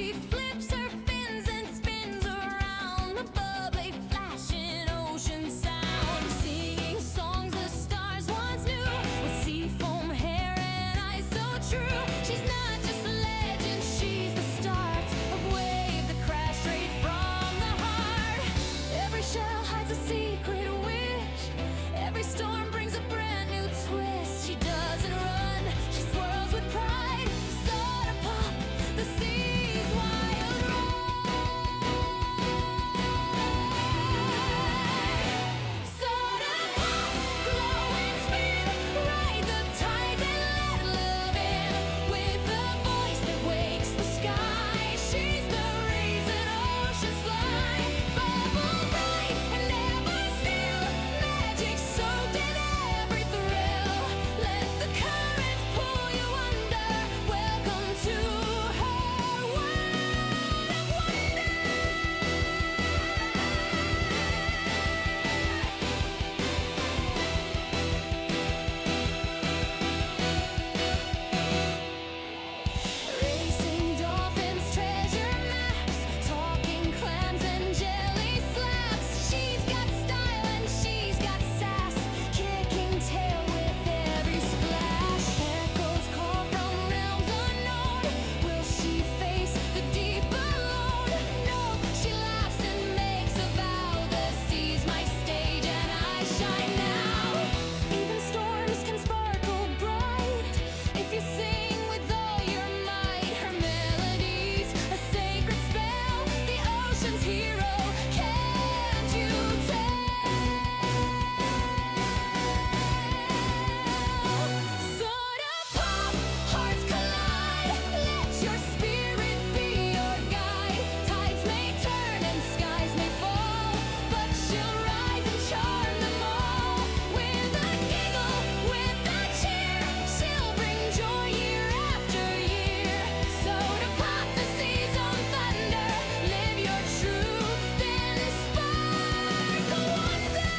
She flips her fins and spins around the bubbly, flashing ocean sound. Singing songs the stars once knew, with sea foam hair and eyes so true. She's not just a legend, she's the start of wave that crash straight from the heart. Every shell hides a secret wish. Every storm brings a brand new twist. She doesn't run, she swirls with pride. Soda pop, the sea's wild ride. Soda pop, glow and spin, ride the tides and let love in. With a voice that wakes the sky, she's the reason oceans fly. Bubble bright and never still, magic soaked in every thrill. Let the current pull you under. Welcome to her world of wonder. Racing dolphins, treasure maps, talking clams and jelly slaps. She's got style and she's got sass, kicking tail with every splash. Echoes call from realms unknown. Will she face the deep alone? No, she laughs and makes a vow. The sea's my stage and I shine now. Even storms can sparkle bright if you sing with all your might. Her melody's a sacred spell, the ocean's hero. Can't you tell? Soda pop, hearts collide. Let your spirit be your guide. Tides may turn and skies may fall, but she'll rise and charm them all. With a giggle, with a cheer, she'll bring joy year after year. Soda pop, the sea's on thunder. Live your truth, then sparkle wonder.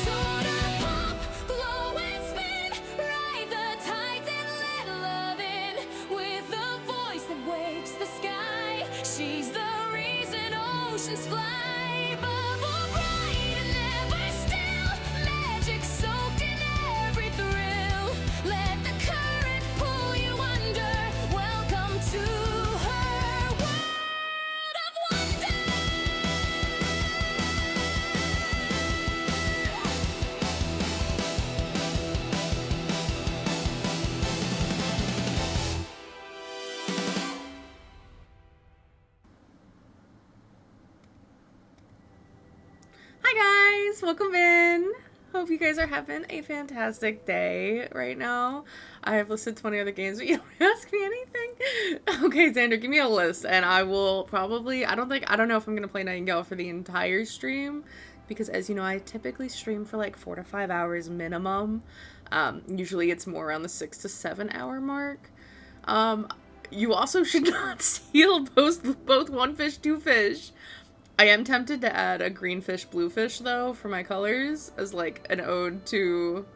Soda pop, glow and spin, ride the tides and let love in. With a voice that wakes the sky, she's the reason oceans fly. Bubble bright and never still, magic soaked in every thrill. Let the current pull you under. Welcome to her world of wonder. Hi guys, welcome in. Hope you guys are having a fantastic day right now. I have listed 20 other games, but you don't ask me anything. Okay, Xander, give me a list and I will probably, I don't know if I'm going to play Nightingale for the entire stream because as you know, I typically stream for like 4 to 5 hours minimum. Usually it's more around the 6 to 7 hour mark. You also should not steal both one fish, two fish. I am tempted to add a green fish, blue fish though for my colors as like an ode to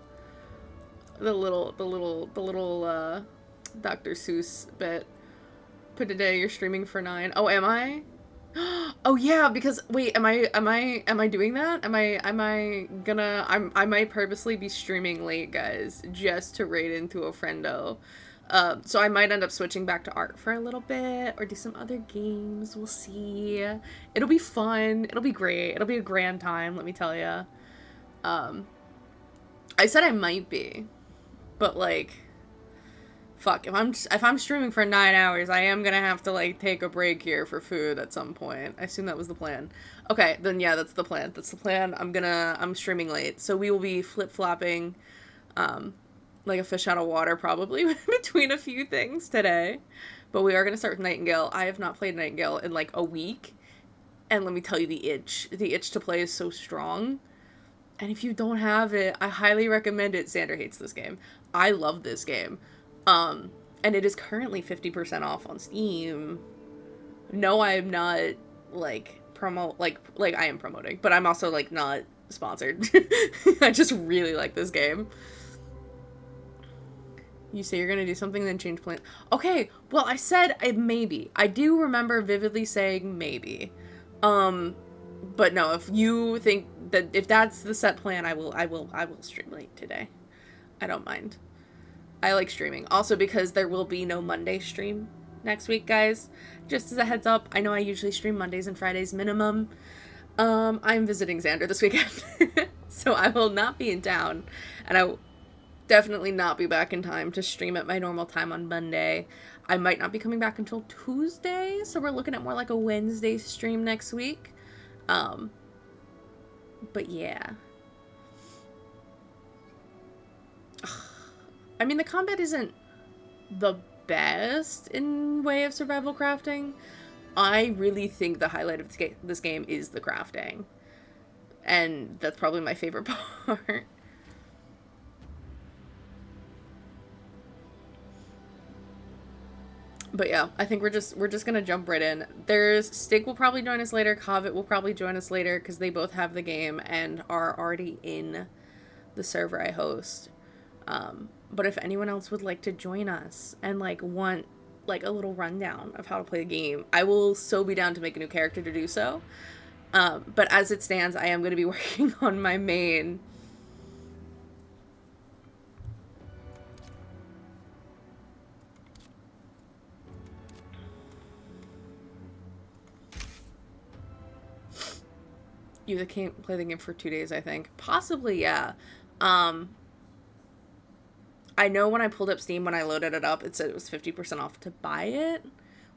the little Dr. Seuss bit. But today you're streaming for 9. Oh, am I? Oh yeah, because wait, am I doing that? I might purposely be streaming late, guys, just to raid into a friendo. So I might end up switching back to art for a little bit or do some other games. We'll see. It'll be fun. It'll be great. It'll be a grand time, let me tell you. I said I might be, but like fuck, if I'm streaming for 9 hours, I am gonna have to like take a break here for food at some point. I assume that was the plan. Okay, then yeah, that's the plan. That's the plan. I'm streaming late, so we will be flip flopping, like a fish out of water probably between a few things today. But we are gonna start with Nightingale. I have not played Nightingale in like a week, and let me tell you, the itch to play is so strong. And if you don't have it, I highly recommend it. Xander hates this game. I love this game. And it is currently 50% off on Steam. No, I am not like I am promoting, but I'm also like not sponsored. I just really like this game. You say you're gonna do something, then change plans. Okay, well, I said maybe. I do remember vividly saying maybe. But no, if you think that if that's the set plan, I will stream late today. I don't mind. I like streaming. Also because there will be no Monday stream next week, guys. Just as a heads up, I know I usually stream Mondays and Fridays minimum. I'm visiting Xander this weekend. So I will not be in town, and I will definitely not be back in time to stream at my normal time on Monday. I might not be coming back until Tuesday, so we're looking at more like a Wednesday stream next week. But yeah. I mean, the combat isn't the best in way of survival crafting. I really think the highlight of this game is the crafting. And that's probably my favorite part. But yeah, I think we're just gonna jump right in. There's Stig will probably join us later. Kavit will probably join us later because they both have the game and are already in the server I host. But if anyone else would like to join us and like want like a little rundown of how to play the game, I will so be down to make a new character to do so. But as it stands, I am going to be working on my main. You can't play the game for 2 days, I think. Possibly, yeah. I know when I pulled up Steam, when I loaded it up, it said it was 50% off to buy it.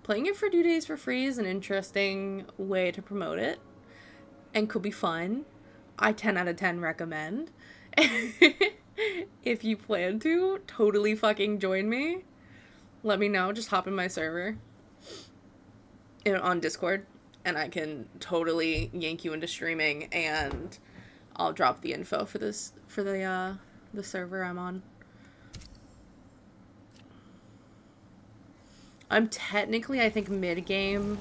Playing it for 2 days for free is an interesting way to promote it. And could be fun. I 10 out of 10 recommend. If you plan to, totally fucking join me. Let me know. Just hop in my server. On Discord. And I can totally yank you into streaming. And I'll drop the info for this, for the server I'm on. I'm technically, I think, mid-game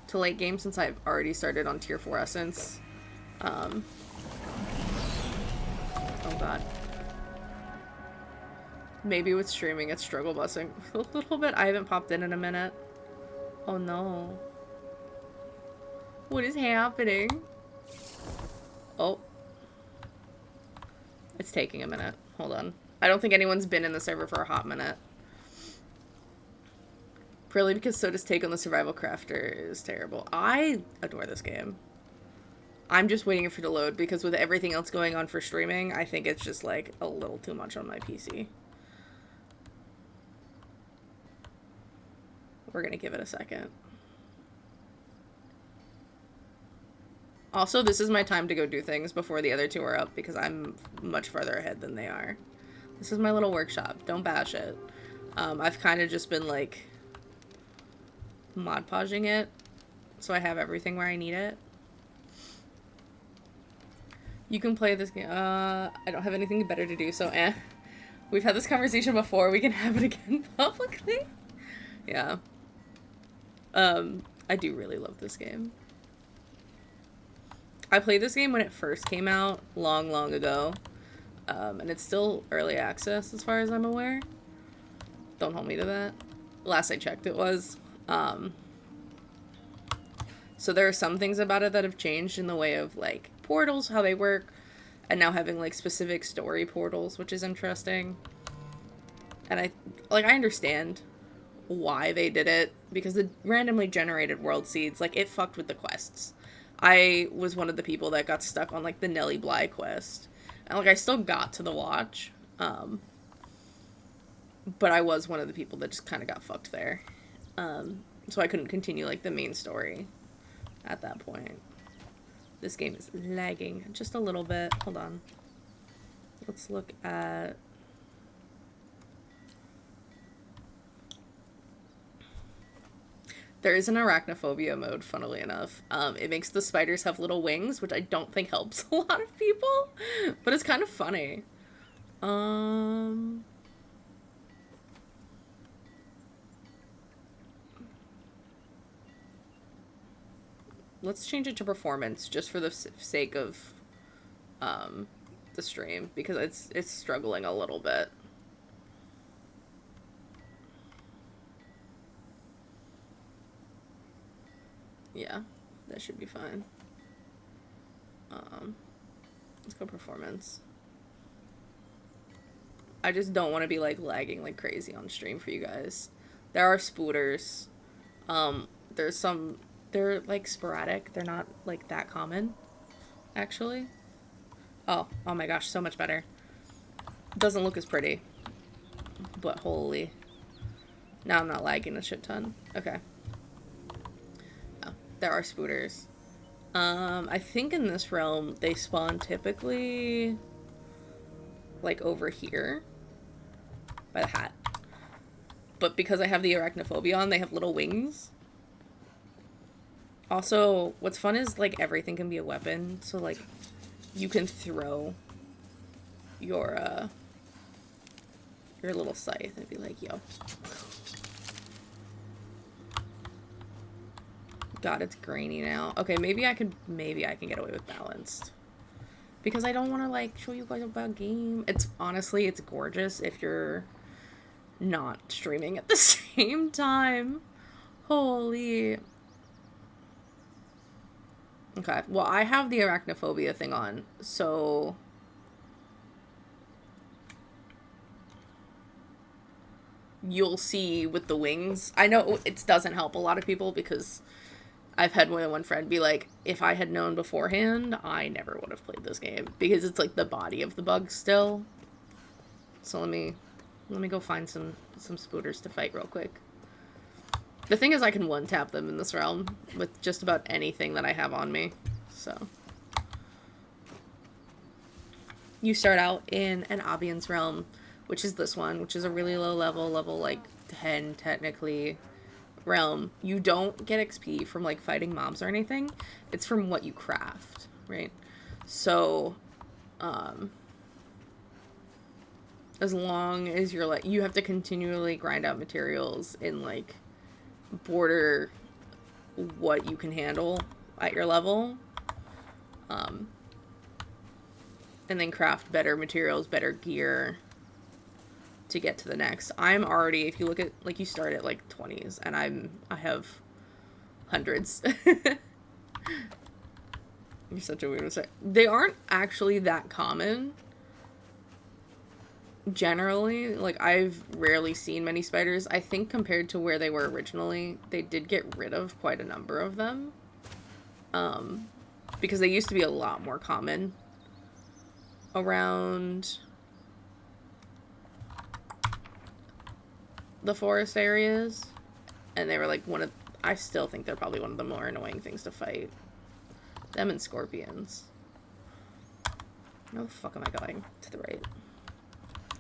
to late game since I've already started on tier 4 essence. Oh god. Maybe with streaming it's struggle busing a little bit. I haven't popped in a minute. Oh no. What is happening? Oh. It's taking a minute. Hold on. I don't think anyone's been in the server for a hot minute. Purely because Soda's take on the survival crafter is terrible. I adore this game. I'm just waiting for it to load because with everything else going on for streaming, I think it's just like a little too much on my PC. We're gonna give it a second. Also, this is my time to go do things before the other two are up because I'm much farther ahead than they are. This is my little workshop. Don't bash it. I've kind of just been like mod podging it so I have everything where I need it. You can play this game. I don't have anything better to do, so we've had this conversation before. We can have it again publicly. Yeah. I do really love this game. I played this game when it first came out long ago. And it's still early access as far as I'm aware. Don't hold me to that. Last I checked it was. So there are some things about it that have changed in the way of like portals, how they work, and now having like specific story portals, which is interesting. And I understand why they did it because the randomly generated world seeds, like it fucked with the quests. I was one of the people that got stuck on like the Nellie Bly quest. And like I still got to the watch. But I was one of the people that just kind of got fucked there. So I couldn't continue, like, the main story at that point. This game is lagging just a little bit. Hold on. Let's look at... There is an arachnophobia mode, funnily enough. It makes the spiders have little wings, which I don't think helps a lot of people, but it's kind of funny. Let's change it to performance just for the sake of the stream, because it's struggling a little bit. Yeah, that should be fine. Let's go performance. I just don't want to be, like, lagging like crazy on stream for you guys. There are spooters. There's some... They're, like, sporadic. They're not, like, that common, actually. Oh my gosh, so much better. Doesn't look as pretty. But holy. Now I'm not lagging a shit ton. Okay. Oh, there are spooters. I think in this realm, they spawn typically, like, over here. By the hat. But because I have the arachnophobia on, they have little wings. Also, what's fun is, like, everything can be a weapon. So, like, you can throw your little scythe and be like, yo. God, it's grainy now. Okay, maybe I can get away with balanced. Because I don't want to, like, show you guys about game. Honestly, it's gorgeous if you're not streaming at the same time. Holy. Okay, well, I have the arachnophobia thing on, so... You'll see with the wings. I know it doesn't help a lot of people because I've had more than one friend be like, if I had known beforehand, I never would have played this game. Because it's, like, the body of the bug still. So let me go find some spooters to fight real quick. The thing is, I can one-tap them in this realm with just about anything that I have on me, so. You start out in an Abian's realm, which is this one, which is a really low level, like 10 technically, realm. You don't get XP from, like, fighting mobs or anything. It's from what you craft, right? So, as long as you're, like, you have to continually grind out materials and, like, border what you can handle at your level, and then craft better materials, better gear to get to the next. I'm already, if you look at, like, you start at, like, 20s, and I have hundreds. You're such a weird say. They aren't actually that common. Generally, like, I've rarely seen many spiders. I think compared to where they were originally, they did get rid of quite a number of them. Because they used to be a lot more common around the forest areas. And they were, like, I still think they're probably one of the more annoying things to fight. Them and scorpions. Where the fuck am I going? To the right.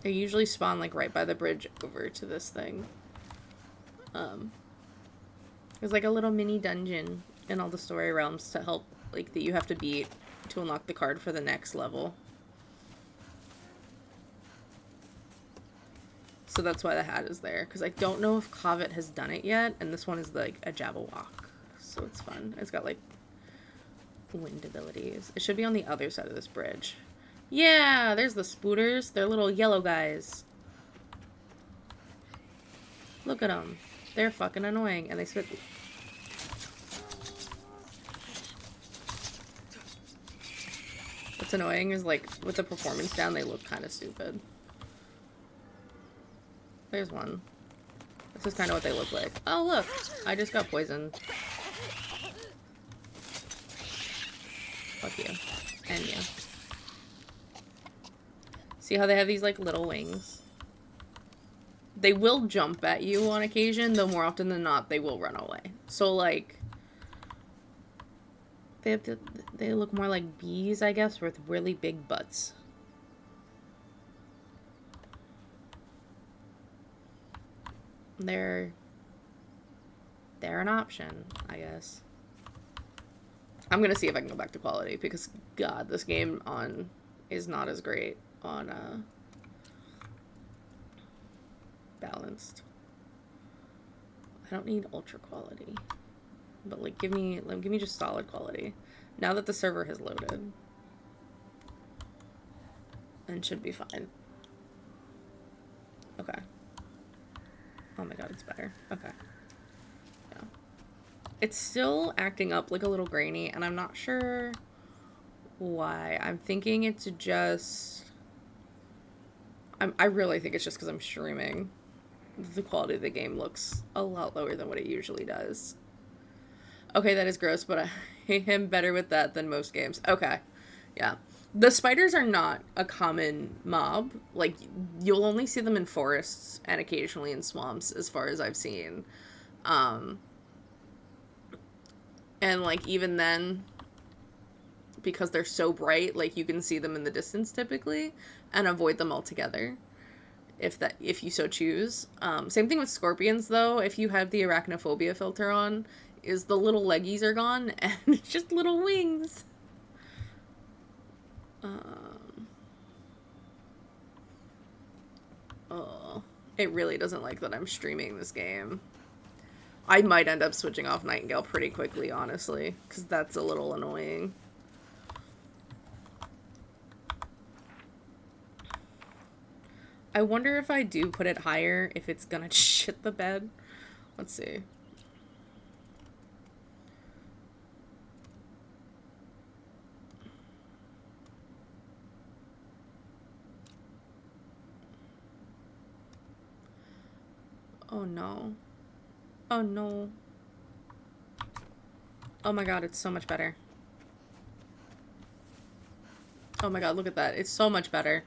They usually spawn, like, right by the bridge over to this thing. There's, like, a little mini dungeon in all the story realms to help, like, that you have to beat to unlock the card for the next level. So that's why the hat is there. Because I don't know if Covet has done it yet, and this one is, like, a Jabberwock. So it's fun. It's got, like, wind abilities. It should be on the other side of this bridge. Yeah, there's the spooters. They're little yellow guys. Look at them. They're fucking annoying, and they spit. What's annoying is, like, with the performance down, they look kind of stupid. There's one. This is kind of what they look like. Oh, look. I just got poisoned. Fuck you. And you. See how they have these, like, little wings? they will jump at you on occasion, though more often than not, they will run away. So, like, they look more like bees, I guess, with really big butts. They're an option, I guess. I'm gonna see if I can go back to quality, because God, this game is not as great on balanced. I don't need ultra quality, but like give me just solid quality now that the server has loaded, and should be fine. Okay. Oh my God, it's better. Okay. Yeah. It's still acting up like a little grainy, and I'm not sure why. I'm thinking it's just I really think it's just because I'm streaming. The quality of the game looks a lot lower than what it usually does. Okay, that is gross, but I am better with that than most games. Okay. Yeah. The spiders are not a common mob. Like, you'll only see them in forests and occasionally in swamps, as far as I've seen. And, like, even then, because they're so bright, like, you can see them in the distance typically and avoid them altogether, if you so choose. Same thing with scorpions, though. If you have the arachnophobia filter on, is the little leggies are gone and it's just little wings. Oh, it really doesn't like that I'm streaming this game. I might end up switching off Nightingale pretty quickly, honestly, because that's a little annoying. I wonder if I do put it higher, if it's gonna shit the bed. Let's see. Oh no. Oh no. Oh my God, it's so much better. Oh my God, look at that. It's so much better.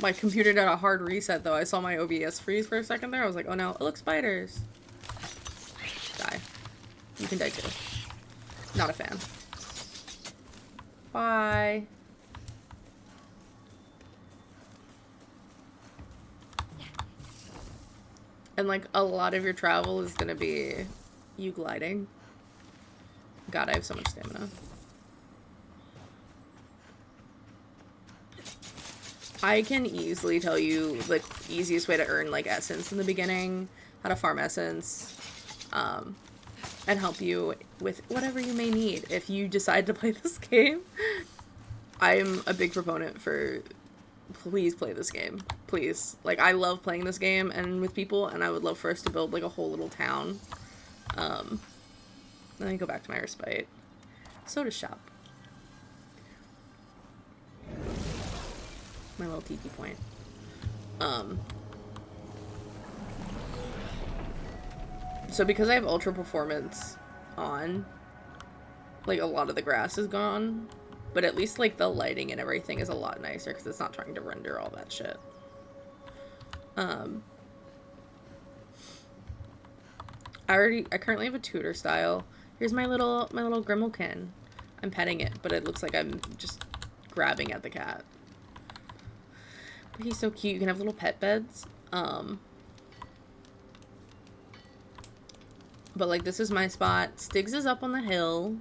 My computer did a hard reset, though. I saw my OBS freeze for a second there. I was like, oh no. Oh, look, spiders. Die. You can die too. Not a fan. Bye. And, like, a lot of your travel is gonna be you gliding. God, I have so much stamina. I can easily tell you the easiest way to earn, like, essence in the beginning, how to farm essence, and help you with whatever you may need if you decide to play this game. I'm a big proponent for, please play this game. Please. Like, I love playing this game and with people, and I would love for us to build, like, a whole little town. Let me go back to my respite. Soda shop. My little tiki point. So because I have ultra performance on, like, a lot of the grass is gone, but at least, like, the lighting and everything is a lot nicer because it's not trying to render all that shit. I currently have a tutor style. Here's my little Grimalkin. I'm petting it, but it looks like I'm just grabbing at the cat. But he's so cute. You can have little pet beds. But, like, this is my spot. Stiggs is up on the hill,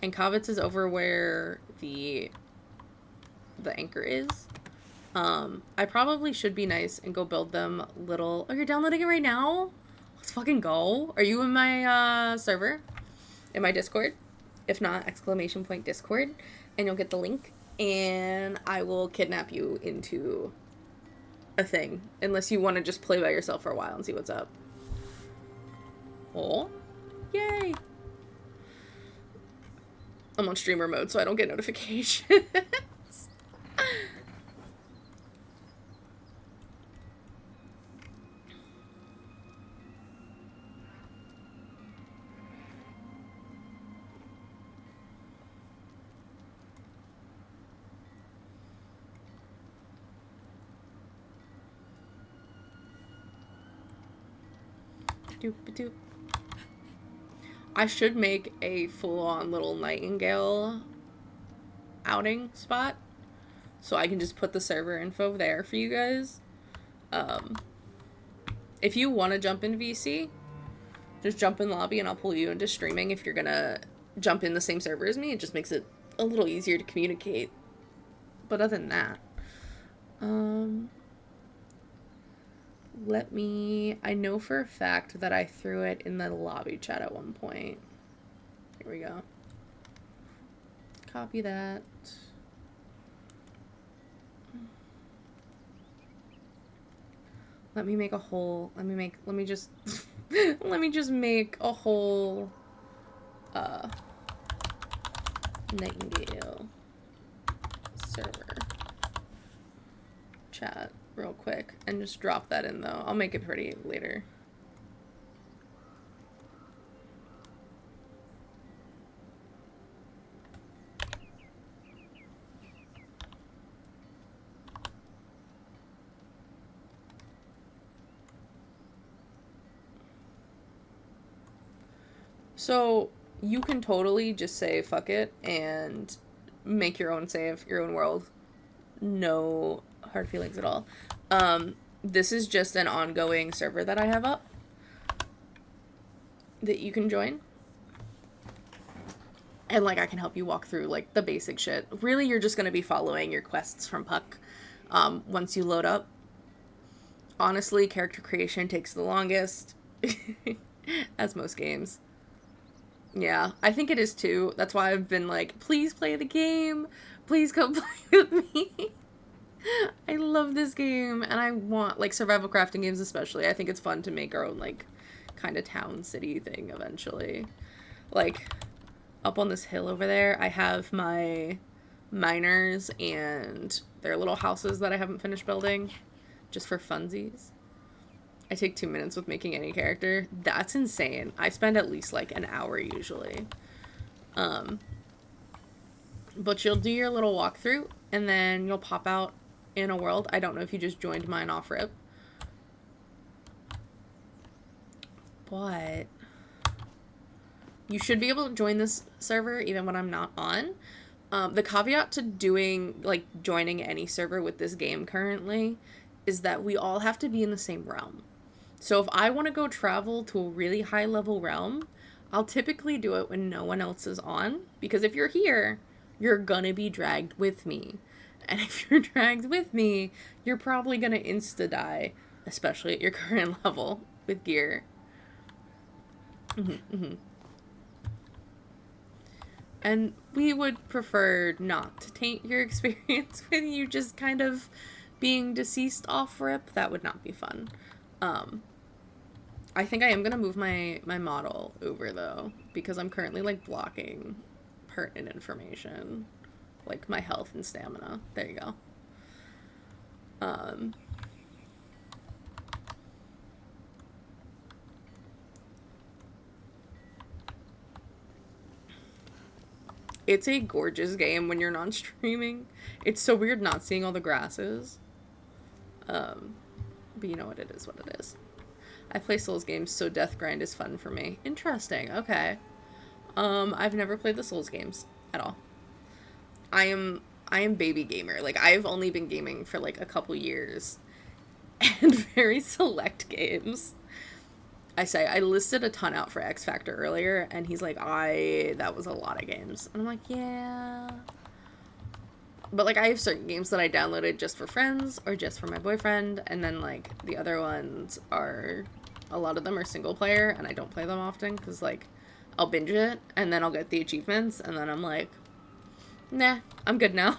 and Kavitz is over where the anchor is. I probably should be nice and go build them little... Oh, you're downloading it right now? Let's fucking go. Are you in my, server? In my Discord? If not, exclamation point Discord. And you'll get the link. And I will kidnap you into a thing. Unless you want to just play by yourself for a while and see what's up. Oh. Yay. I'm on streamer mode, so I don't get notifications. Doop doop. I should make a full-on little Nightingale outing spot, so I can just put the server info there for you guys. If you want to jump in VC, just jump in lobby and I'll pull you into streaming. If you're gonna jump in the same server as me, it just makes it a little easier to communicate. But other than that, I know for a fact that I threw it in the lobby chat at one point. Here we go. Copy that. Let me make a whole, let me just, let me just make a whole, Nightingale server chat real quick and just drop that in though. I'll make it pretty later. So you can totally just say fuck it and make your own save, your own world. No hard feelings at all. This is just an ongoing server that I have up that you can join. And like I can help you walk through like the basic shit. Really, you're just going to be following your quests from Puck once you load up. Honestly, character creation takes the longest, as most games. Yeah, I think it is too. That's why I've been like, please play the game. Please come play with me. I love this game, and I want, like, survival crafting games especially. I think it's fun to make our own, like, kind of town city thing eventually. Like, up on this hill over there, I have my miners and their little houses that I haven't finished building, just for funsies. I take 2 minutes with making any character. That's insane. I spend at least like an hour usually. But you'll do your little walkthrough and then you'll pop out in a world. I don't know if you just joined mine off rip. But you should be able to join this server even when I'm not on. The caveat to joining any server with this game currently is that we all have to be in the same realm. So if I want to go travel to a really high level realm, I'll typically do it when no one else is on. Because if you're here, you're gonna be dragged with me. And if you're dragged with me, you're probably gonna insta-die, especially at your current level with gear. And we would prefer not to taint your experience with you just kind of being deceased off rip. That would not be fun. I think I am going to move my model over, though, because I'm currently, like, blocking pertinent information, like my health and stamina. There you go. It's a gorgeous game when you're not streaming. It's so weird not seeing all the grasses. But you know what, it is what it is. I play Souls games, so death grind is fun for me. Interesting, okay. I've never played the Souls games at all. I am baby gamer. Like, I've only been gaming for, like, a couple years. And very select games. I listed a ton out for X Factor earlier, and he's like, that was a lot of games. And I'm like, yeah. But, like, I have certain games that I downloaded just for friends or just for my boyfriend, and then, like, the other ones are, a lot of them are single player, and I don't play them often, because, like, I'll binge it, and then I'll get the achievements, and then I'm like, nah, I'm good now.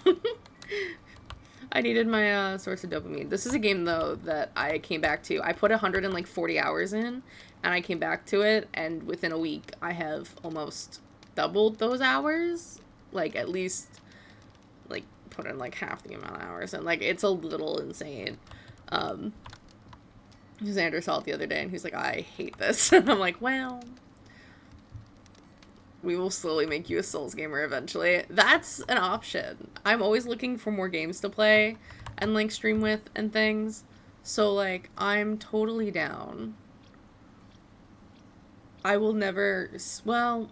I needed my source of dopamine. This is a game, though, that I came back to. I put 140 hours in, and I came back to it, and within a week, I have almost doubled those hours. Like, at least, like, put in, like, half the amount of hours, and, like, it's a little insane. Xander saw it the other day, and he's like, I hate this. And I'm like, well, we will slowly make you a Souls gamer eventually. That's an option. I'm always looking for more games to play and, like, stream with and things. So, like, I'm totally down I will never, well,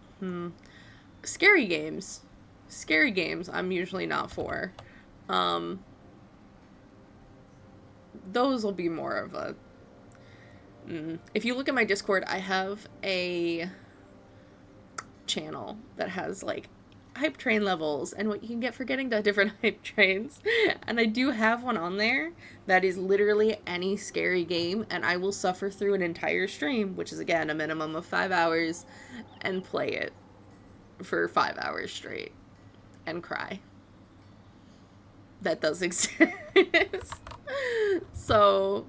scary games. Scary games I'm usually not for. Um, those will be more of a, if you look at my Discord, I have a channel that has like hype train levels and what you can get for getting to different hype trains. And I do have one on there that is literally any scary game, and I will suffer through an entire stream, which is again a minimum of 5 hours, and play it for 5 hours straight and cry. That does exist. So,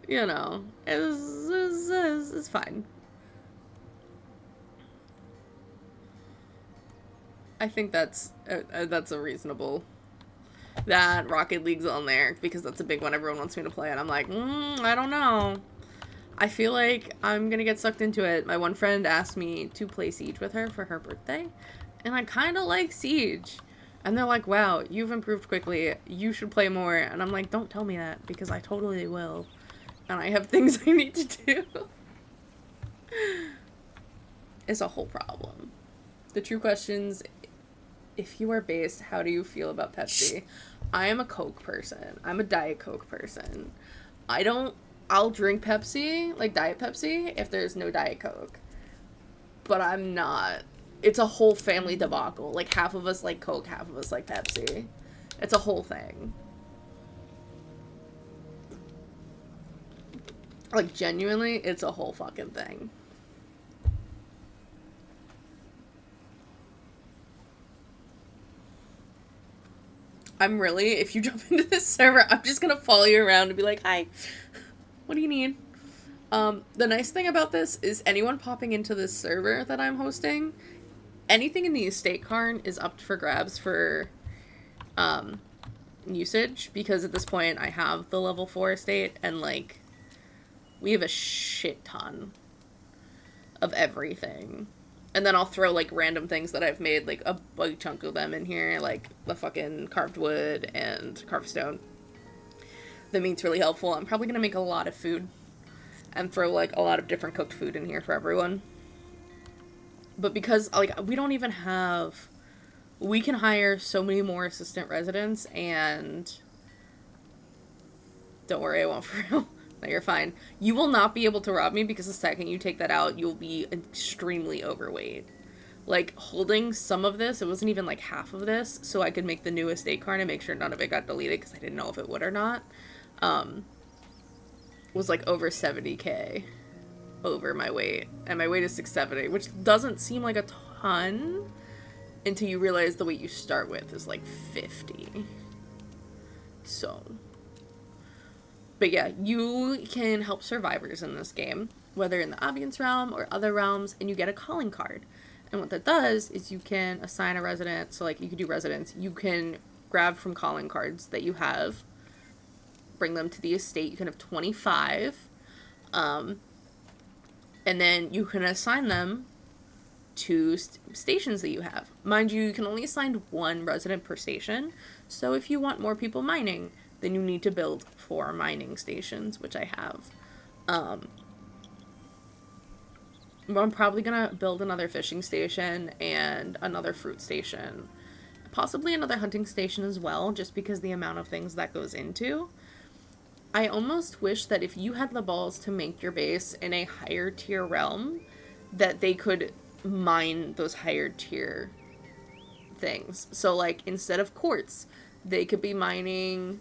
you know, it's fine. I think that's a reasonable. That Rocket League's on there because that's a big one everyone wants me to play, and I'm like, I don't know. I feel like I'm gonna get sucked into it. My one friend asked me to play Siege with her for her birthday, and I kind of like Siege. And they're like, wow, you've improved quickly. You should play more. And I'm like, don't tell me that, because I totally will. And I have things I need to do. It's a whole problem. The true questions, if you are based, how do you feel about Pepsi? I am a Coke person. I'm a Diet Coke person. I'll drink Pepsi, like Diet Pepsi, if there's no Diet Coke. But I'm not. It's a whole family debacle. Like, half of us like Coke, half of us like Pepsi. It's a whole thing. Like, genuinely, it's a whole fucking thing. I'm really, if you jump into this server, I'm just gonna follow you around and be like, hi, what do you need? The nice thing about this is anyone popping into this server that I'm hosting, anything in the estate card is up for grabs for usage, because at this point I have the level 4 estate, and like we have a shit ton of everything. And then I'll throw like random things that I've made, like a big chunk of them in here, like the fucking carved wood and carved stone. The meat's really helpful. I'm probably gonna make a lot of food and throw like a lot of different cooked food in here for everyone. But because, like, we don't even have... We can hire so many more assistant residents, and... Don't worry, I won't for real. No, you're fine. You will not be able to rob me, because the second you take that out, you'll be extremely overweight. Like, holding some of this, it wasn't even like half of this, so I could make the new estate card and make sure none of it got deleted, because I didn't know if it would or not, was like over 70k. Over my weight, and my weight is 670, which doesn't seem like a ton until you realize the weight you start with is like 50. So, but yeah, you can help survivors in this game, whether in the Ambience realm or other realms, and you get a calling card. And what that does is you can assign a resident, so like you could do residents, you can grab from calling cards that you have, bring them to the estate. You can have 25, and then you can assign them to stations that you have. Mind you, you can only assign one resident per station. So if you want more people mining, then you need to build 4 mining stations, which I have. I'm probably going to build another fishing station and another fruit station. Possibly another hunting station as well, just because the amount of things that goes into. I almost wish that if you had the balls to make your base in a higher tier realm, that they could mine those higher tier things. So like instead of quartz, they could be mining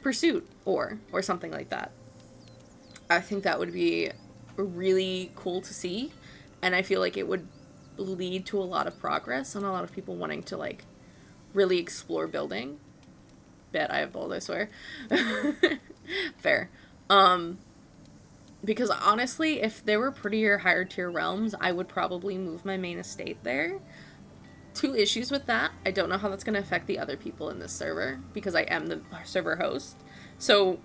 pursuit or something like that. I think that would be really cool to see, and I feel like it would lead to a lot of progress and a lot of people wanting to like really explore building. Bet I have bold, I swear. Fair. Because honestly, if there were prettier higher tier realms, I would probably move my main estate there. 2 issues with that. I don't know how that's going to affect the other people in this server, because I am the server host. So,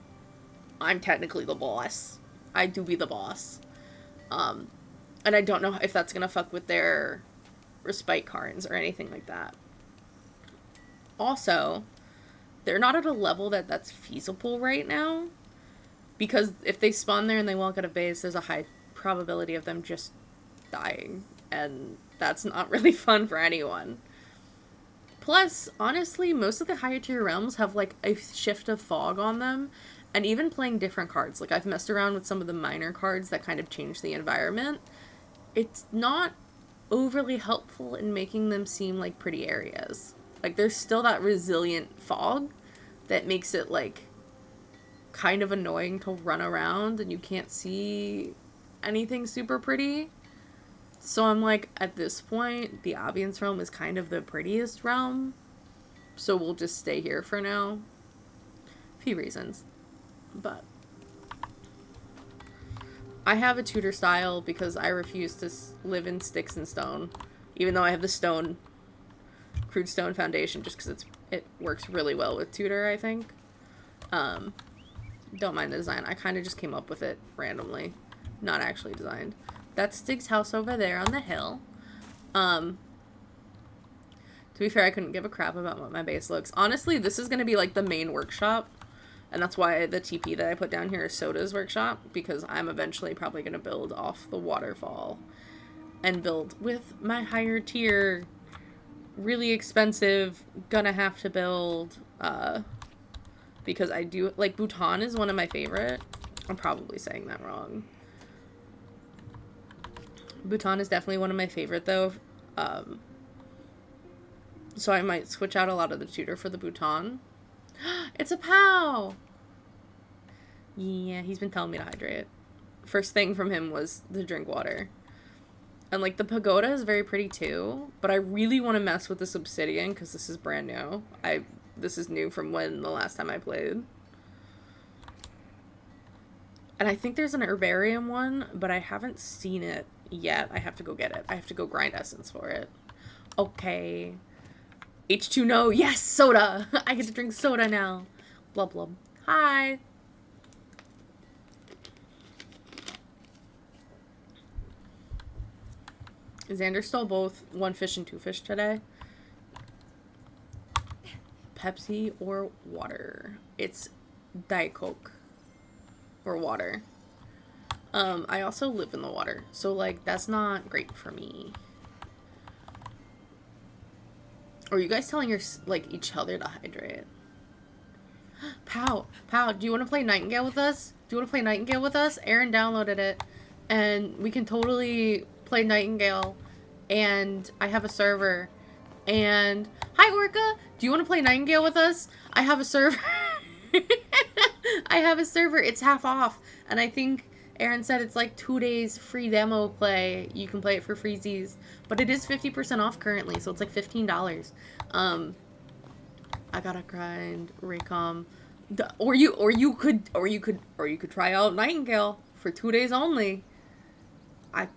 I'm technically the boss. I do be the boss. And I don't know if that's going to fuck with their respite cards or anything like that. Also, they're not at a level that's feasible right now, because if they spawn there and they walk out of base, there's a high probability of them just dying, and that's not really fun for anyone. Plus, honestly, most of the higher tier realms have like a shift of fog on them, and even playing different cards. Like I've messed around with some of the minor cards that kind of change the environment. It's not overly helpful in making them seem like pretty areas. Like there's still that resilient fog that makes it like kind of annoying to run around and you can't see anything super pretty. So I'm like, at this point, the Aviance realm is kind of the prettiest realm. So we'll just stay here for now. A few reasons. But I have a tutor style because I refuse to live in sticks and stone. Even though I have the stone, crude stone foundation, just because it works really well with tutor, I think. Don't mind the design. I kind of just came up with it randomly. Not actually designed. That's Stig's house over there on the hill. To be fair, I couldn't give a crap about what my base looks. Honestly, this is going to be like the main workshop. And that's why the TP that I put down here is Soda's workshop. Because I'm eventually probably going to build off the waterfall. And build with my higher tier, really expensive, gonna have to build, because I do, like, Bhutan is one of my favorite. I'm probably saying that wrong. Bhutan is definitely one of my favorite, though. So I might switch out a lot of the tutor for the Bhutan. It's a POW! Yeah, he's been telling me to hydrate. First thing from him was to drink water. And, like, the pagoda is very pretty, too. But I really want to mess with this obsidian, because this is brand new. This is new from when the last time I played. And I think there's an herbarium one, but I haven't seen it yet. I have to go get it. I have to go grind essence for it. Okay. H2 no. Yes, soda. I get to drink soda now. Blub blub. Hi. Xander stole both 1 fish and 2 fish today. Pepsi or water? It's Diet Coke. Or water. I also live in the water. So, like, that's not great for me. Are you guys telling each other to hydrate? Pow, do you want to play Nightingale with us? Aaron downloaded it. And we can totally play Nightingale. And I have a server. And, hi Orca! Do you want to play Nightingale with us? I have a server. It's half off. And I think Aaron said it's like 2 days free demo play. You can play it for freezies. But it is 50% off currently, so it's like $15. I gotta grind Raycom. Or you could try out Nightingale for 2 days only. I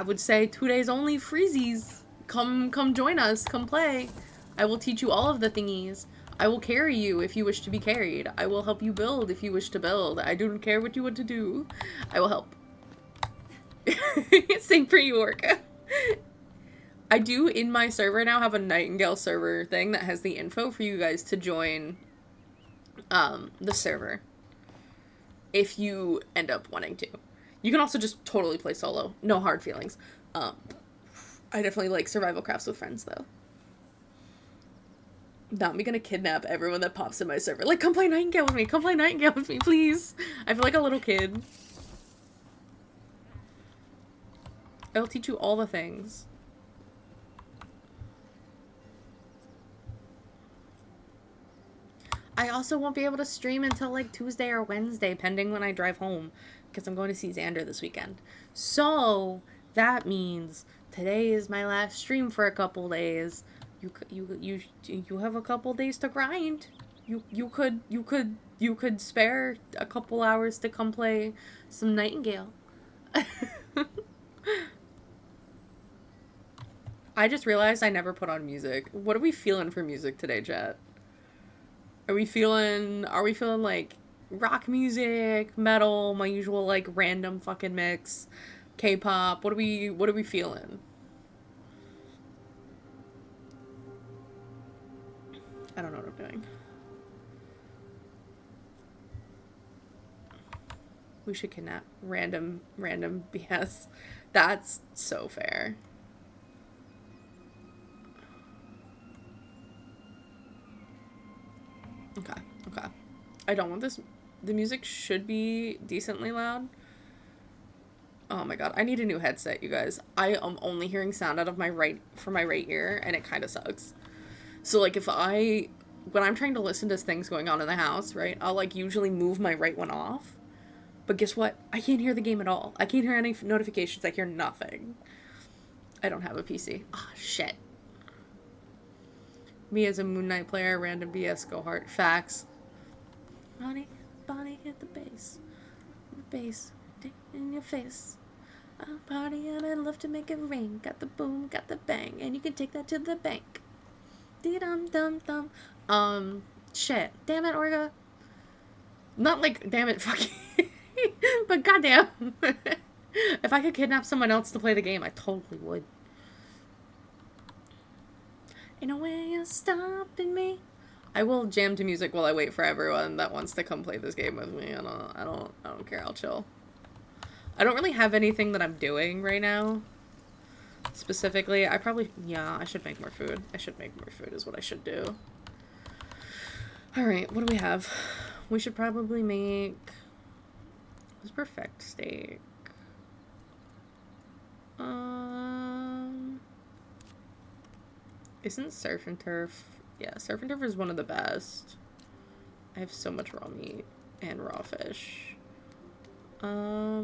would say 2 days only freezies. Come join us. Come play. I will teach you all of the thingies. I will carry you if you wish to be carried. I will help you build if you wish to build. I don't care what you want to do. I will help. Same for you, Orca. I do, in my server now, have a Nightingale server thing that has the info for you guys to join the server. If you end up wanting to. You can also just totally play solo. No hard feelings. I definitely like survival crafts with friends, though. Not me gonna kidnap everyone that pops in my server. Like, come play Nightingale with me. Come play Nightingale with me, please. I feel like a little kid. I'll teach you all the things. I also won't be able to stream until, like, Tuesday or Wednesday, pending when I drive home. Because I'm going to see Xander this weekend. So, that means today is my last stream for a couple days. You have a couple days to grind. You could spare a couple hours to come play some Nightingale. I just realized I never put on music. What are we feeling for music today, chat? Are we feeling like rock music, metal, my usual like random fucking mix, K-pop? What are we feeling? I don't know what I'm doing. We should kidnap random BS. That's so fair. Okay, okay. I don't want this. The music should be decently loud. Oh my god, I need a new headset, you guys. I am only hearing sound out of my right ear, and it kind of sucks. So like when I'm trying to listen to things going on in the house, right? I'll like usually move my right one off. But guess what? I can't hear the game at all. I can't hear any notifications. I hear nothing. I don't have a PC. Ah, shit. Me as a Moon Knight player, random BS, go hard. Facts. Bonnie hit the bass, in your face. I'll party and I'd love to make it rain. Got the boom, got the bang, and you can take that to the bank. Dee dum dum dum. Shit. Damn it, Orga. Not like, damn it, fucking. But goddamn. If I could kidnap someone else to play the game, I totally would. Ain't no way you're stopping me. I will jam to music while I wait for everyone that wants to come play this game with me. I don't care. I'll chill. I don't really have anything that I'm doing right now. Specifically, I should make more food. I should make more food is what I should do. Alright, what do we have? We should probably make... What's perfect steak? Isn't surf and turf... Yeah, surf and turf is one of the best. I have so much raw meat and raw fish. I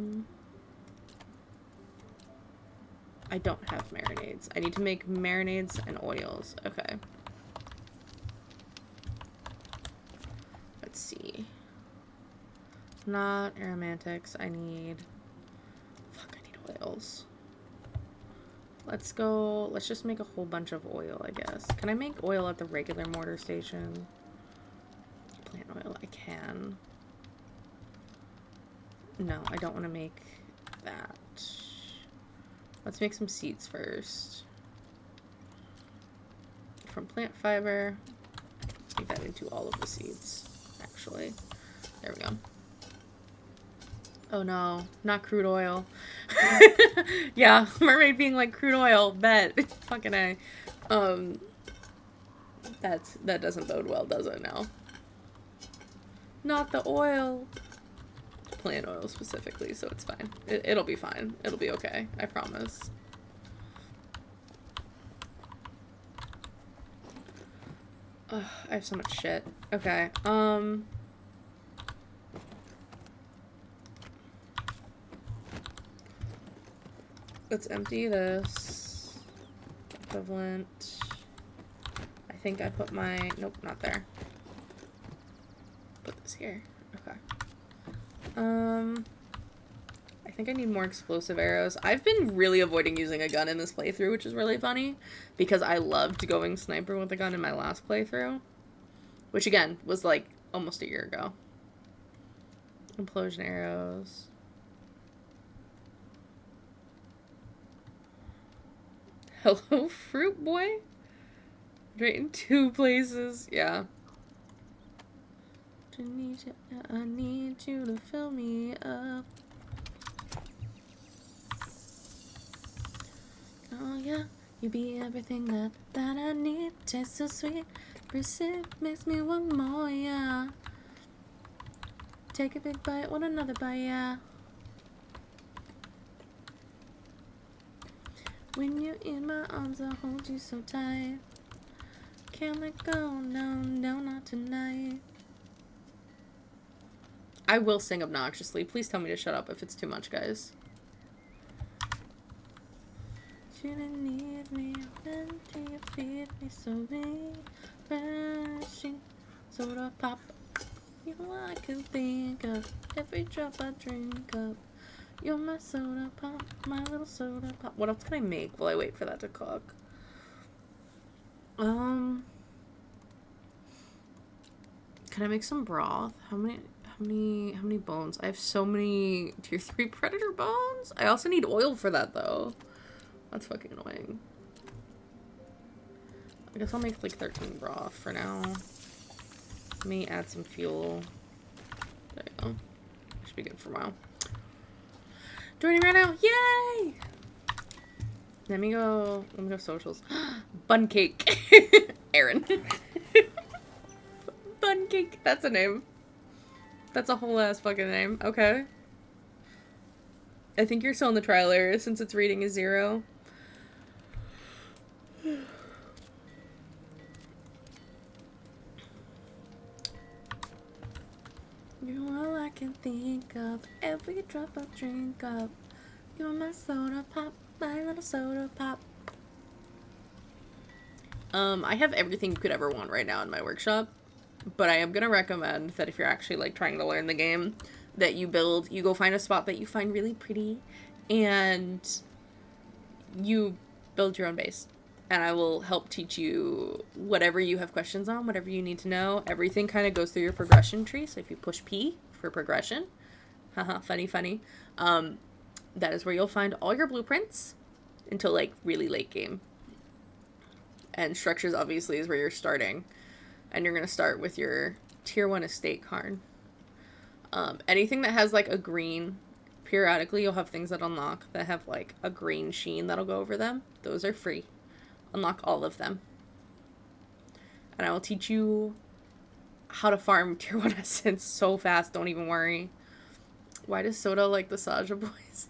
don't have marinades. I need to make marinades and oils. Okay. Let's see. Not aromatics. I need oils. Let's just make a whole bunch of oil, I guess. Can I make oil at the regular mortar station? Plant oil, I can. No, I don't want to make that. Let's make some seeds first. From plant fiber. Make that into all of the seeds, actually. There we go. Oh no, not crude oil. Yeah, mermaid being like crude oil, bet. Fucking A. That doesn't bode well, does it now? Not the oil. Plant oil specifically, so it's fine. It'll be fine. It'll be okay. I promise. Ugh, I have so much shit. Okay, let's empty this. Equivalent. I think I put my... Nope, not there. Put this here. Okay. I think I need more explosive arrows. I've been really avoiding using a gun in this playthrough, which is really funny, because I loved going sniper with a gun in my last playthrough, which again was like almost a year ago. Implosion arrows. Hello, fruit boy? Right in two places. Yeah. I need you to fill me up. Oh yeah, you be everything that I need. Taste so sweet, receive makes me want more, yeah. Take a big bite, want another bite, yeah. When you're in my arms, I hold you so tight. Can't let go, no, no, not tonight. I will sing obnoxiously. Please tell me to shut up if it's too much, guys. You didn't need me, until you feed me so refreshing. Soda pop, you know I can think of every drop I drink of. You're my soda pop, my little soda pop. What else can I make while I wait for that to cook? Can I make some broth? How many bones? I have so many tier 3 predator bones. I also need oil for that though. That's fucking annoying. I guess I'll make like 13 broth for now. Let me add some fuel. There you go. Should be good for a while. Joining right now. Yay! Let me go socials. Bun cake. Aaron. Bun cake. That's a name. That's a whole ass fucking name. Okay. I think you're still in the trial area since its rating is 0. You're all I can think of. Every drop I drink of. You're my soda pop. My little soda pop. I have everything you could ever want right now in my workshop. But I am gonna recommend that if you're actually like trying to learn the game, that you go find a spot that you find really pretty, and you build your own base. And I will help teach you whatever you have questions on, whatever you need to know. Everything kind of goes through your progression tree. So if you push P for progression, haha, funny. That is where you'll find all your blueprints until like really late game. And structures obviously is where you're starting. And you're going to start with your tier 1 estate card. Anything that has like a green, periodically you'll have things that unlock that have like a green sheen that'll go over them. Those are free. Unlock all of them. And I will teach you how to farm tier 1 essence so fast, don't even worry. Why does Soda like the Saja Boys?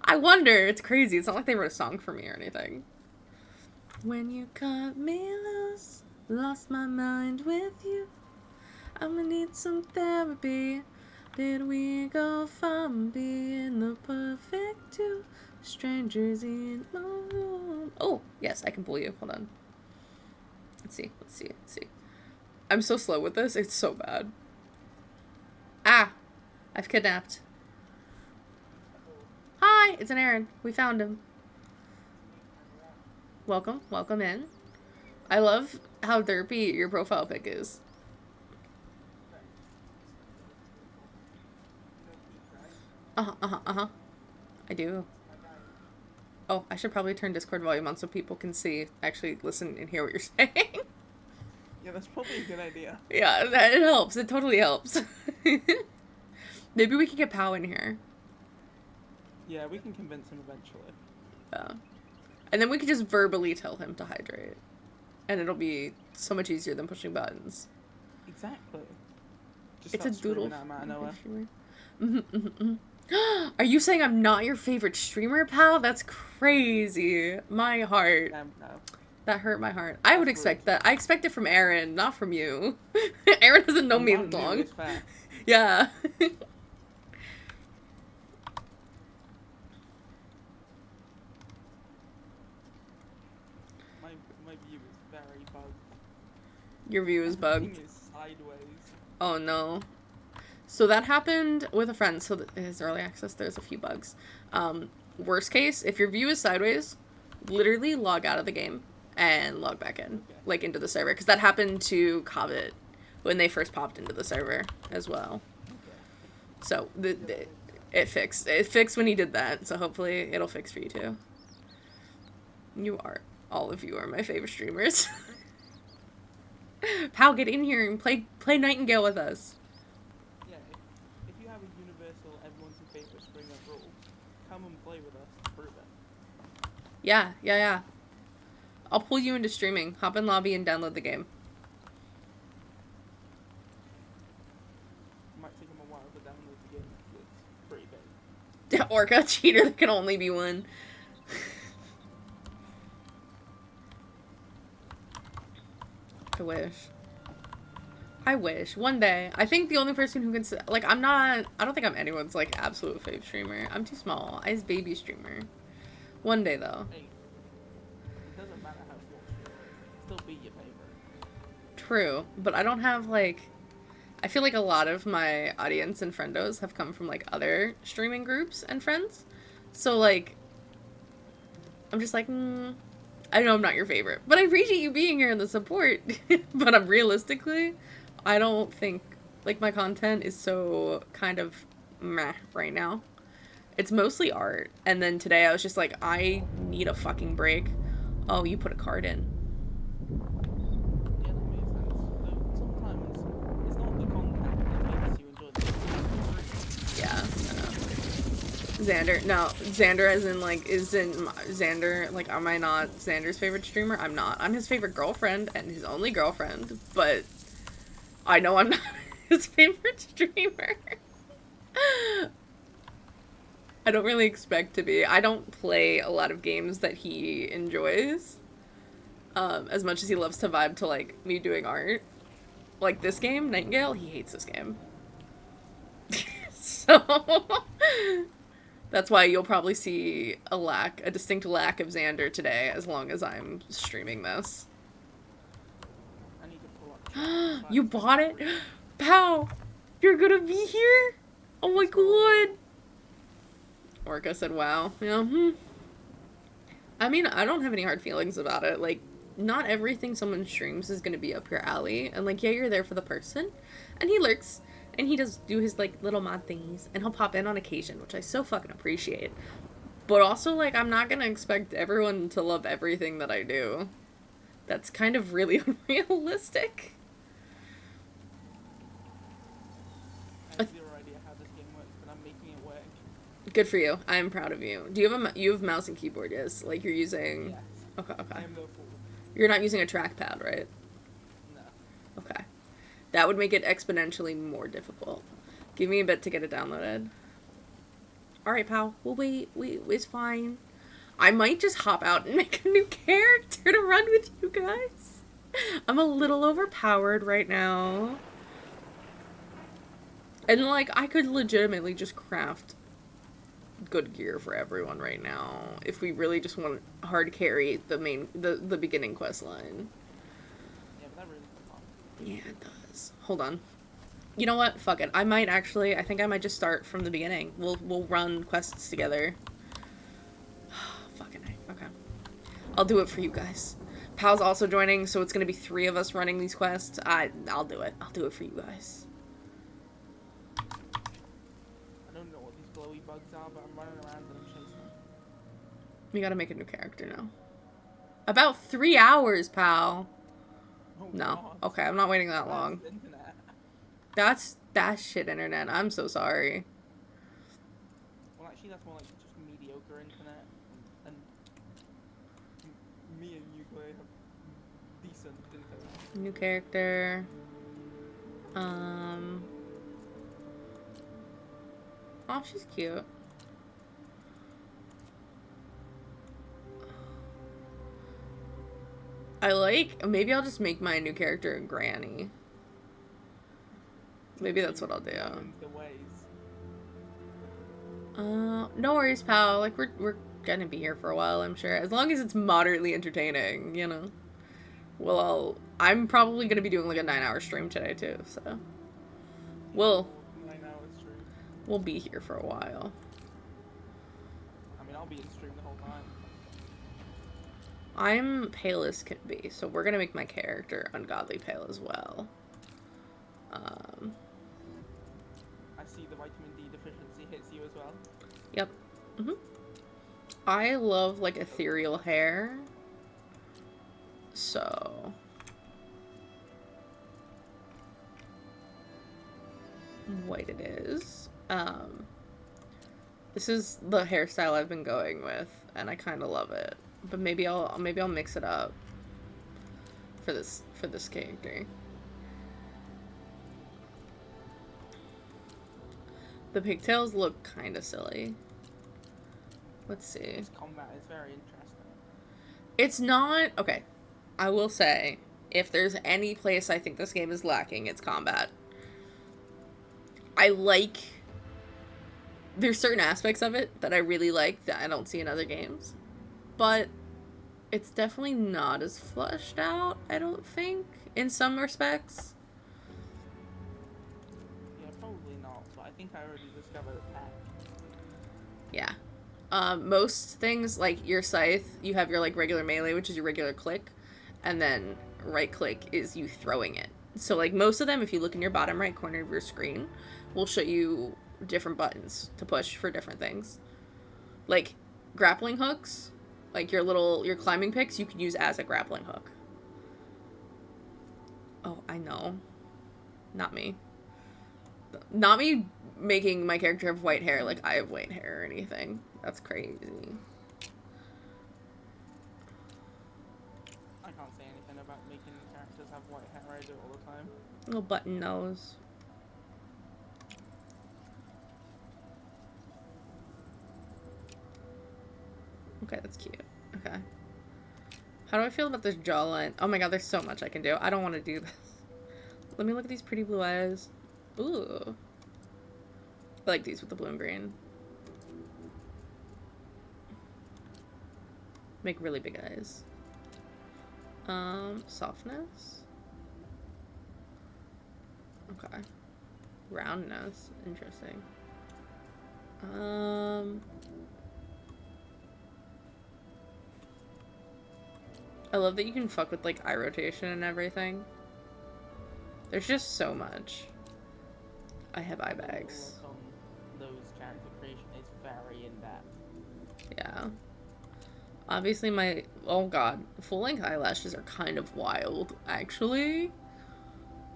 I wonder, it's crazy. It's not like they wrote a song for me or anything. When you cut me loose, lost my mind with you. I'ma need some therapy. Did we go from being the perfect two strangers in my room? Oh, yes, I can pull you. Hold on. Let's see. I'm so slow with this. It's so bad. Ah! I've kidnapped. Hi! It's an Aaron. We found him. Welcome in. I love how derpy your profile pic is. I do. Oh, I should probably turn Discord volume on so people can actually listen and hear what you're saying. Yeah, that's probably a good idea. Yeah, it helps. It totally helps. Maybe we can get Pow in here. Yeah, we can convince him eventually. Yeah. And then we could just verbally tell him to hydrate. And it'll be so much easier than pushing buttons. Exactly. Just It's a doodle. Nowhere. Are you saying I'm not your favorite streamer, pal? That's crazy. My heart. No. That hurt my heart. I would expect that. I expect it from Aaron, not from you. Aaron doesn't know me long. Yeah. My view is very bugged. Your view is bugged. Everything is sideways. Oh no. So that happened with a friend. So his early access, there's a few bugs. Worst case, if your view is sideways, literally log out of the game and log back in, Okay. like into the server. Because that happened to Covet when they first popped into the server as well. Okay. So it fixed. It fixed when he did that. So hopefully it'll fix for you too. All of you are my favorite streamers. Pal, get in here and play Nightingale with us. Yeah, if you have a universal everyone's favorite springer rule, come and play with us to prove it. Yeah. I'll pull you into streaming. Hop in lobby and download the game. It might take him a while to download the game because it's pretty big. Orca cheater, there can only be one. I wish. One day. I think the only person who can... Like, I don't think I'm anyone's, like, absolute fave streamer. I'm too small. I'm a baby streamer. One day, though. Hey, it doesn't matter how small you are. Still be your favorite. True. But I don't have, like... I feel like a lot of my audience and friendos have come from, like, other streaming groups and friends. So, like... I'm just like, I know I'm not your favorite. But I appreciate you being here and the support. But realistically... I don't think, like, my content is so kind of meh right now. It's mostly art. And then today I was just like, I need a fucking break. Oh, you put a card in. Yeah, that makes sense. Though sometimes it's not the content that makes you enjoy the game. Yeah, I know. Xander. No, Xander as in, like, Xander, like, am I not Xander's favorite streamer? I'm not. I'm his favorite girlfriend and his only girlfriend, but I know I'm not his favorite streamer. I don't really expect to be. I don't play a lot of games that he enjoys, as much as he loves to vibe to, like, me doing art. Like this game, Nightingale, he hates this game. So that's why you'll probably see a distinct lack of Xander today, as long as I'm streaming this. I need to pull up. You bought it? Pow! You're gonna be here? Oh my god! Orca said, wow. Yeah, I mean, I don't have any hard feelings about it. Like, not everything someone streams is gonna be up your alley. And, like, yeah, you're there for the person. And he lurks. And he does do his, like, little mod thingies. And he'll pop in on occasion, which I so fucking appreciate. But also, like, I'm not gonna expect everyone to love everything that I do. That's kind of really unrealistic. I have zero idea how this game works, but I'm making it work. Good for you. I'm proud of you. Do you have you have mouse and keyboard? Yes. Like you're using. Yes. Okay. I Okay. am no fool. You're not using a trackpad, right? No. Okay. That would make it exponentially more difficult. Give me a bit to get it downloaded. All right, pal. We'll wait. It's fine. I might just hop out and make a new character to run with you guys. I'm a little overpowered right now. And, like, I could legitimately just craft good gear for everyone right now if we really just want to hard carry the beginning quest line. Yeah, but that really is fun. Yeah, it does. Hold on. You know what? Fuck it. I think I might just start from the beginning. We'll run quests together. Fucking A. Okay. I'll do it for you guys. Pal's also joining, so it's gonna be 3 of us running these quests. I'll do it. I'll do it for you guys. I don't know what these glowy bugs are, but I'm running around and I'm chasing them. We gotta make a new character now. About 3 hours, pal. Oh, No. God. Okay, I'm not waiting that Where's long. the internet? That's shit internet. I'm so sorry. Well, actually, that's more like just mediocre internet. And me and you Chloe, have decent internet. New character. Oh, she's cute. Maybe I'll just make my new character a granny. Maybe that's what I'll do. The ways. No worries, pal. Like, we're gonna be here for a while, I'm sure. As long as it's moderately entertaining, you know. Well, I'm probably gonna be doing, like, a 9-hour stream today, too, so. We'll 9 hours stream. be here for a while. I mean, I'll be in stream the whole time. I'm pale as can be, so we're gonna make my character ungodly pale as well. I see the vitamin D deficiency hits you as well. Yep. I love, like, ethereal hair. So. White it is. This is the hairstyle I've been going with, and I kind of love it. But maybe I'll mix it up for this character. The pigtails look kind of silly. Let's see. This combat is very interesting. It's not... Okay. I will say, if there's any place I think this game is lacking, it's combat. There's certain aspects of it that I really like that I don't see in other games. But it's definitely not as fleshed out, I don't think, in some respects. Yeah, probably not, but I think I already discovered a path. Yeah. Most things, like your scythe, you have your, like, regular melee, which is your regular click, and then right click is you throwing it. So, like, most of them, if you look in your bottom right corner of your screen, will show you different buttons to push for different things. Like, grappling hooks, like your climbing picks, you can use as a grappling hook. Oh, I know. Not me. Not me making my character have white hair like I have white hair or anything. That's crazy. I can't say anything about making characters have white hair. I do it all the time. Little button nose. Okay, that's cute. Okay. How do I feel about this jawline? Oh my god, there's so much I can do. I don't want to do this. Let me look at these pretty blue eyes. Ooh. I like these with the blue and green. Make really big eyes. Softness. Okay. Roundness. Interesting. I love that you can fuck with, like, eye rotation and everything. There's just so much. I have eye bags. The work on those character creation is very in-depth. Yeah. Obviously my... Oh god. Full-length eyelashes are kind of wild, actually.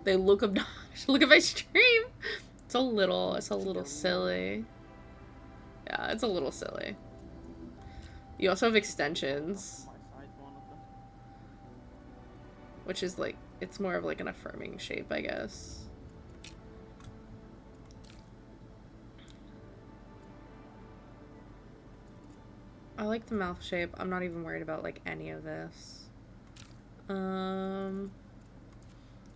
They look obnoxious. Look at my stream! It's a little silly. Yeah, it's a little silly. You also have extensions, My side's one of them. which is like, it's more of like an affirming shape, I guess. I like the mouth shape. I'm not even worried about like any of this.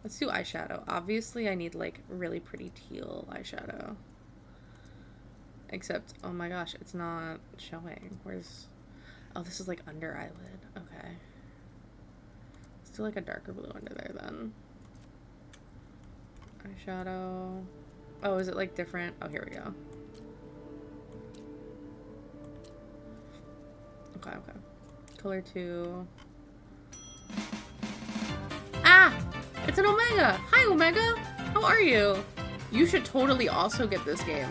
Let's do eyeshadow. Obviously I need like really pretty teal eyeshadow. Except, oh my gosh, it's not showing. Where's... Oh, this is like under eyelid. Okay. Let's do like a darker blue under there then. Eyeshadow. Oh, is it like different? Oh, here we go. Okay, okay. Color 2. Ah! It's an Omega! Hi, Omega! How are you? You should totally also get this game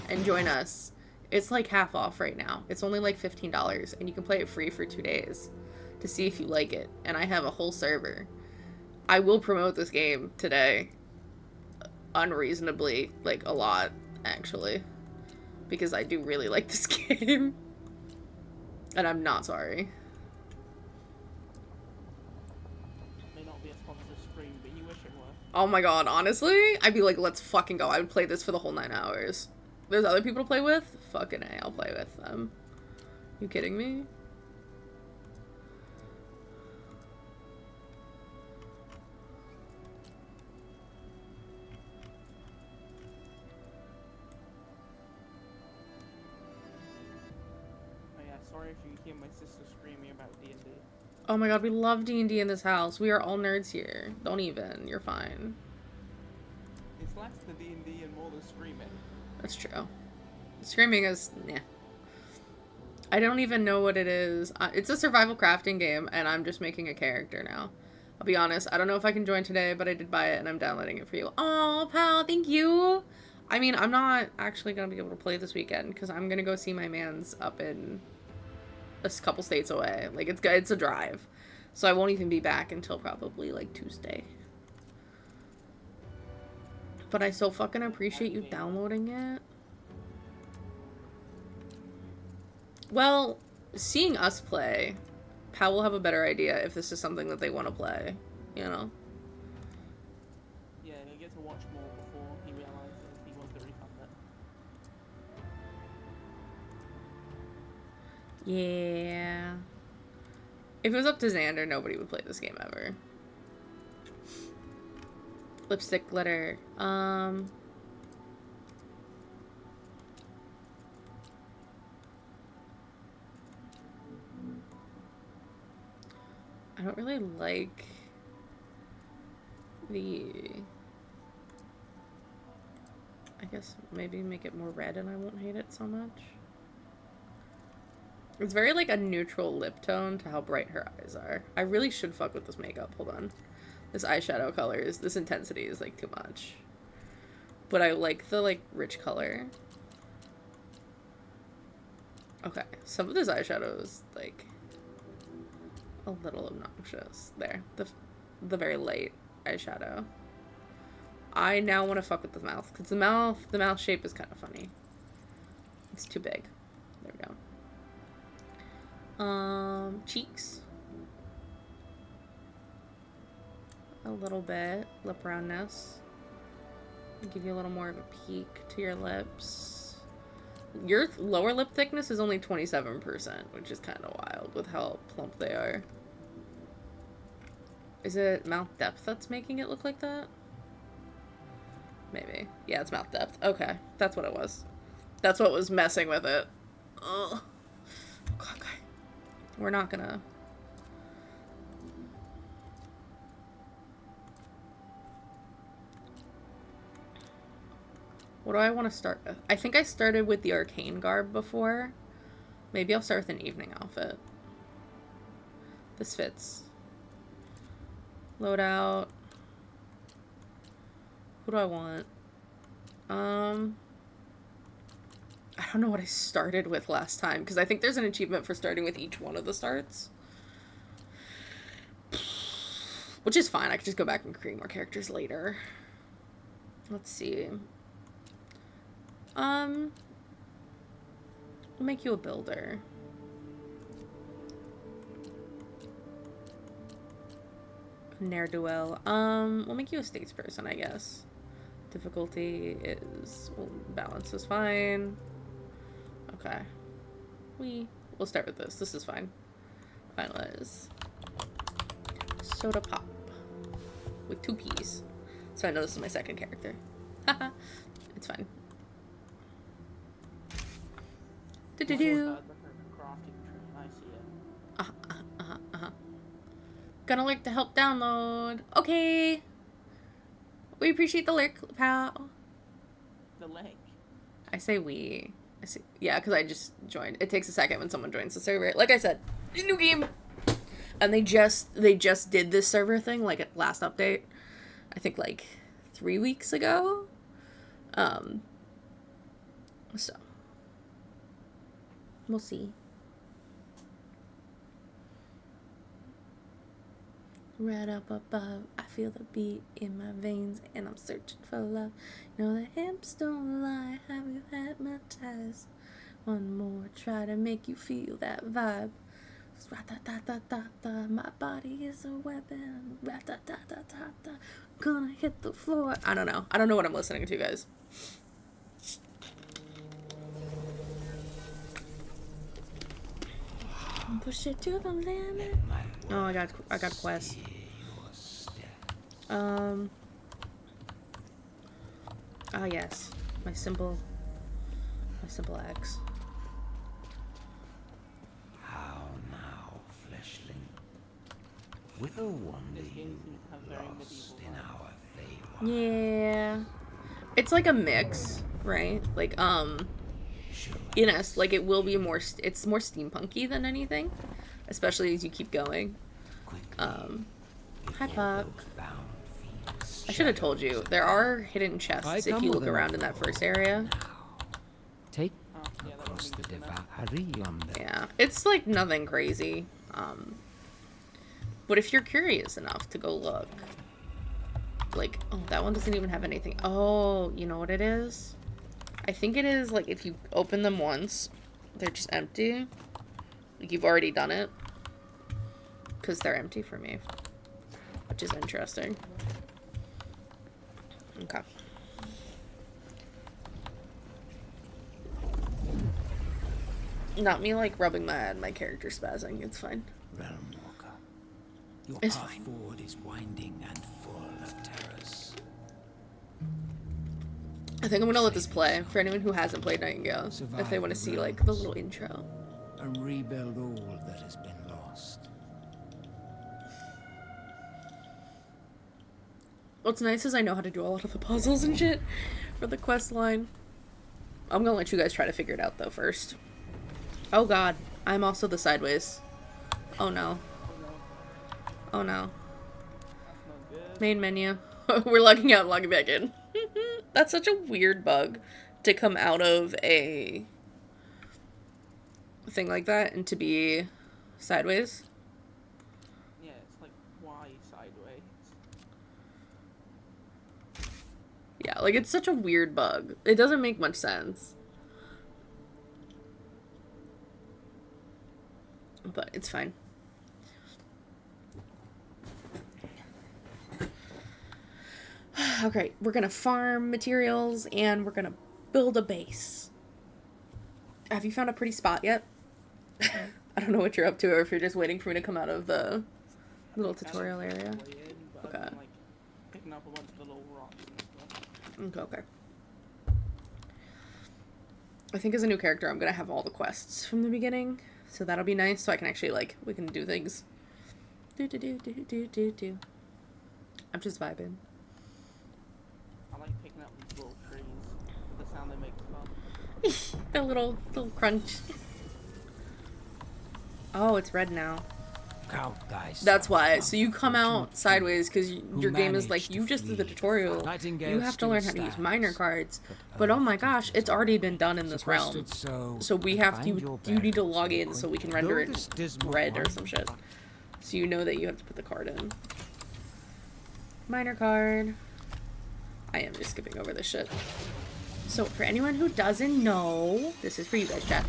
and join us. It's like half off right now. It's only like $15 and you can play it free for 2 days to see if you like it. And I have a whole server. I will promote this game today. Unreasonably, like a lot, actually. Because I do really like this game. And I'm not sorry. May not be a sponsored stream, but you wish it were. Oh my god, honestly, I'd be like, let's fucking go. I would play this for the whole 9 hours. There's other people to play with? Fucking A, I'll play with them. You kidding me? Oh yeah, sorry if you hear my sister screaming about D&D. Oh my god, we love D&D in this house. We are all nerds here. Don't even. You're fine. It's less than D&D and more than screaming. That's true. Screaming is... yeah. I don't even know what it is. It's a survival crafting game, and I'm just making a character now. I'll be honest, I don't know if I can join today, but I did buy it, and I'm downloading it for you. Oh, pal, thank you! I mean, I'm not actually going to be able to play this weekend, because I'm going to go see my mans up in a couple states away. Like, it's a drive. So I won't even be back until probably, like, Tuesday. But I so fucking appreciate you downloading it. Well, seeing us play, Pal will have a better idea if this is something that they want to play, you know? Yeah, he gets to watch more before he realizes he wants to refund it. Yeah. If it was up to Xander, nobody would play this game ever. Lipstick glitter. I don't really like the... I guess maybe make it more red and I won't hate it so much. It's very like a neutral lip tone to how bright her eyes are. I really should fuck with this makeup. Hold on. This eyeshadow colors, this intensity is like too much. But I like the like rich color. Okay, some of this eyeshadow is like a little obnoxious. There, the very light eyeshadow. I now want to fuck with the mouth, because the mouth shape is kind of funny. It's too big. There we go. Cheeks. A little bit. Lip roundness. Give you a little more of a peak to your lips. Your lower lip thickness is only 27%, which is kind of wild with how plump they are. Is it mouth depth that's making it look like that? Maybe. Yeah, it's mouth depth. Okay, that's what it was. That's what was messing with it. Ugh. Okay. We're not gonna... What do I want to start with? I think I started with the arcane garb before. Maybe I'll start with an evening outfit. This fits. Load out. Who do I want? I don't know what I started with last time, because I think there's an achievement for starting with each one of the starts. Which is fine. I could just go back and create more characters later. Let's see. We'll make you a builder. Ne'er-do-well. We'll make you a statesperson, I guess. Difficulty is... Well, balance is fine. Okay. We'll start with this. This is fine. Finalize. Soda pop. With 2 P's. So I know this is my second character. Haha. It's fine. Do-do-do. Gonna lurk to help download. Okay. We appreciate the lurk, pal. The link. I say we. I say, yeah, because I just joined. It takes a second when someone joins the server. Like I said, new game. And they just did this server thing, like at last update. I think like 3 weeks ago. So. We'll see. Right up above, I feel the beat in my veins, and I'm searching for love. You know the hips don't lie, have you hypnotized? One more, try to make you feel that vibe. Ra-ta-ta-ta-ta-ta, my body is a weapon. Ra-ta-ta-ta-ta-ta, gonna hit the floor. I don't know what I'm listening to, guys. Push it to the limit. Oh, I got a quest. Ah, yes. My simple X. How now, fleshling? Whither wander you lost in our favor? Yeah. It's like a mix, right? Like, you know, like it will be more, it's more steampunky than anything, especially as you keep going. Hi, Puck. I should have told you, there are hidden chests if you look around in that first area. Take across the Devahari yonder. Yeah, it's like nothing crazy. But if you're curious enough to go look, like, oh, that one doesn't even have anything. Oh, you know what it is? I think it is, like, if you open them once, they're just empty. Like, you've already done it. Because they're empty for me. Which is interesting. Okay. Not me, like, rubbing my head, my character spazzing. It's fine. Realm Walker, your It's path fine. forward is winding and full of terrors. I think I'm gonna let this play for anyone who hasn't played Nightingale. If they want to see, like, the little intro. And rebuild all that has been lost. What's nice is I know how to do a lot of the puzzles and shit for the quest line. I'm gonna let you guys try to figure it out, though, first. Oh god, I'm also the sideways. Oh no. Oh no. Main menu. We're logging out and logging back in. That's such a weird bug to come out of a thing like that and to be sideways. Yeah, it's like Y sideways. Yeah, like, it's such a weird bug. It doesn't make much sense. But it's fine. Okay, we're gonna farm materials and we're gonna build a base. Have you found a pretty spot yet? I don't know what you're up to, or if you're just waiting for me to come out of the little tutorial area. But Okay. I've been, like, picking up a bunch of the little rocks and stuff. Okay. I think as a new character, I'm gonna have all the quests from the beginning, so that'll be nice. So I can actually, like, we can do things. Do. I'm just vibing. I like picking up these little trees. The sound they make is fun. The little crunch. Oh, it's red now. Count thyself That's why. So you come unfortunate out sideways because your game is like, managed you to just did the flee. tutorial. Nightingale You have to learn how to still use minor stands, cards. but But oh my Earth gosh, teaches it's already been done in this realm. Sequestered So we have find your you need to bearings log and in so we can though render it this dismal red or one- some shit. So you know that you have to put the card in. Minor card. I am just skipping over this shit. So for anyone who doesn't know, this is for you guys, chat.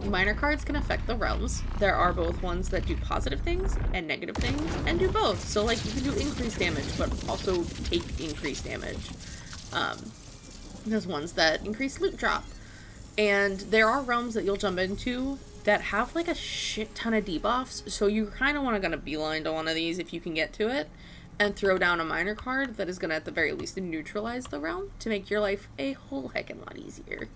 Minor cards can affect the realms. There are both ones that do positive things and negative things, and do both. So like you can do increased damage, but also take increased damage. There's ones that increase loot drop. And there are realms that you'll jump into that have like a shit ton of debuffs, so you kind of want to gonna beeline to one of these if you can get to it, and throw down a minor card that is gonna at the very least neutralize the realm to make your life a whole heckin' lot easier.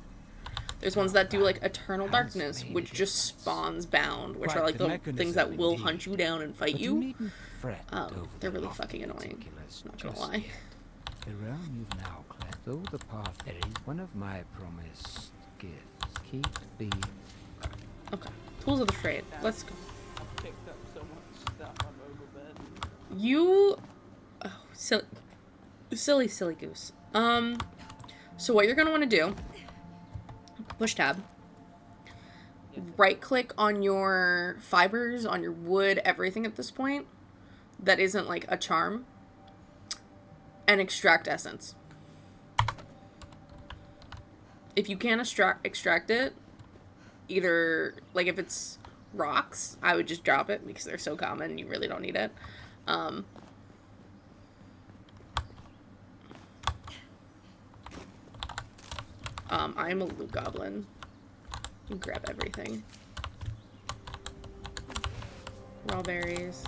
There's ones that do like Eternal Darkness, which just spawns bound, which Quite are like the the things that mechanism will indeed. hunt you down and fight But you. needn't fret over They're the really lofty fucking annoying. particulars Not gonna just lie. yet. The realm you've now cleared, though the path there is one of my promised gifts. Keep being. Okay. Tools of the trade. Let's go. I've picked up so much stuff, I'm overburdened. You... Oh, silly goose. So what you're gonna want to do, push tab, right click on your fibers, on your wood, everything at this point that isn't like a charm, and extract essence. If you can't extract it, either, like if it's rocks, I would just drop it because they're so common, you really don't need it. I'm a loot goblin. You grab everything. Raw berries.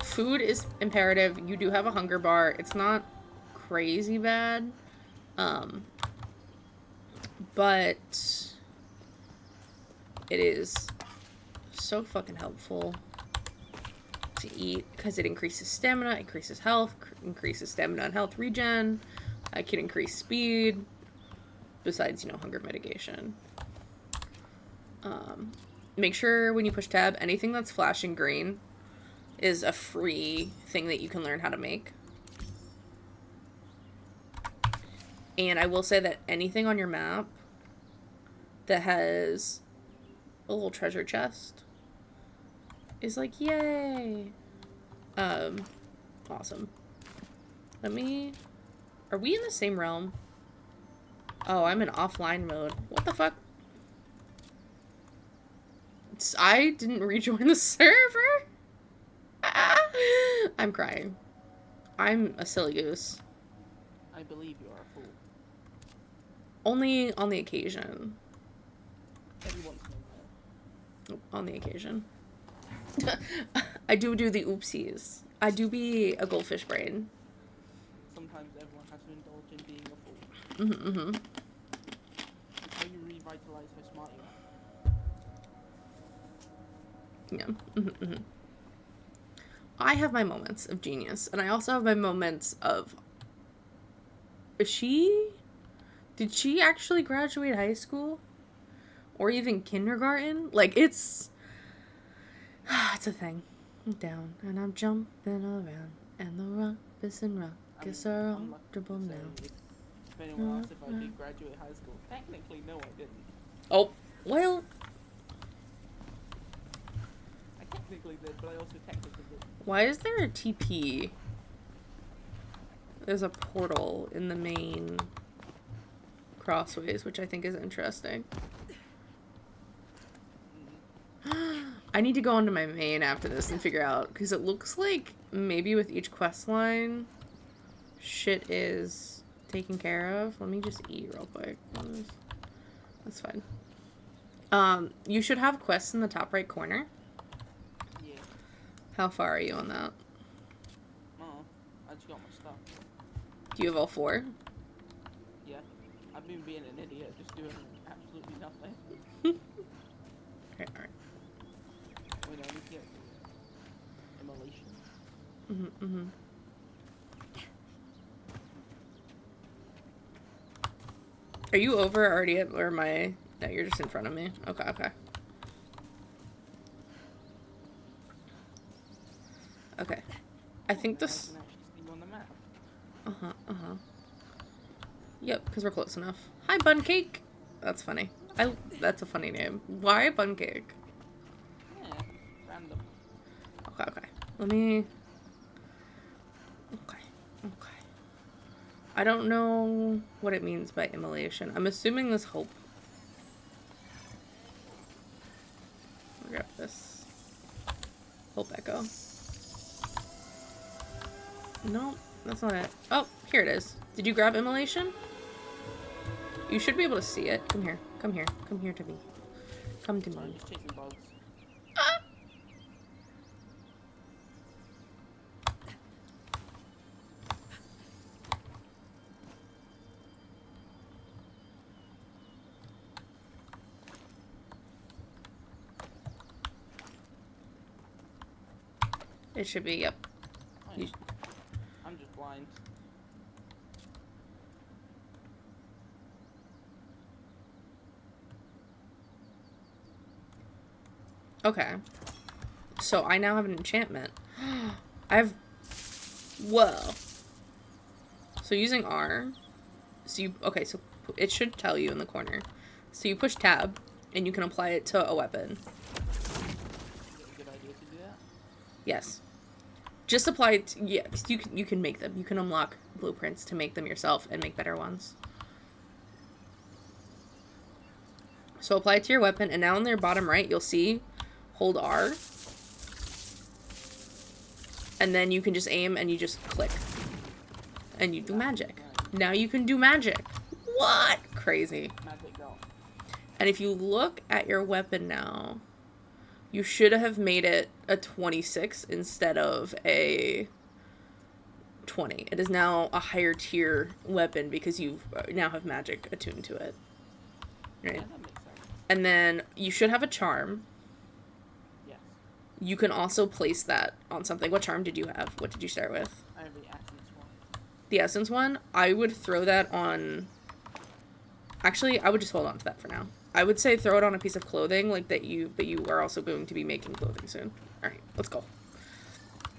Food is imperative. You do have a hunger bar. It's not crazy bad. But it is so fucking helpful to eat because it increases stamina, increases health, increases stamina and health regen. I can increase speed. Besides, you know, hunger mitigation. Make sure when you push tab, anything that's flashing green is a free thing that you can learn how to make. And I will say that anything on your map that has a little treasure chest is like, yay! Awesome. Are we in the same realm? Oh, I'm in offline mode. What the fuck? I didn't rejoin the server? I'm crying. I'm a silly goose. I believe you are a fool. Only on the occasion. Every once in a while. On the occasion. I do the oopsies. I do be a goldfish brain. Sometimes everyone has to indulge in being a fool. Mm-hmm. It's how you revitalize how smart you are. Yeah. Mm-hmm. I have my moments of genius, and I also have my moments of... Did she actually graduate high school? Or even kindergarten? Like, it's a thing. I'm down, and I'm jumping around, and the ruckus and ruckus are I'm lucky to comfortable say now. If anyone asked if I did graduate high school, technically no, I didn't. Oh, well, I technically did, but I also technically didn't. why is there a TP? there's a portal in the main crossways, which I think is interesting. I need to go onto my main after this and figure out, because it looks like maybe with each quest line, shit is taken care of. Let me just eat real quick. That's fine. You should have quests in the top right corner. Yeah. How far are you on that? Oh, I just got my stuff. Do you have all 4? Yeah. I've been being an idiot, just doing absolutely nothing. Okay, alright. Wait, I need to get immolation. Are you over already at, or am I? No, you're just in front of me. Okay, okay. Okay. I think Now this... I can actually see on the map. Uh-huh. Yep, because we're close enough. Hi, Bun Cake! That's funny. That's a funny name. Why Bun Cake? Yeah, random. Okay, okay. Let me... Okay. I don't know what it means by immolation. I'm assuming this hope. I'll grab this. Hope echo. No, that's not it. Oh, here it is. Did you grab immolation? You should be able to see it. Come here. Come here. Come here to me. Come to Sorry, me. just chasing bugs. Ah! It should be, yep. Oh, You yeah. I'm just blind. Okay. So I now have an enchantment. I've... Whoa. So using R. So you... Okay, so it should tell you in the corner. So you push tab, and you can apply it to a weapon. Is it a good idea to do that? Yes. Just apply it... Yeah, 'cause you can make them. You can unlock blueprints to make them yourself and make better ones. So apply it to your weapon, and now in their bottom right, you'll see... Hold R. And then you can just aim and you just click. And you do magic. Now you can do magic. What? Crazy. Magic go. And if you look at your weapon now, you should have made it a 26 instead of a 20. It is now a higher tier weapon because you now have magic attuned to it. Right? Yeah, that makes sense. And then you should have a charm. Yes. You can also place that on something. What charm did you have? What did you start with? I have the essence one. The essence one? I would throw that on... Actually, I would just hold on to that for now. I would say throw it on a piece of clothing, like that but you are also going to be making clothing soon. Alright, let's go.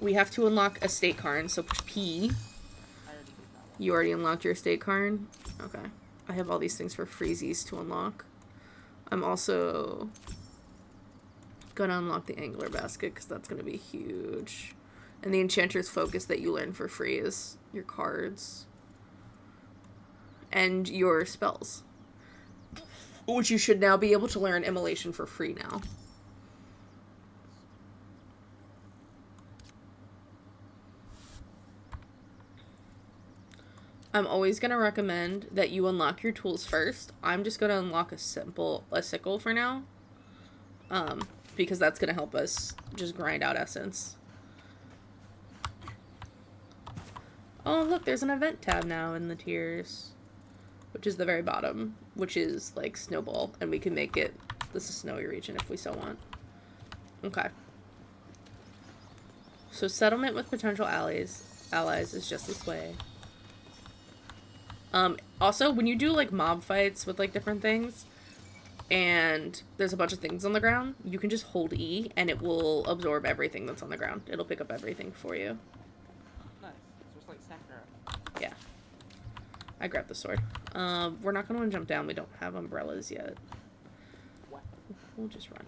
We have to unlock a state card, so push P. I already did that one. You already unlocked your state card? Okay. I have all these things for freezies to unlock. I'm also gonna unlock the angler basket, because that's gonna be huge. And the enchanter's focus that you learn for free is your cards. And your spells. Which you should now be able to learn immolation for free now. I'm always going to recommend that you unlock your tools first. I'm just going to unlock a sickle for now. Because that's going to help us just grind out essence. Oh, look, there's an event tab now in the tiers. Which is the very bottom. Which is, like, snowball. And we can make it this is snowy region if we so want. Okay. So settlement with potential allies is just this way. Also, when you do, like, mob fights with, like, different things, and there's a bunch of things on the ground, you can just hold E, and it will absorb everything that's on the ground. It'll pick up everything for you. Nice. So it's like Sakura. Yeah. I grabbed the sword. We're not going to jump down. We don't have umbrellas yet. What? We'll just run.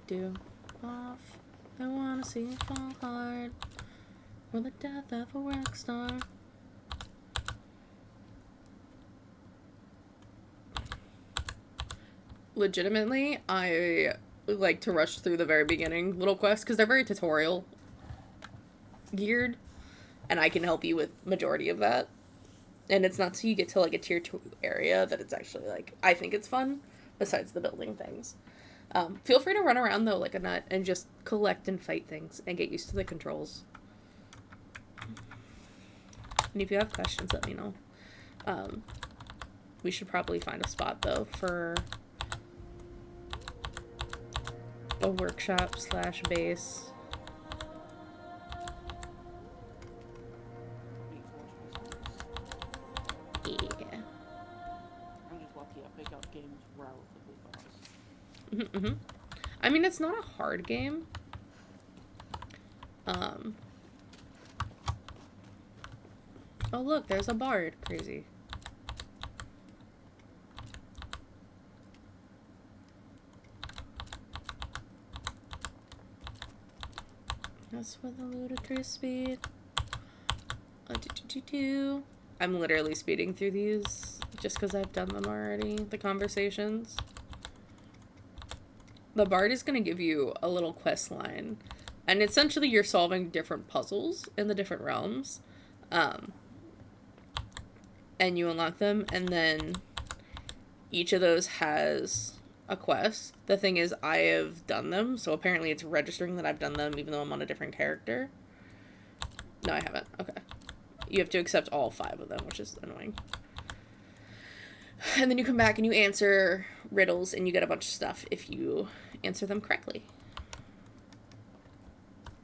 Do. off. I wanna see it fall hard. Or the death of a rock star. Legitimately, I like to rush through the very beginning little quests because they're very tutorial geared, and I can help you with majority of that. And it's not till you get to like a tier 2 area that it's actually like, I think it's fun, besides the building things. Feel free to run around though like a nut and just collect and fight things and get used to the controls. And if you have questions, let me know. We should probably find a spot though for a workshop / base. Yeah. I'm just lucky I pick up games relatively fast. Mm-hmm. I mean, it's not a hard game. Oh look, there's a bard. Crazy. That's with a ludicrous speed. I'm literally speeding through these just because I've done them already, the conversations. The bard is going to give you a little quest line, and essentially you're solving different puzzles in the different realms, and you unlock them, and then each of those has a quest. The thing is, I have done them, so apparently it's registering that I've done them even though I'm on a different character. No, I haven't. Okay. You have to accept all 5 of them, which is annoying. And then you come back and you answer riddles, and you get a bunch of stuff if you answer them correctly.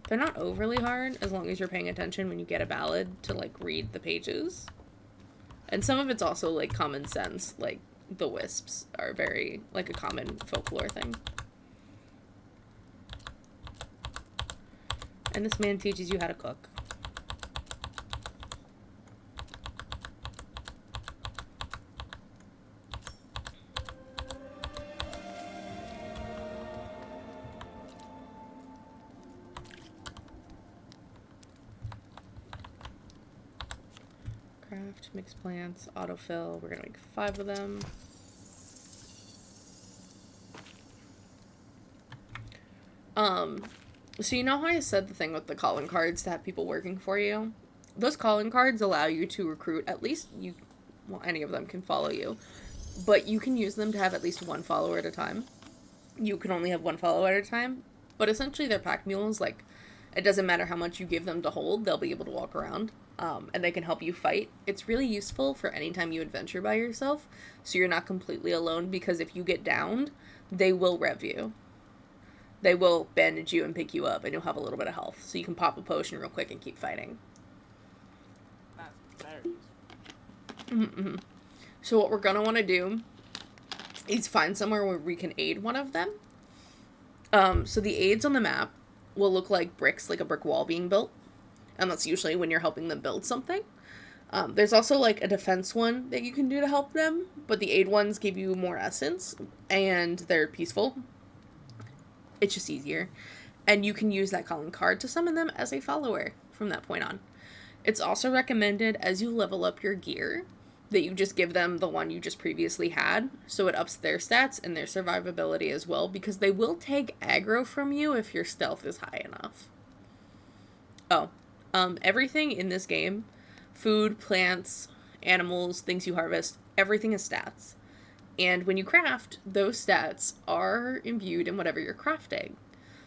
They're not overly hard as long as you're paying attention when you get a ballad to, like, read the pages. And some of it's also, like, common sense. Like, the wisps are very, like, a common folklore thing. And this man teaches you how to cook. Craft, mix plants, autofill. We're gonna make 5 of them. So you know how I said the thing with the calling cards to have people working for you? Those calling cards allow you to recruit at least any of them can follow you, but you can use them to have at least 1 follower at a time. You can only have 1 follower at a time, but essentially they're pack mules. Like, it doesn't matter how much you give them to hold, they'll be able to walk around. And they can help you fight. It's really useful for any time you adventure by yourself, so you're not completely alone, because if you get downed, they will rev you. They will bandage you and pick you up, and you'll have a little bit of health, so you can pop a potion real quick and keep fighting. That's very useful. Mm-hmm. So what we're gonna want to do is find somewhere where we can aid one of them. So the aids on the map will look like bricks, like a brick wall being built. And that's usually when you're helping them build something. There's also like a defense one that you can do to help them, but the aid ones give you more essence, and they're peaceful. It's just easier. And you can use that calling card to summon them as a follower from that point on. It's also recommended as you level up your gear that you just give them the one you just previously had, so it ups their stats and their survivability as well, because they will take aggro from you if your stealth is high enough. Oh. Everything in this game, food, plants, animals, things you harvest, everything is stats. And when you craft, those stats are imbued in whatever you're crafting.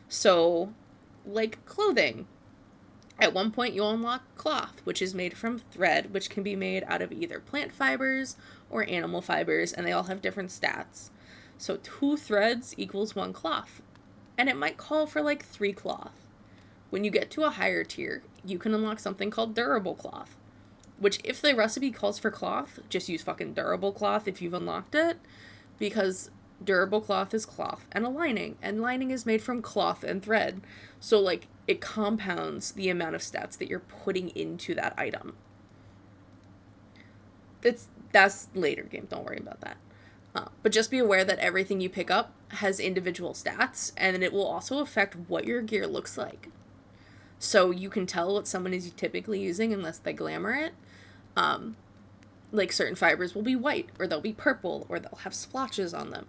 So, like clothing. At one point you'll unlock cloth, which is made from thread, which can be made out of either plant fibers or animal fibers, and they all have different stats. So 2 threads equals 1 cloth. And it might call for like 3 cloth. When you get to a higher tier, you can unlock something called durable cloth, which if the recipe calls for cloth, just use fucking durable cloth if you've unlocked it, because durable cloth is cloth and a lining, and lining is made from cloth and thread. So, like, it compounds the amount of stats that you're putting into that item. That's later game, don't worry about that. But just be aware that everything you pick up has individual stats, and it will also affect what your gear looks like. So you can tell what someone is typically using unless they glamour it. Like certain fibers will be white, or they'll be purple, or they'll have splotches on them.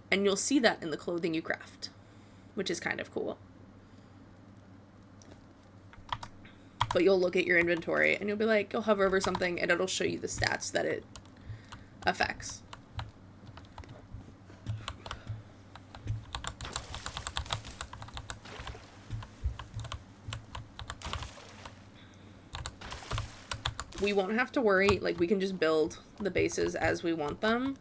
And you'll see that in the clothing you craft, which is kind of cool. But you'll look at your inventory and you'll be like, you'll hover over something and it'll show you the stats that it affects. We won't have to worry, like, we can just build the bases as we want them.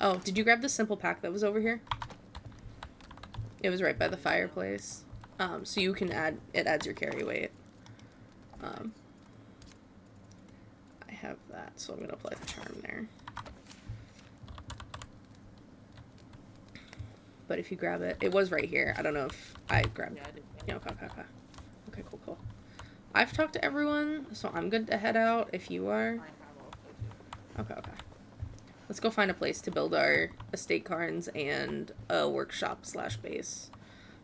Oh, did you grab the simple pack that was over here? It was right by the fireplace. So you can add, it adds your carry weight. I have that, so I'm going to apply the charm there. But if you grab it, it was right here. I don't know if I grabbed it. Yeah, okay. Okay, cool. I've talked to everyone, so I'm good to head out if you are. Okay. Let's go find a place to build our estate cairns and a workshop / base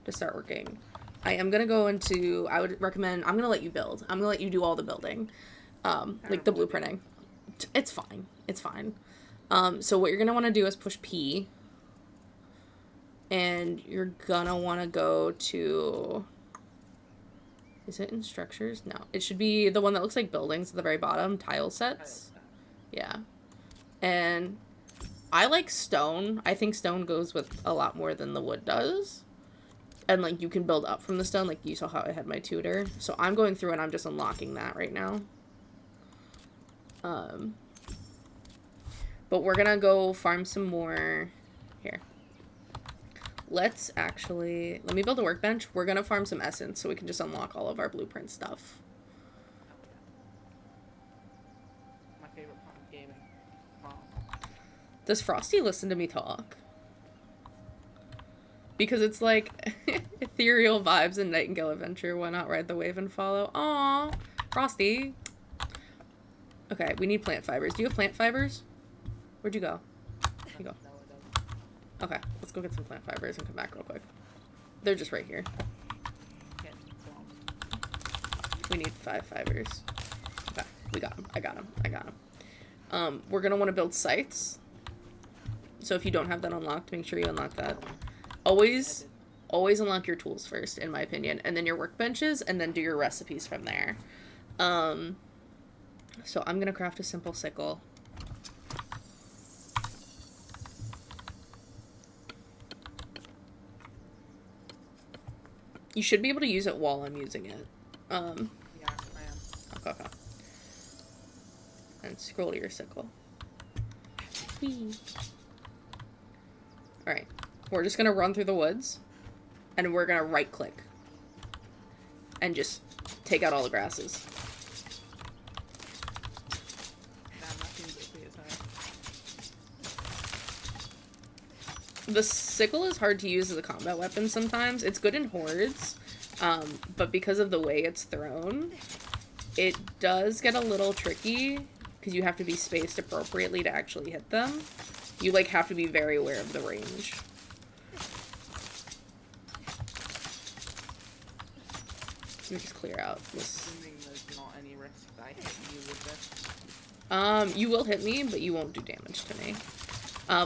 to start working. I am going to go into, I would recommend, I'm going to let you build. I'm going to let you do all the building. Like the blueprinting. It's fine. So what you're going to want to do is push P. And you're gonna want to go to, is it in structures? No, it should be the one that looks like buildings at the very bottom, tile sets. Yeah. And I like stone. I think stone goes with a lot more than the wood does. And like you can build up from the stone, like you saw how I had my tutor. So I'm going through and I'm just unlocking that right now. But we're gonna go farm some more here. Let me build a workbench. We're gonna farm some essence so we can just unlock all of our blueprint stuff. My favorite part of gaming. Wow. Does Frosty listen to me talk? Because it's like ethereal vibes in Nightingale Adventure. Why not ride the wave and follow? Aw, Frosty. Okay, we need plant fibers. Do you have plant fibers? Where'd you go? Here you go. Okay, let's go get some plant fibers and come back real quick. They're just right here. We need 5 fibers. Okay, we got them. I got them. We're gonna want to build sites. So if you don't have that unlocked, make sure you unlock that. Always unlock your tools first, in my opinion, and then your workbenches, and then do your recipes from there. So I'm gonna craft a simple sickle. You should be able to use it while I'm using it. Yeah, I am. Okay. And scroll to your sickle. Whee. Alright. We're just gonna run through the woods. And we're gonna right click. And just take out all the grasses. Damn, that seems OP as hell. The sickle is hard to use as a combat weapon sometimes. It's good in hordes, but because of the way it's thrown, it does get a little tricky because you have to be spaced appropriately to actually hit them. You, like, have to be very aware of the range. Let me just clear out this. Assuming there's not any risk that I hit you with this. You will hit me, but you won't do damage to me.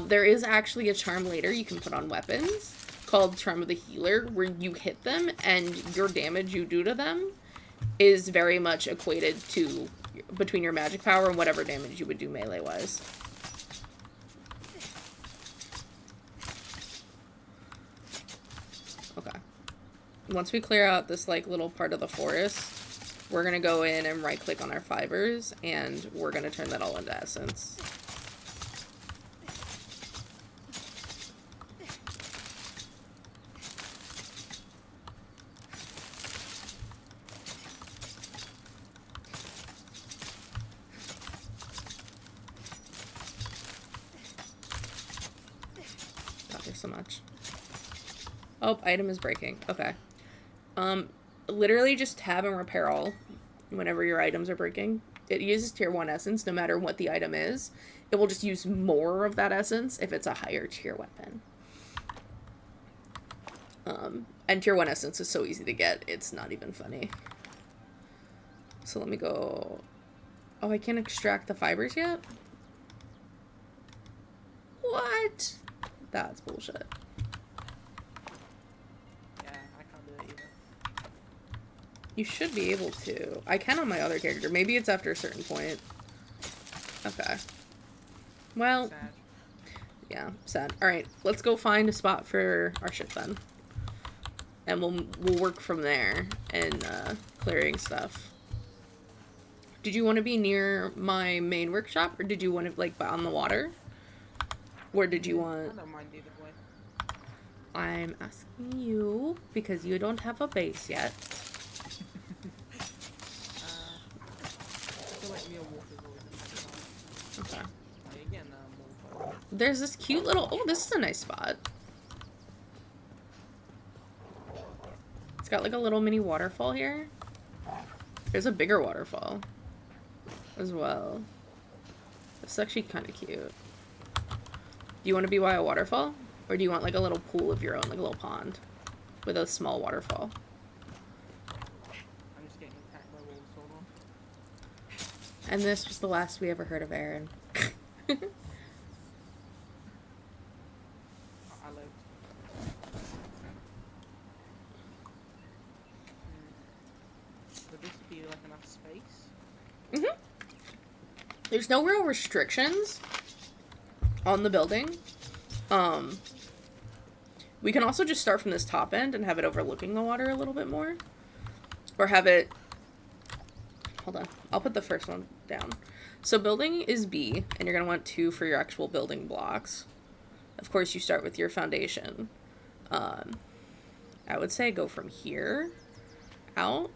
There is actually a charm later you can put on weapons called Charm of the Healer, where you hit them and your damage you do to them is very much equated to between your magic power and whatever damage you would do melee-wise. Okay. Once we clear out this, like, little part of the forest, we're gonna go in and right-click on our fibers, and we're gonna turn that all into essence. God, there's so much. Oh, item is breaking. Okay. Literally just tab and repair all. whenever your items are breaking. It uses tier 1 essence no matter what the item is. It will just use more of that essence if it's a higher tier weapon. And tier 1 essence is so easy to get, it's not even funny. So let me go... Oh, I can't extract the fibers yet? What? That's bullshit. Yeah, I can't do it either. You should be able to. I can on my other character. Maybe it's after a certain point. Okay. Well, Sad. yeah, sad. Alright, let's go find a spot for our ship then. And we'll work from there in clearing stuff. Did you want to be near my main workshop, or did you want to, like, on the water? Where did you want... I don't mind either way. I'm asking you, because you don't have a base yet. I feel like Neil Walker's always in that. Okay. Like, again, more There's this cute little... Oh, this is a nice spot. It's got, like, a little mini waterfall here. There's a bigger waterfall as well. It's actually kind of cute. Do you want to be by a waterfall? Or do you want, like, a little pool of your own, like a little pond with a small waterfall? I'm just getting attacked by wolves, hold on. And this was the last we ever heard of Aaron. I lived. Would this be like enough space? Mm-hmm. There's no real restrictions on the building. We can also just start from this top end and have it overlooking the water a little bit more. Or have it... Hold on. I'll put the first one down. So building is B, and you're going to want 2 for your actual building blocks. Of course, you start with your foundation. I would say go from here out.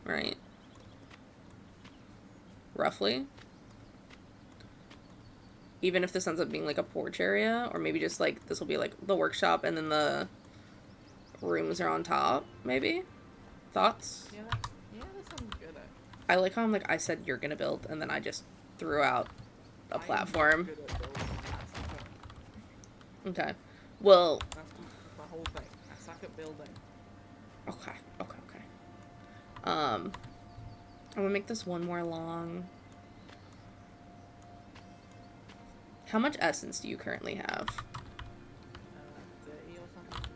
Right. Roughly. Even if this ends up being like a porch area, or maybe just like this will be like the workshop and then the rooms are on top, maybe? Thoughts? Yeah, that sounds good. I like how I said you're gonna build, and then I just threw out a I am platform. good at building, that's the point. Okay. Well, That's the whole thing. I suck at building. okay. I'm gonna make this one more long. How much essence do you currently have? 30 or something.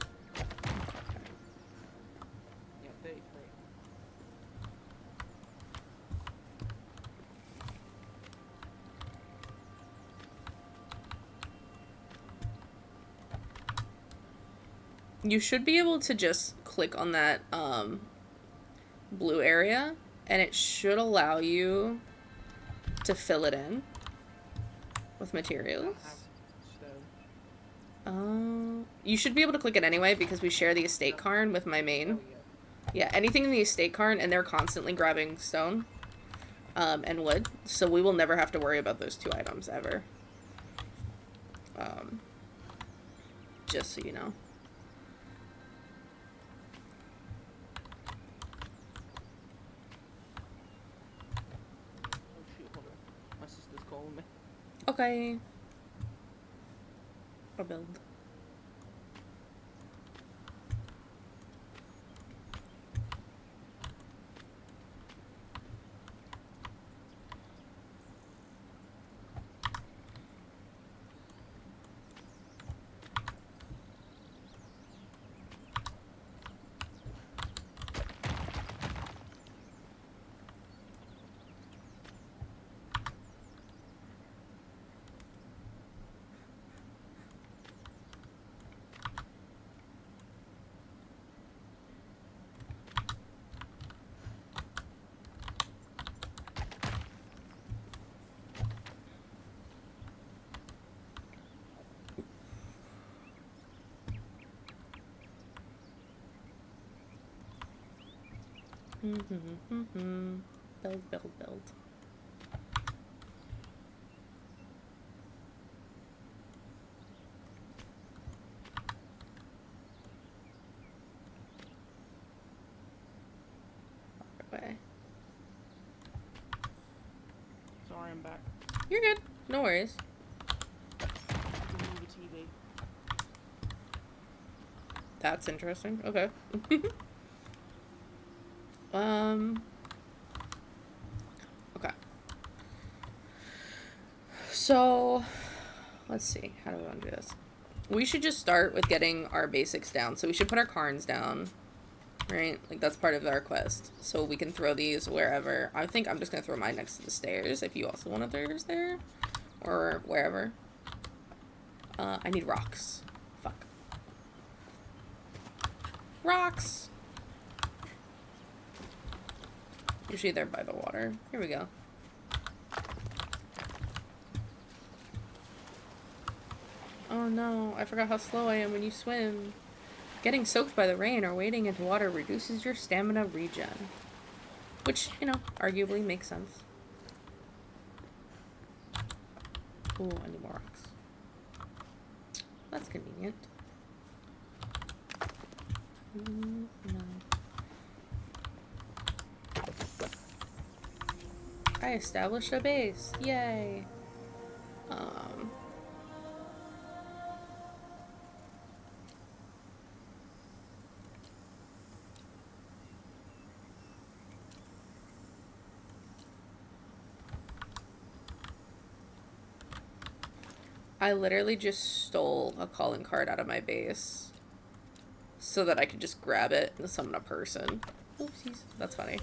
Yeah, 33. You should be able to just click on that blue area, and it should allow you to fill it in with I materials. don't have stone. You should be able to click it anyway because we share the estate cairn with my main. Oh, yeah. Yeah, anything in the estate cairn, and they're constantly grabbing stone and wood, so we will never have to worry about those 2 items ever. Just so you know. Oh shoot, hold on. My sister's calling me. Okay. I'll build. Build. Sorry, I'm back. You're good. No worries. I can move the TV. That's interesting. Okay. Okay. So, let's see. How do we want to do this? We should just start with getting our basics down. So we should put our carns down, right? Like, that's part of our quest. So we can throw these wherever. I think I'm just going to throw mine next to the stairs if you also want to throw yours there. Or wherever. I need rocks. Fuck. Rocks! Usually they're by the water. Here we go. Oh no, I forgot how slow I am when you swim. Getting soaked by the rain or wading into water reduces your stamina regen. Which, you know, arguably makes sense. Ooh, I need more rocks. That's convenient. No. I established a base. Yay. I literally just stole a calling card out of my base so that I could just grab it and summon a person. Oopsies. That's funny.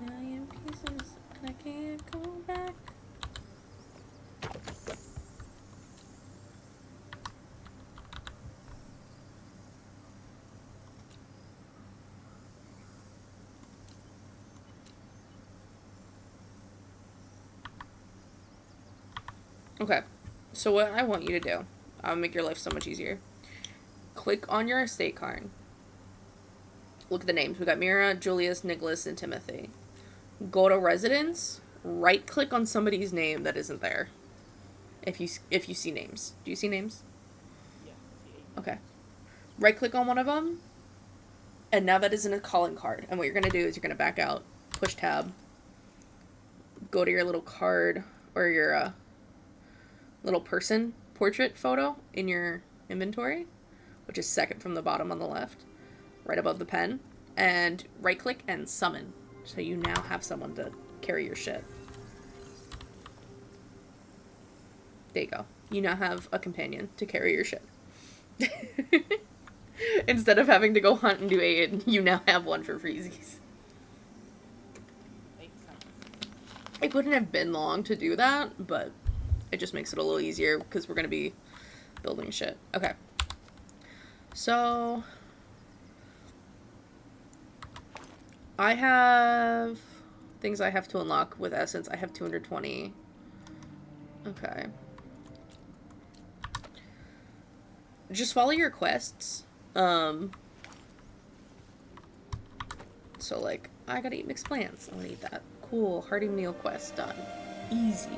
I am pieces and I can't go back. Okay, so what I want you to do, I'll make your life so much easier. Click on your estate card. Look at the names. We got Mira, Julius, Nicholas, and Timothy. Go to residence. Right click on somebody's name that isn't there. If you see names. Do you see names? Yeah. Okay. Right click on one of them. And now that isn't a calling card. And what you're going to do is you're going to back out. Push tab. Go to your little card or your little person portrait photo in your inventory, which is second from the bottom on the left, right above the pen, and right click and summon. So you now have someone to carry your shit. There you go. You now have a companion to carry your shit. Instead of having to go hunt and do aid, you now have one for freezies. Makes sense. It wouldn't have been long to do that, but it just makes it a little easier because we're going to be building shit. Okay. So I have things I have to unlock with Essence. I have 220. Okay. Just follow your quests. So, like, I gotta eat mixed plants. I wanna eat that. Cool. Hearty meal quest done. Easy.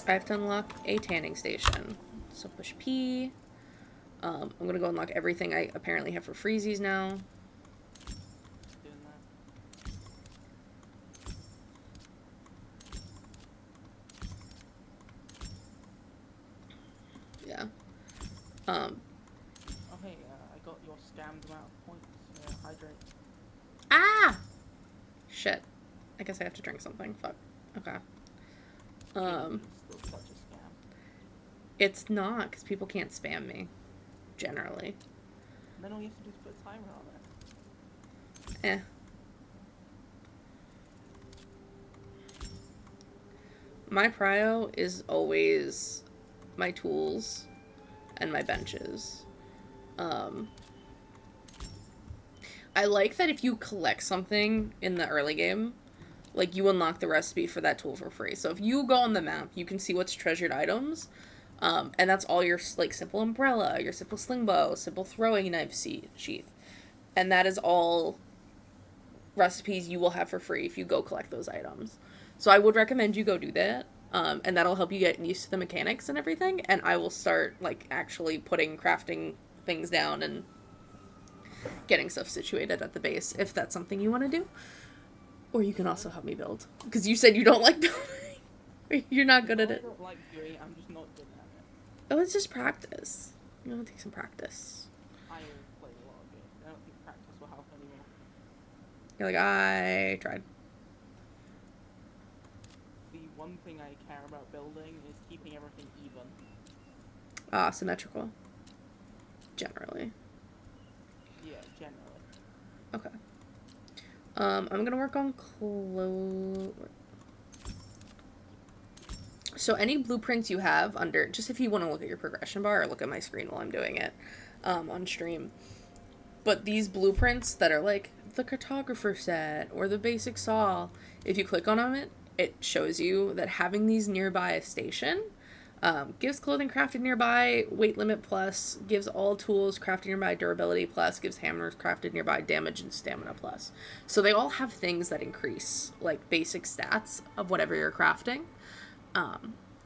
I have to unlock a tanning station. So push P. I'm gonna go unlock everything I apparently have for freezies now. Doing that. Yeah. Oh hey, I got your scammed amount of points. Hydrate. Ah! Shit. I guess I have to drink something. Fuck. Okay. It's still such a scam. It's not, because people can't spam me. Generally. And then all you have to do is put a timer on it. Eh. My prio is always my tools and my benches. I like that if you collect something in the early game, like, you unlock the recipe for that tool for free. So if you go on the map, you can see what's treasured items, and that's all your, like, simple umbrella, your simple sling bow, simple throwing knife sheath. And that is all recipes you will have for free if you go collect those items. So I would recommend you go do that, and that'll help you get used to the mechanics and everything, and I will start, like, actually putting crafting things down and getting stuff situated at the base, if that's something you want to do. Or you can also help me build. Because you said you don't like building. You're not good at I it. don't like doing it, I'm just not good at it. Oh, it's just practice. You want to take some practice. I always play a lot of games. I don't think practice will help anymore. You're like, I tried. The one thing I care about building is keeping everything even. Symmetrical. Generally. Yeah, generally. Okay. I'm gonna work on So any blueprints you have under, just if you want to look at your progression bar or look at my screen while I'm doing it on stream. But these blueprints that are like the cartographer set or the basic saw, if you click on it shows you that having these nearby a station gives clothing crafted nearby weight limit plus, gives all tools crafted nearby durability plus, gives hammers crafted nearby damage and stamina plus. So they all have things that increase like basic stats of whatever you're crafting.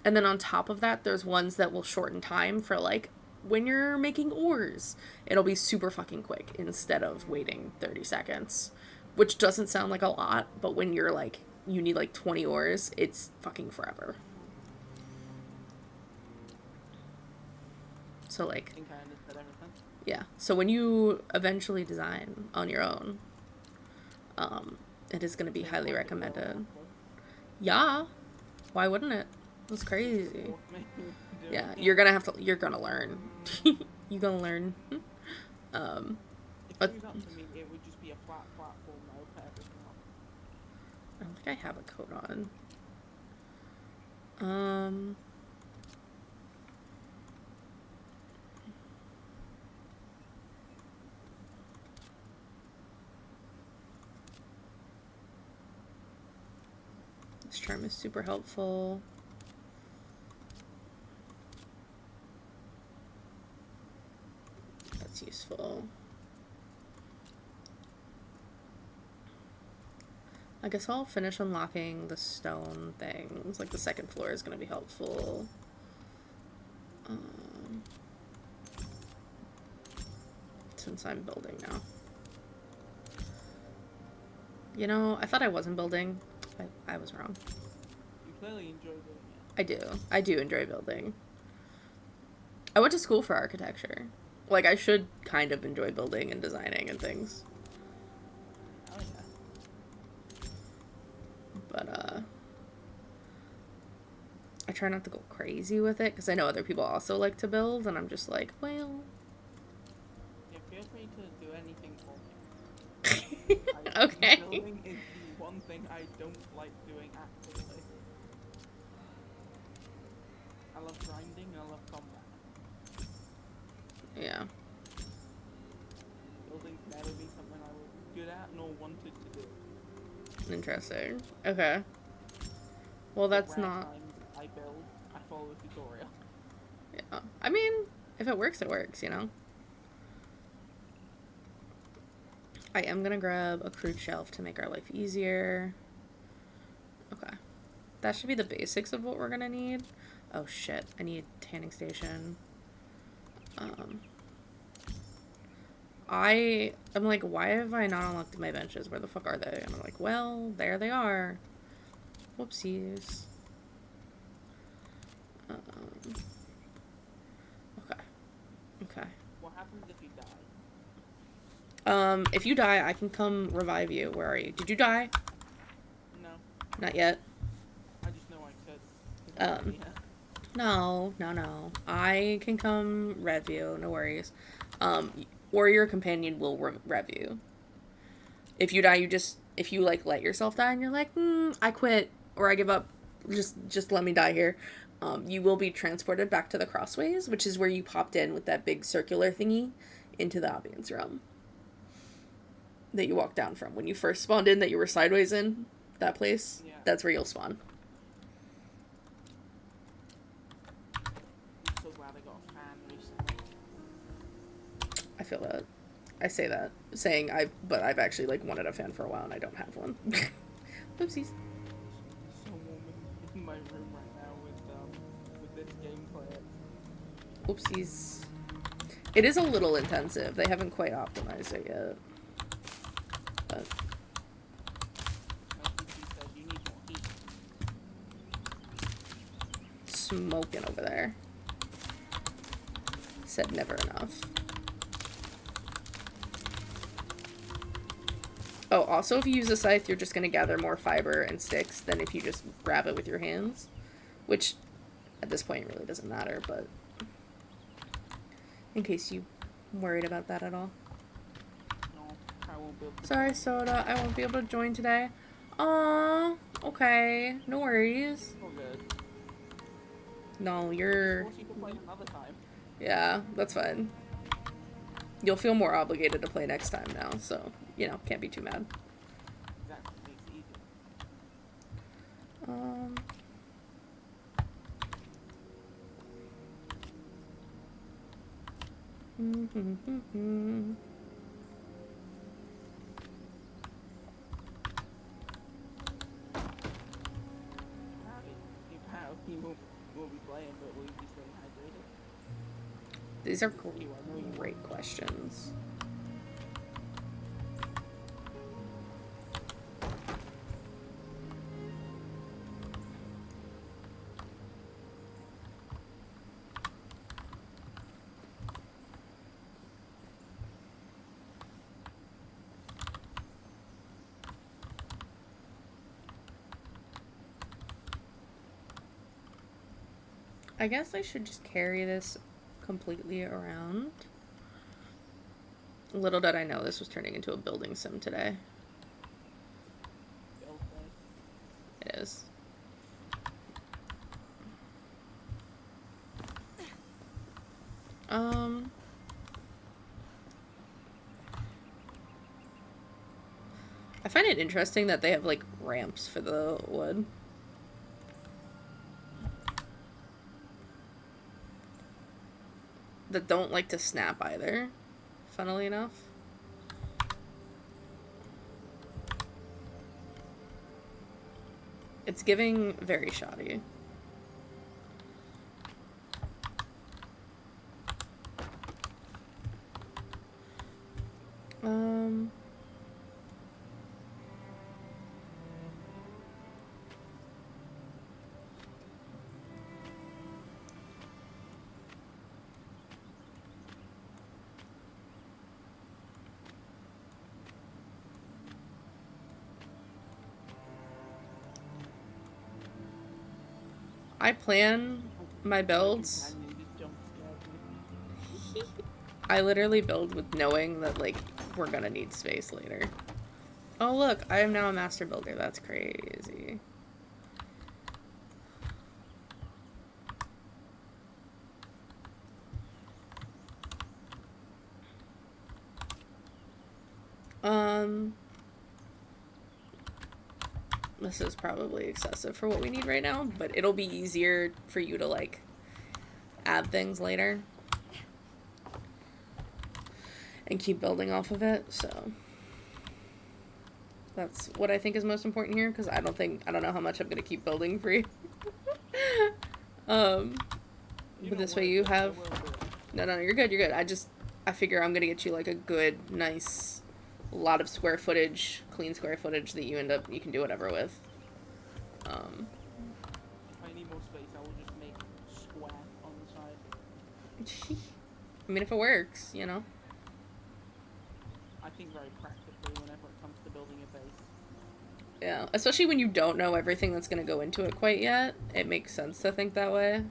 And then on top of that, there's ones that will shorten time for like when you're making ores. It'll be super fucking quick instead of waiting 30 seconds, which doesn't sound like a lot, but when you're like, you need like 20 ores, it's fucking forever. So like, I think I understood everything. yeah. So when you eventually design on your own, it is going to be highly recommended. Yeah. Why wouldn't it? That's crazy. Yeah, you're gonna learn. You're gonna learn. If it was up to me, it would just be a flat platform that I would put everything on. I don't think I have a coat on. This charm is super helpful. That's useful. I guess I'll finish unlocking the stone things. Like the second floor is going to be helpful. Since I'm building now. You know, I thought I wasn't building. I was wrong. You clearly enjoy doing it. I do. I do enjoy building. I went to school for architecture. Like, I should kind of enjoy building and designing and things. Oh yeah. But, I try not to go crazy with it, because I know other people also like to build, and I'm just like, well... Yeah, feel free to do anything for me. Okay. Building is the one thing I don't like doing actively. I love grinding and I love combat. Yeah. Building's never been something I was good at nor wanted to do. Interesting. Okay. Well, The that's rare not... times I build, I follow a tutorial. Yeah. I mean, if it works, you know? I am gonna grab a crude shelf to make our life easier. Okay. That should be the basics of what we're gonna need. Oh shit, I need a tanning station. I'm like, why have I not unlocked my benches? Where the fuck are they? And I'm like, well, there they are. Whoopsies. Okay. Okay. What happens if you die? If you die, I can come revive you. Where are you? Did you die? No, Not yet. I just know I could. Yeah. No. I can come rev you. No worries. Or your companion will rev you. If you die, if you, like, let yourself die and you're like, I quit, or I give up, just let me die here, you will be transported back to the crossways, which is where you popped in with that big circular thingy into the Abian's realm. That you walked down from. When you first spawned in, that you were sideways in, that place, Yeah. that's where you'll spawn. I'm so glad I got a fan recently. I feel that. I say that, but I've actually, like, wanted a fan for a while and I don't have one. Oopsies. So warm in my room right now with this gameplay. Oopsies. It is a little intensive. They haven't quite optimized it yet. But My PC says you need more heat. smoking over there. Said never enough. Oh, also if you use a scythe, you're just going to gather more fiber and sticks than if you just grab it with your hands. Which, at this point, really doesn't matter, but in case you worried about that at all. No, I won't be able to. Sorry, Soda, I won't be able to join today. Aww, okay, no worries. Oh, good. No, Of you're... course you can play another time. Yeah, that's fine. You'll feel more obligated to play next time now, so, you know, can't be too mad. Exactly, makes it easier. You won't be playing, but will you be staying hydrated? These are You, I know you will. great questions. I guess I should just carry this completely around. Little did I know this was turning into a building sim today. Build day. It is. I find it interesting that they have like ramps for the wood. That don't like to snap either, funnily enough. It's giving very shoddy. I plan my builds. Companion just jump scared me. I literally build with knowing that, like, we're gonna need space later. Oh, look, I am now a master builder. That's crazy. This is probably excessive for what we need right now, but it'll be easier for you to, like, add things later. And keep building off of it, so. That's what I think is most important here, because I don't know how much I'm going to keep building for you. But this way you have... No, you're good, you're good. I figure I'm going to get you, like, a good, nice, lot of square footage, clean square footage that you can do whatever with. If I need more space, I will just make square on the side. I mean, if it works, you know. I think very practically whenever it comes to building a base. Yeah, especially when you don't know everything that's going to go into it quite yet. It makes sense to think that way.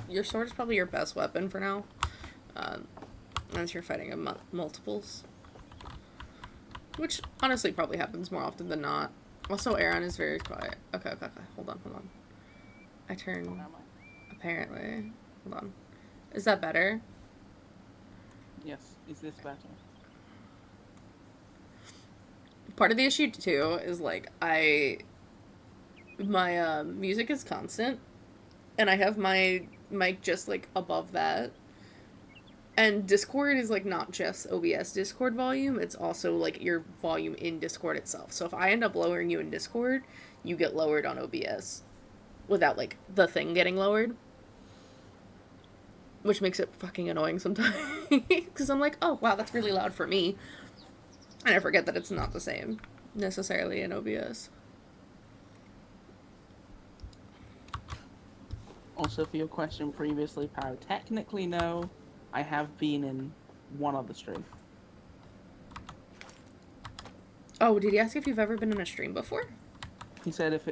Your sword is probably your best weapon for now, as you're fighting multiples. Which, honestly, probably happens more often than not. Also, Aaron is very quiet. Okay. Hold on. I Oh, turn. am I? Apparently. Hold on. Is that better? Yes. Is this better? Part of the issue too is like my music is constant, and I have my mic just like above that. And Discord is like not just OBS Discord volume, it's also like your volume in Discord itself. So if I end up lowering you in Discord, you get lowered on OBS without like the thing getting lowered. Which makes it fucking annoying sometimes. Because I'm like, oh wow, that's really loud for me. And I forget that it's not the same necessarily in OBS. Also, for your question previously, Pow, technically no. I have been in one other stream. Oh, did he ask if you've ever been in a stream before? He said, if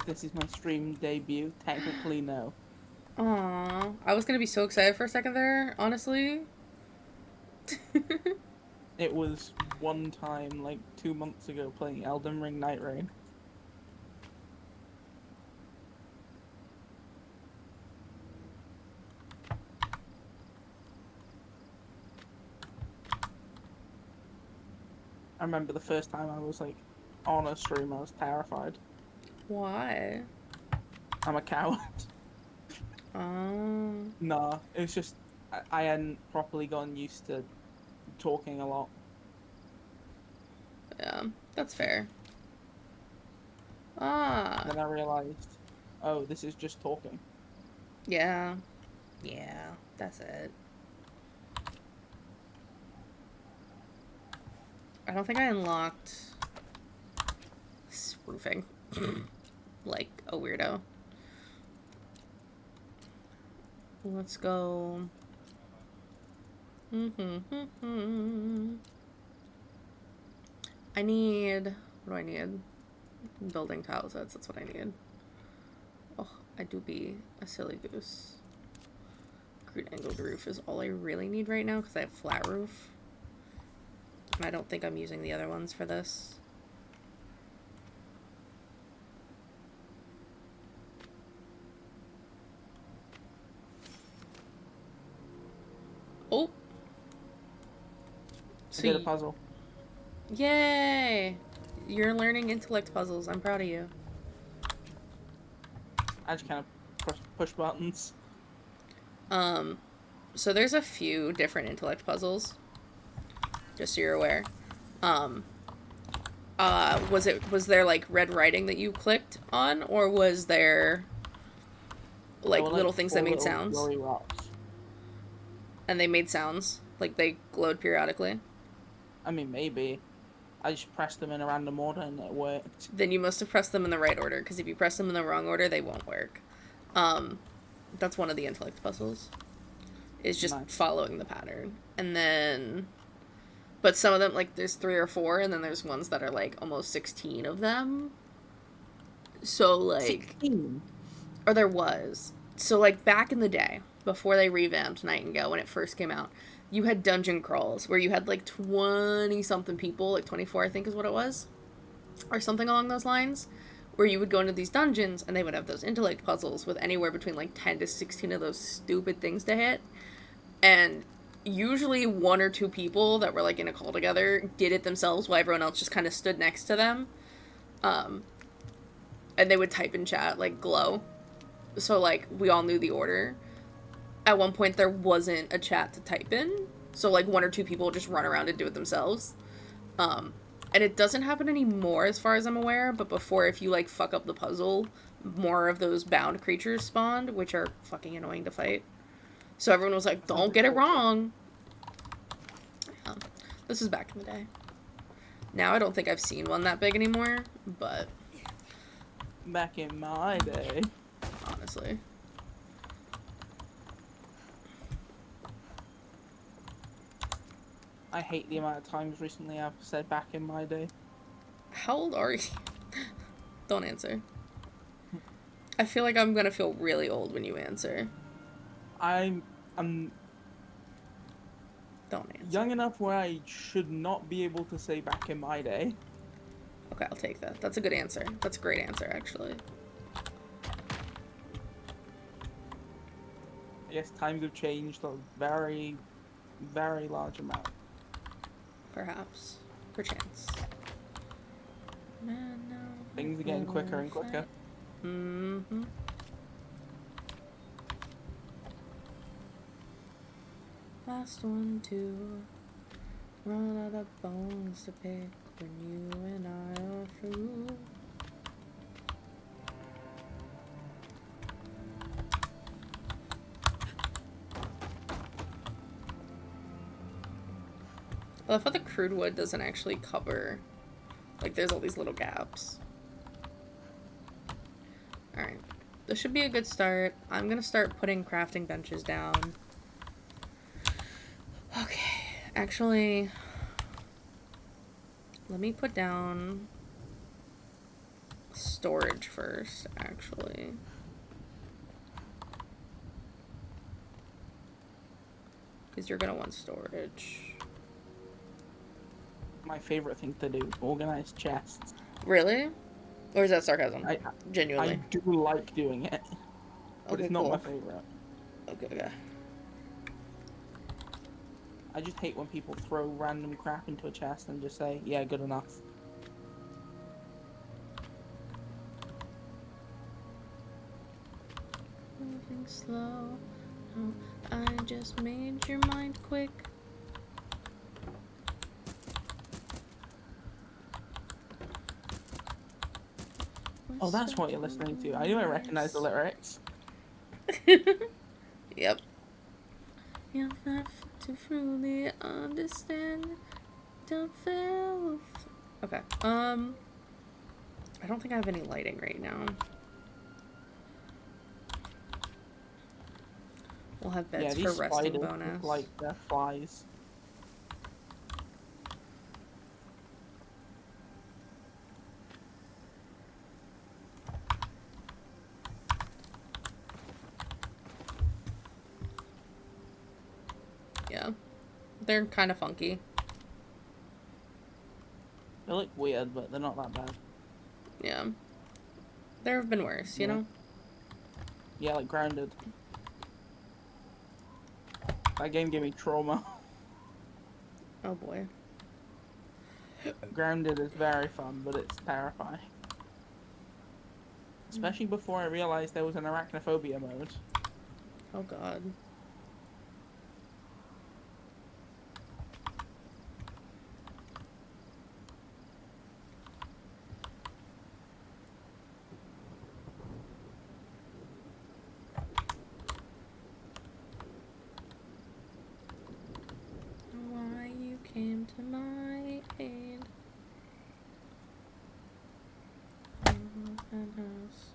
this is my stream debut, technically no. Aww. I was gonna be so excited for a second there, honestly. It was one time, like 2 months ago, playing Elden Ring Night Rain. I remember the first time I was like on a stream, I was terrified. Why? I'm a coward. Oh. Nah, it was just I hadn't properly gotten used to talking a lot. Yeah, that's fair. Ah. Then I realized, oh, this is just talking. Yeah. Yeah, that's it. I don't think I unlocked roofing. Like a weirdo. Let's go. I need. What do I need? Building tile sets. That's what I need. Oh, I do be a silly goose. Crude angled roof is all I really need right now because I have flat roof. And I don't think I'm using the other ones for this. Oh! I did a puzzle. Yay! You're learning intellect puzzles. I'm proud of you. I just kind of push buttons. So there's a few different intellect puzzles. Just so you're aware. Was there like red writing that you clicked on, or was there like There were, little things that 4 made little sounds? glowy rocks. And they made sounds? Like they glowed periodically? I mean, maybe. I just pressed them in a random order and it worked. Then you must have pressed them in the right order, because if you press them in the wrong order, they won't work. That's one of the intellect puzzles. Is just Nice. following the pattern. And then... But some of them, like, there's 3 or 4, and then there's ones that are, like, almost 16 of them. So, like... 16? Or there was. So, like, back in the day, before they revamped Nightingale, when it first came out, you had dungeon crawls, where you had, like, 20-something people, like, 24, I think is what it was, or something along those lines, where you would go into these dungeons, and they would have those intellect puzzles with anywhere between, like, 10 to 16 of those stupid things to hit, and usually 1 or 2 people that were, like, in a call together did it themselves while everyone else just kind of stood next to them, and they would type in chat, like, glow, so, like, we all knew the order. At one point, there wasn't a chat to type in, so, like, 1 or 2 people would just run around and do it themselves, and it doesn't happen anymore as far as I'm aware, but before, if you, like, fuck up the puzzle, more of those bound creatures spawned, which are fucking annoying to fight. So everyone was like, don't get it wrong. Yeah. This is back in the day. Now I don't think I've seen one that big anymore, but... Back in my day. Honestly. I hate the amount of times recently I've said back in my day. How old are you? Don't answer. I feel like I'm gonna feel really old when you answer. I'm Don't answer. young enough where I should not be able to say back in my day. Okay, I'll take that. That's a good answer. That's a great answer, actually. I guess times have changed a very, very large amount. Perhaps. Perchance. Man, no, Things are getting quicker and quicker. Mm-hmm. Last one to run out of bones to pick when you and I are through. I love how the crude wood doesn't actually cover. Like, there's all these little gaps. Alright. This should be a good start. I'm gonna start putting crafting benches down. Okay. Actually, let me put down storage first, actually. Because you're gonna want storage. My favorite thing to do, organize chests. Really? Or is that sarcasm? I Genuinely. do like doing it, but Okay, it's not cool. my favorite. Okay. I just hate when people throw random crap into a chest and just say, yeah, good enough. Moving slow. Oh, I just made your mind quick. Oh, that's what you're listening to. I knew I recognized the lyrics. Yep. You're not to fully understand. Don't feel. Okay. I don't think I have any lighting right now. We'll have Yeah, beds these for resting spiders bonus. look like they're flies. Yeah. They're kind of funky. They look weird, but they're not that bad. Yeah. There have been worse, you Yeah. know? Yeah, like Grounded. That game gave me trauma. Oh boy. Grounded is very fun, but it's terrifying. Especially before I realized there was an arachnophobia mode. Oh god. Why you came to my aid. Penthouse.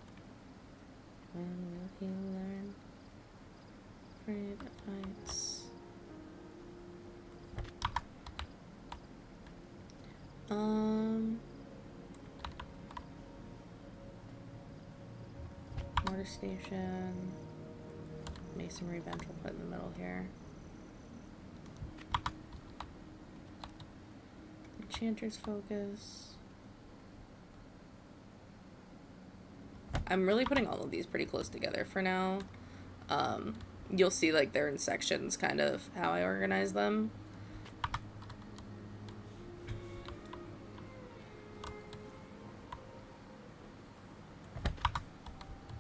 When will he learn? Afraid of heights. Mortar station. Masonry bench we'll put in the middle here. Enchanter's focus. I'm really putting all of these pretty close together for now. You'll see like they're in sections, kind of how I organize them.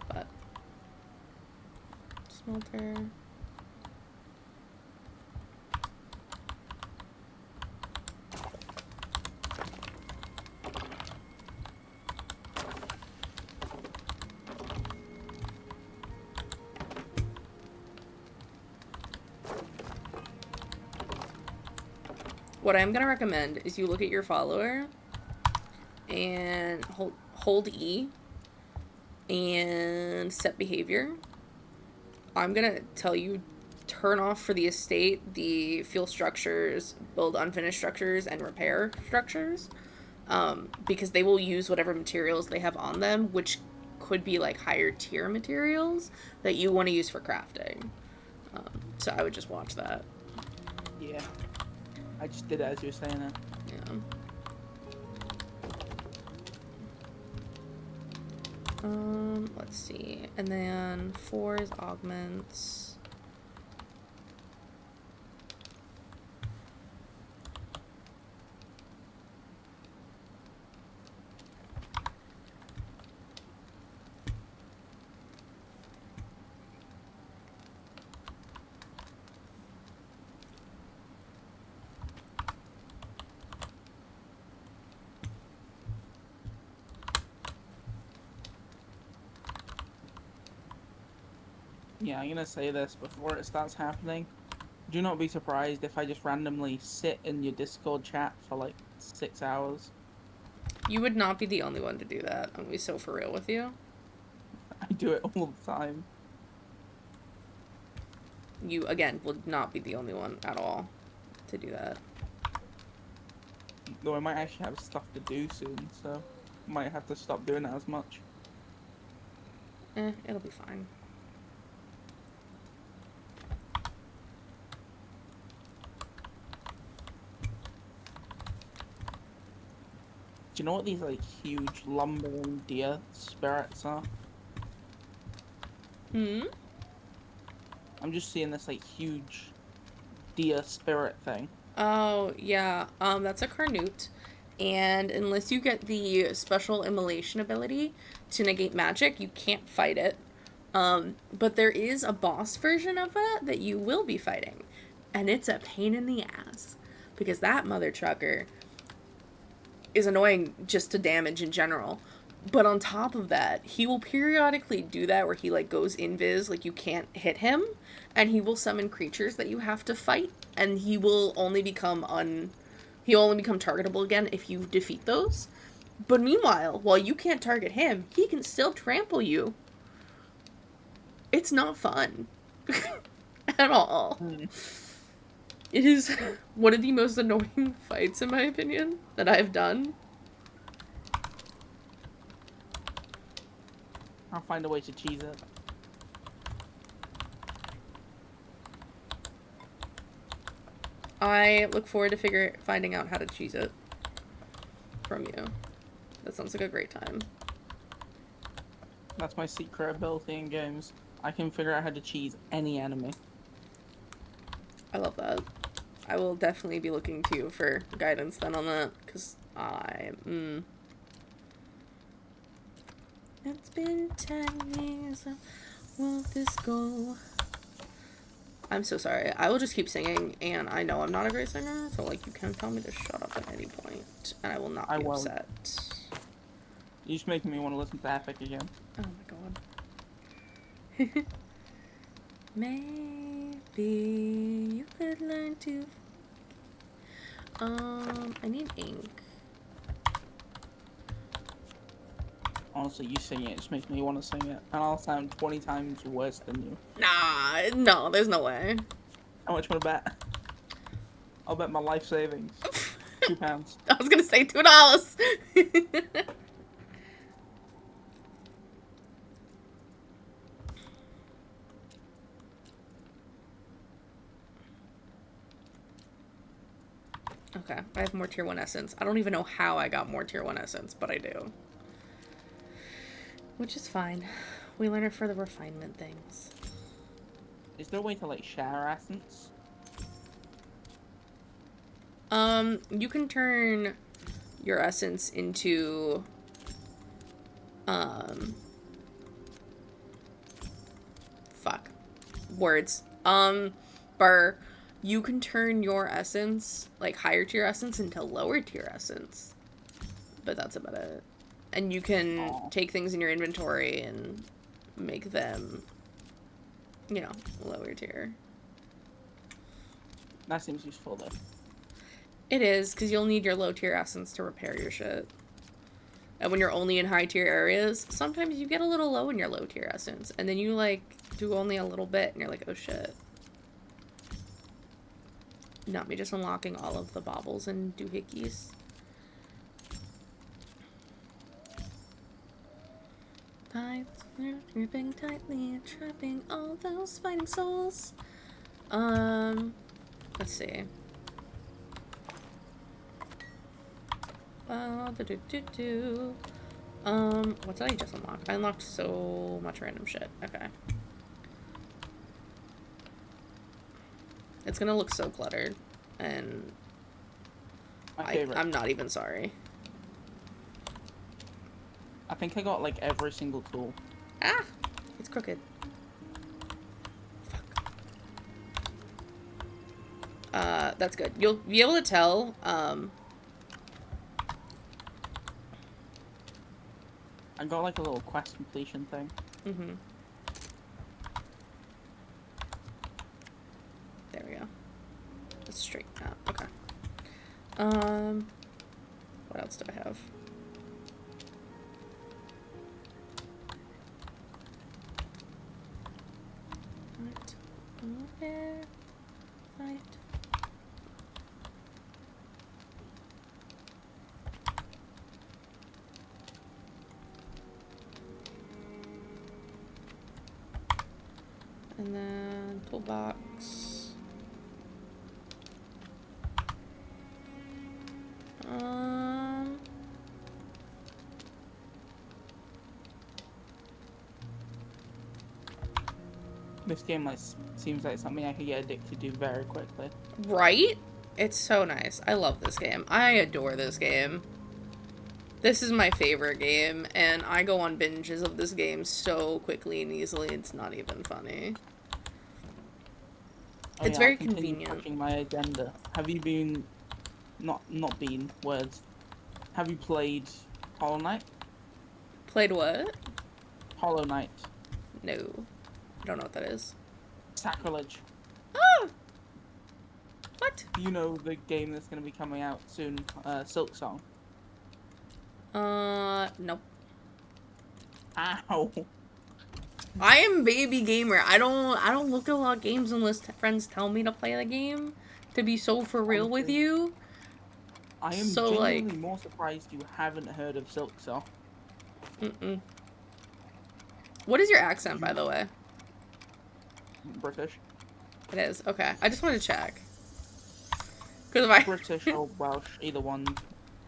But smelter. What I'm gonna recommend is you look at your follower and hold E and set behavior. I'm gonna tell you turn off for the estate the fuel structures, build unfinished structures, and repair structures, because they will use whatever materials they have on them, which could be like higher tier materials that you want to use for crafting. So I would just watch that. Yeah. I just did it as you were saying it. Yeah. Let's see. And then 4 is augments. Yeah, I'm gonna say this before it starts happening. Do not be surprised if I just randomly sit in your Discord chat for like 6 hours. You would not be the only one to do that. I'm gonna be so for real with you. I do it all the time. You, again, would not be the only one at all to do that. Though I might actually have stuff to do soon, so might have to stop doing that as much. It'll be fine. Do you know what these like huge lumbering deer spirits are? Hmm? I'm just seeing this like huge deer spirit thing. Oh, yeah. That's a Carnute. And unless you get the special immolation ability to negate magic, you can't fight it. But there is a boss version of it that you will be fighting. And it's a pain in the ass. Because that mother trucker is annoying just to damage in general. But on top of that, he will periodically do that where he like goes invis, like you can't hit him, and he will summon creatures that you have to fight, and he will only become targetable again if you defeat those. But meanwhile, while you can't target him, he can still trample you. It's not fun. At all. It is one of the most annoying fights, in my opinion, that I've done. I'll find a way to cheese it. I look forward to finding out how to cheese it from you. That sounds like a great time. That's my secret ability in games. I can figure out how to cheese any enemy. I love that. I will definitely be looking to you for guidance then on that, because It's been 10 years, won't this go? I'm so sorry. I will just keep singing, and I know I'm not a great singer, so, like, you can tell me to shut up at any point, and I will not be upset. You're just making me want to listen to Epic again. Oh my god. Maybe you could learn to... I need ink. Honestly, you sing it just makes me want to sing it. And I'll sound 20 times worse than you. Nah, no, there's no way. How much you want to bet? I'll bet my life savings. £2. I was gonna say $2. Okay, I have more tier 1 essence. I don't even know how I got more tier 1 essence, but I do. Which is fine. We learn it for the refinement things. Is there a way to, like, share essence? You can turn your essence into, fuck. Words. You can turn your essence, like, higher tier essence into lower tier essence. But that's about it. And you can take things in your inventory and make them, you know, lower tier. That seems useful, though. It is, because you'll need your low tier essence to repair your shit. And when you're only in high tier areas, sometimes you get a little low in your low tier essence. And then you, like, do only a little bit, and you're like, oh shit. Not me just unlocking all of the baubles and doohickeys. Pipes were gripping tightly, trapping all those fighting souls. Let's see. What did I just unlock? I unlocked so much random shit. Okay. It's gonna look so cluttered, and My favorite. I'm not even sorry. I think I got like every single tool. Ah! It's crooked. Fuck. That's good. You'll be able to tell, I got like a little quest completion thing. mm-hmm. There we go. Let's straighten out. Okay. What else do I have? Right. Okay. Right. And then toolbox. This game like seems like something I could get addicted to very quickly. Right? It's so nice. I love this game. I adore this game. This is my favorite game, and I go on binges of this game so quickly and easily, it's not even funny. Oh, It's yeah, very I'll continue convenient. pushing my agenda. Have you been, not been words? Have you played Hollow Knight? Played what? Hollow Knight. No. I don't know what that is. Sacrilege. Oh! What? You know the game that's going to be coming out soon, Silk Song. Nope. Ow. I am baby gamer. I don't look at a lot of games unless friends tell me to play the game. To be so for real with Honestly, you. I am So, genuinely like- more surprised you haven't heard of Silk Song. Mm-mm. What is your accent, by the way? British. It is. Okay. I just wanted to check. Because if I... British or Welsh, either one.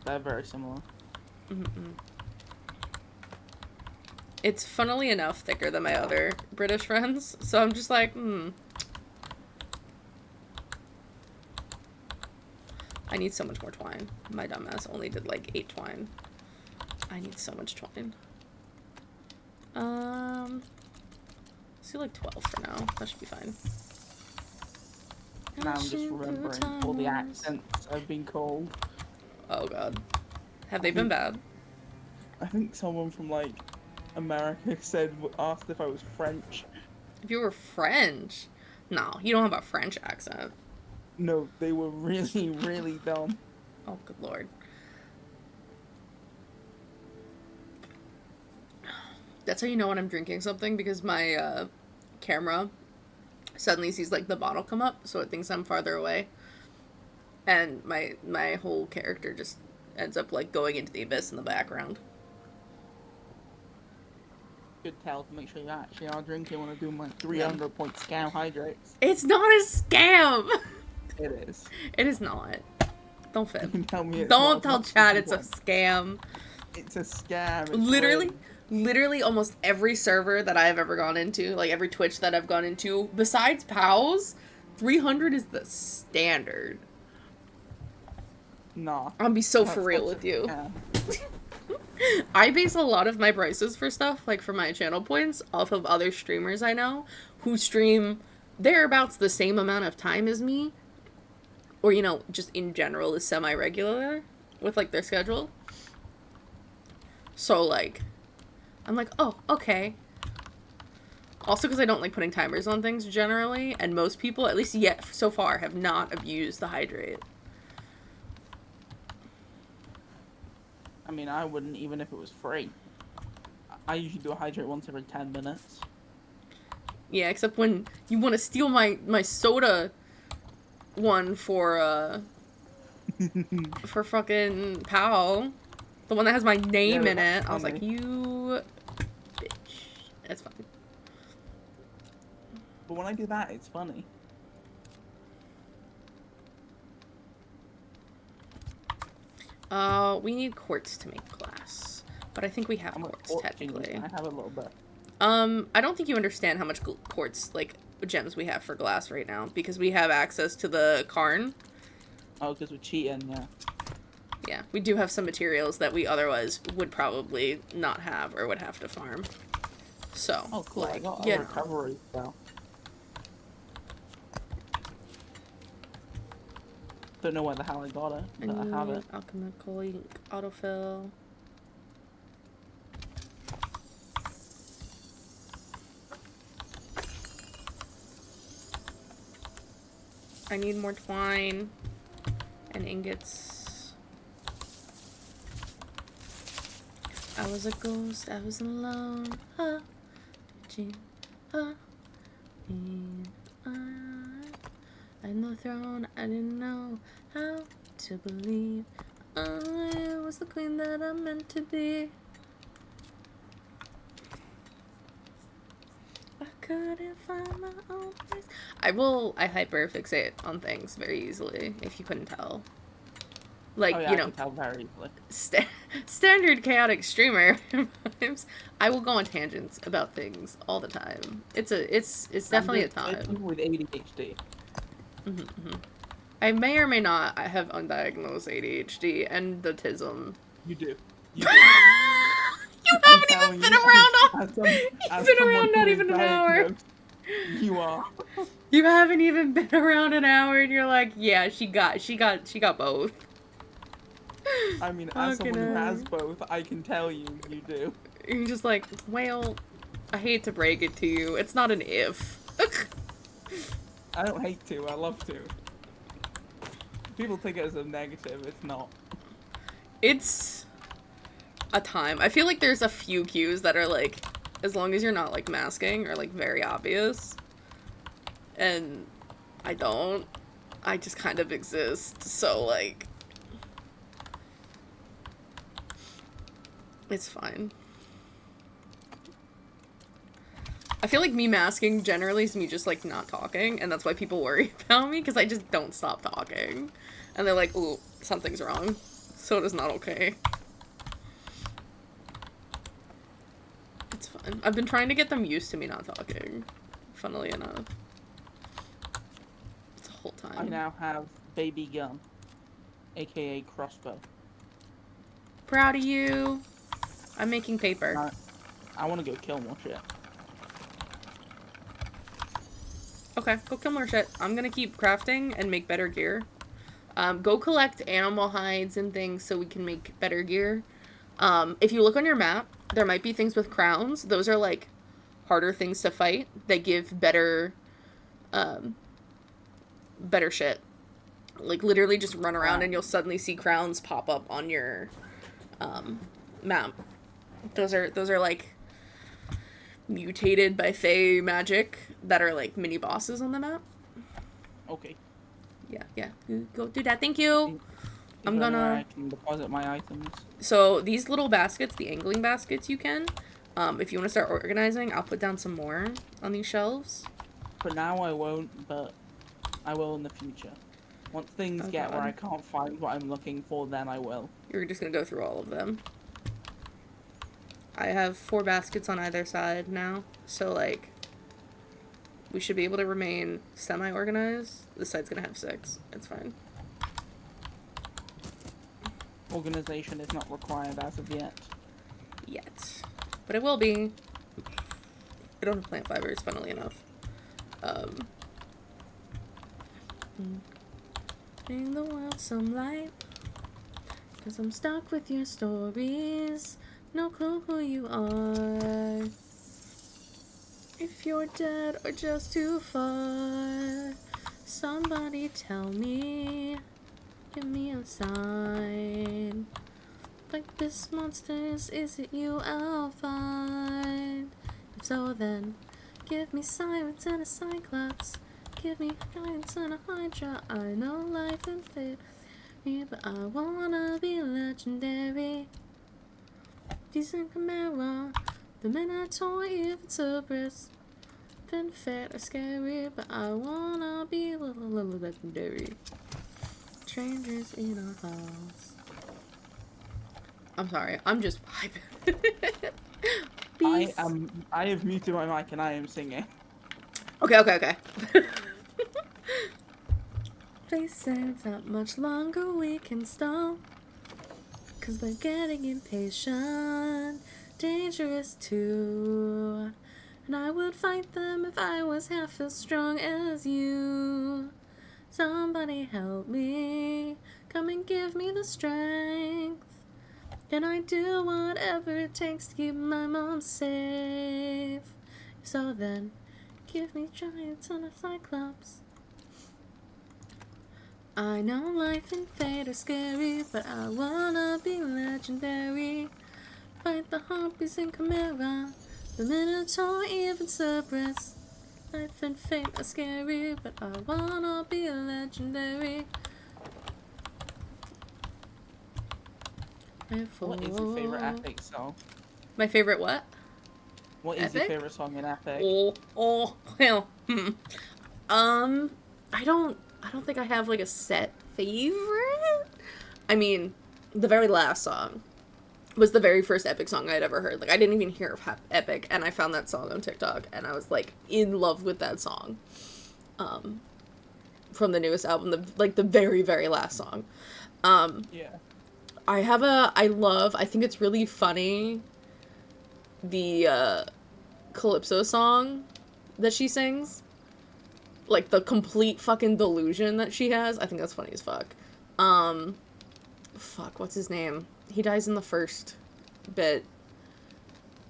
They're very similar. Mm-mm. It's funnily enough thicker than my other British friends, so I'm just like, I need so much more twine. My dumbass only did like 8 twine. I need so much twine. Let's do like 12 for now. That should be fine. Now I'm just remembering all the accents I've been called. Oh god. Have they been bad? I think someone from like America asked if I was French. If you were French? No, you don't have a French accent. No, they were really, really dumb. Oh, good lord. That's how you know when I'm drinking something, because my camera suddenly sees like the bottle come up, so it thinks I'm farther away. And my whole character just ends up like going into the abyss in the background. Good tell to make sure you actually are drinking when I do my 300-point scam hydrates. It's not a scam! It is. It is not. Don't You fib. can tell me it's Don't not tell as much Chad as it's you a want. scam. It's a scam. It's Literally, rigged. literally almost every server that I've ever gone into, like every Twitch that I've gone into, besides POWs, 300 is the standard. Nah. I'm gonna be so That's for real such with a you. scam. I base a lot of my prices for stuff, like for my channel points, off of other streamers I know who stream thereabouts the same amount of time as me, or, you know, just in general is semi-regular with, like, their schedule. So, like, I'm like, oh, okay. Also because I don't like putting timers on things generally, and most people, at least yet so far, have not abused the hydrate. I mean, I wouldn't even if it was free. I usually do a hydrate once every 10 minutes. Yeah, except when you want to steal my soda one for fucking POW. The one that has my name Yeah, in it. that's I was like, funny. you bitch. That's fine. But when I do that, it's funny. We need quartz to make glass. But I think we have I'm at quartz, 14, technically. I have a little bit. I don't think you understand how much quartz, like, gems we have for glass right now, because we have access to the Karn. Oh, because we're cheating, yeah. Yeah, we do have some materials that we otherwise would probably not have or would have to farm. So, Oh, cool. I like, got you a know. recovery spell. Don't know where the hell I got it, but I have it. Alchemical ink, autofill. I need more twine and ingots. I was a ghost, I was alone. Huh. Huh. And I on the throne, I didn't know how to believe I was the queen that I meant to be. I couldn't find my own place. I hyperfixate on things very easily, if you couldn't tell. Like, Oh yeah, you I know, can tell very easily. standard chaotic streamer vibes. I will go on tangents about things all the time. It's definitely a time. People with ADHD. I may or may not have undiagnosed ADHD and the tism. You do. You haven't even been around. You've been around not even an hour. You are. You haven't even been around an hour, and you're like, yeah, she got both. I mean, as someone who has both, I can tell you, you do. You're just like, well, I hate to break it to you, it's not an if. I don't hate to, I love to. People take it as a negative, it's not. It's a time. I feel like there's a few cues that are like, as long as you're not like masking or like very obvious. And I don't. I just kind of exist. So like, it's fine. I feel like me masking generally is me just like not talking, and that's why people worry about me, because I just don't stop talking. And they're like, ooh, something's wrong. So it is not okay. It's fine. I've been trying to get them used to me not talking, funnily enough. It's a whole time. I now have baby gun, aka crossbow. Proud of you. I'm making paper. I want to go kill more shit. Okay, go kill more shit. I'm gonna keep crafting and make better gear. Go collect animal hides and things so we can make better gear. If you look on your map, there might be things with crowns. Those are, like, harder things to fight. They give better, better shit. Like, literally just run around and you'll suddenly see crowns pop up on your, map. Those are, like, mutated by Fae magic that are, like, mini bosses on the map. Okay. Yeah. Go do that. Thank you. I'm gonna... I can deposit my items. So, these little baskets, the angling baskets you can, if you want to start organizing, I'll put down some more on these shelves. For now I won't, but I will in the future. Once things get where I can't find what I'm looking for, then I will. You're just gonna go through all of them. I have 4 baskets on either side now, so, like, we should be able to remain semi-organized. This side's gonna have 6. It's fine. Organization is not required as of yet. But it will be. I don't have plant fibers, funnily enough. Bring the world some light, 'cause I'm stuck with your stories. No clue who you are. If you're dead or just too far, somebody tell me. Give me a sign. Like this monsters, is it you I'll find? If so, then give me sirens and a cyclops. Give me giants and a hydra. I know life and fate, but I wanna be legendary. Decent Camaro, the Minotaur, even Cerberus. Then fat or scary, but I wanna be a little legendary. Strangers in our house. I'm sorry. I'm just vibing. Peace. I have muted my mic and I am singing. Okay. They said not much longer we can stall, 'cause they're getting impatient, dangerous too. And I would fight them if I was half as strong as you. Somebody help me, come and give me the strength. And I do whatever it takes to keep my mom safe. So then, give me giants and a cyclops. I know life and fate are scary, but I wanna be legendary. Fight the harpies in Chimera, the Minotaur, even Cerberus. Life and fate are scary, but I wanna be legendary. What is your favorite epic song? My favorite what? What is your Epic? favorite song in epic? Well, I don't think I have like a set favorite. I mean, the very last song was the very first Epic song I'd ever heard. Like, I didn't even hear of Epic, and I found that song on TikTok, and I was like in love with that song. From the newest album, the very, very last song. Yeah. I think it's really funny, the Calypso song that she sings. Like, the complete fucking delusion that she has. I think that's funny as fuck. What's his name? He dies in the first bit.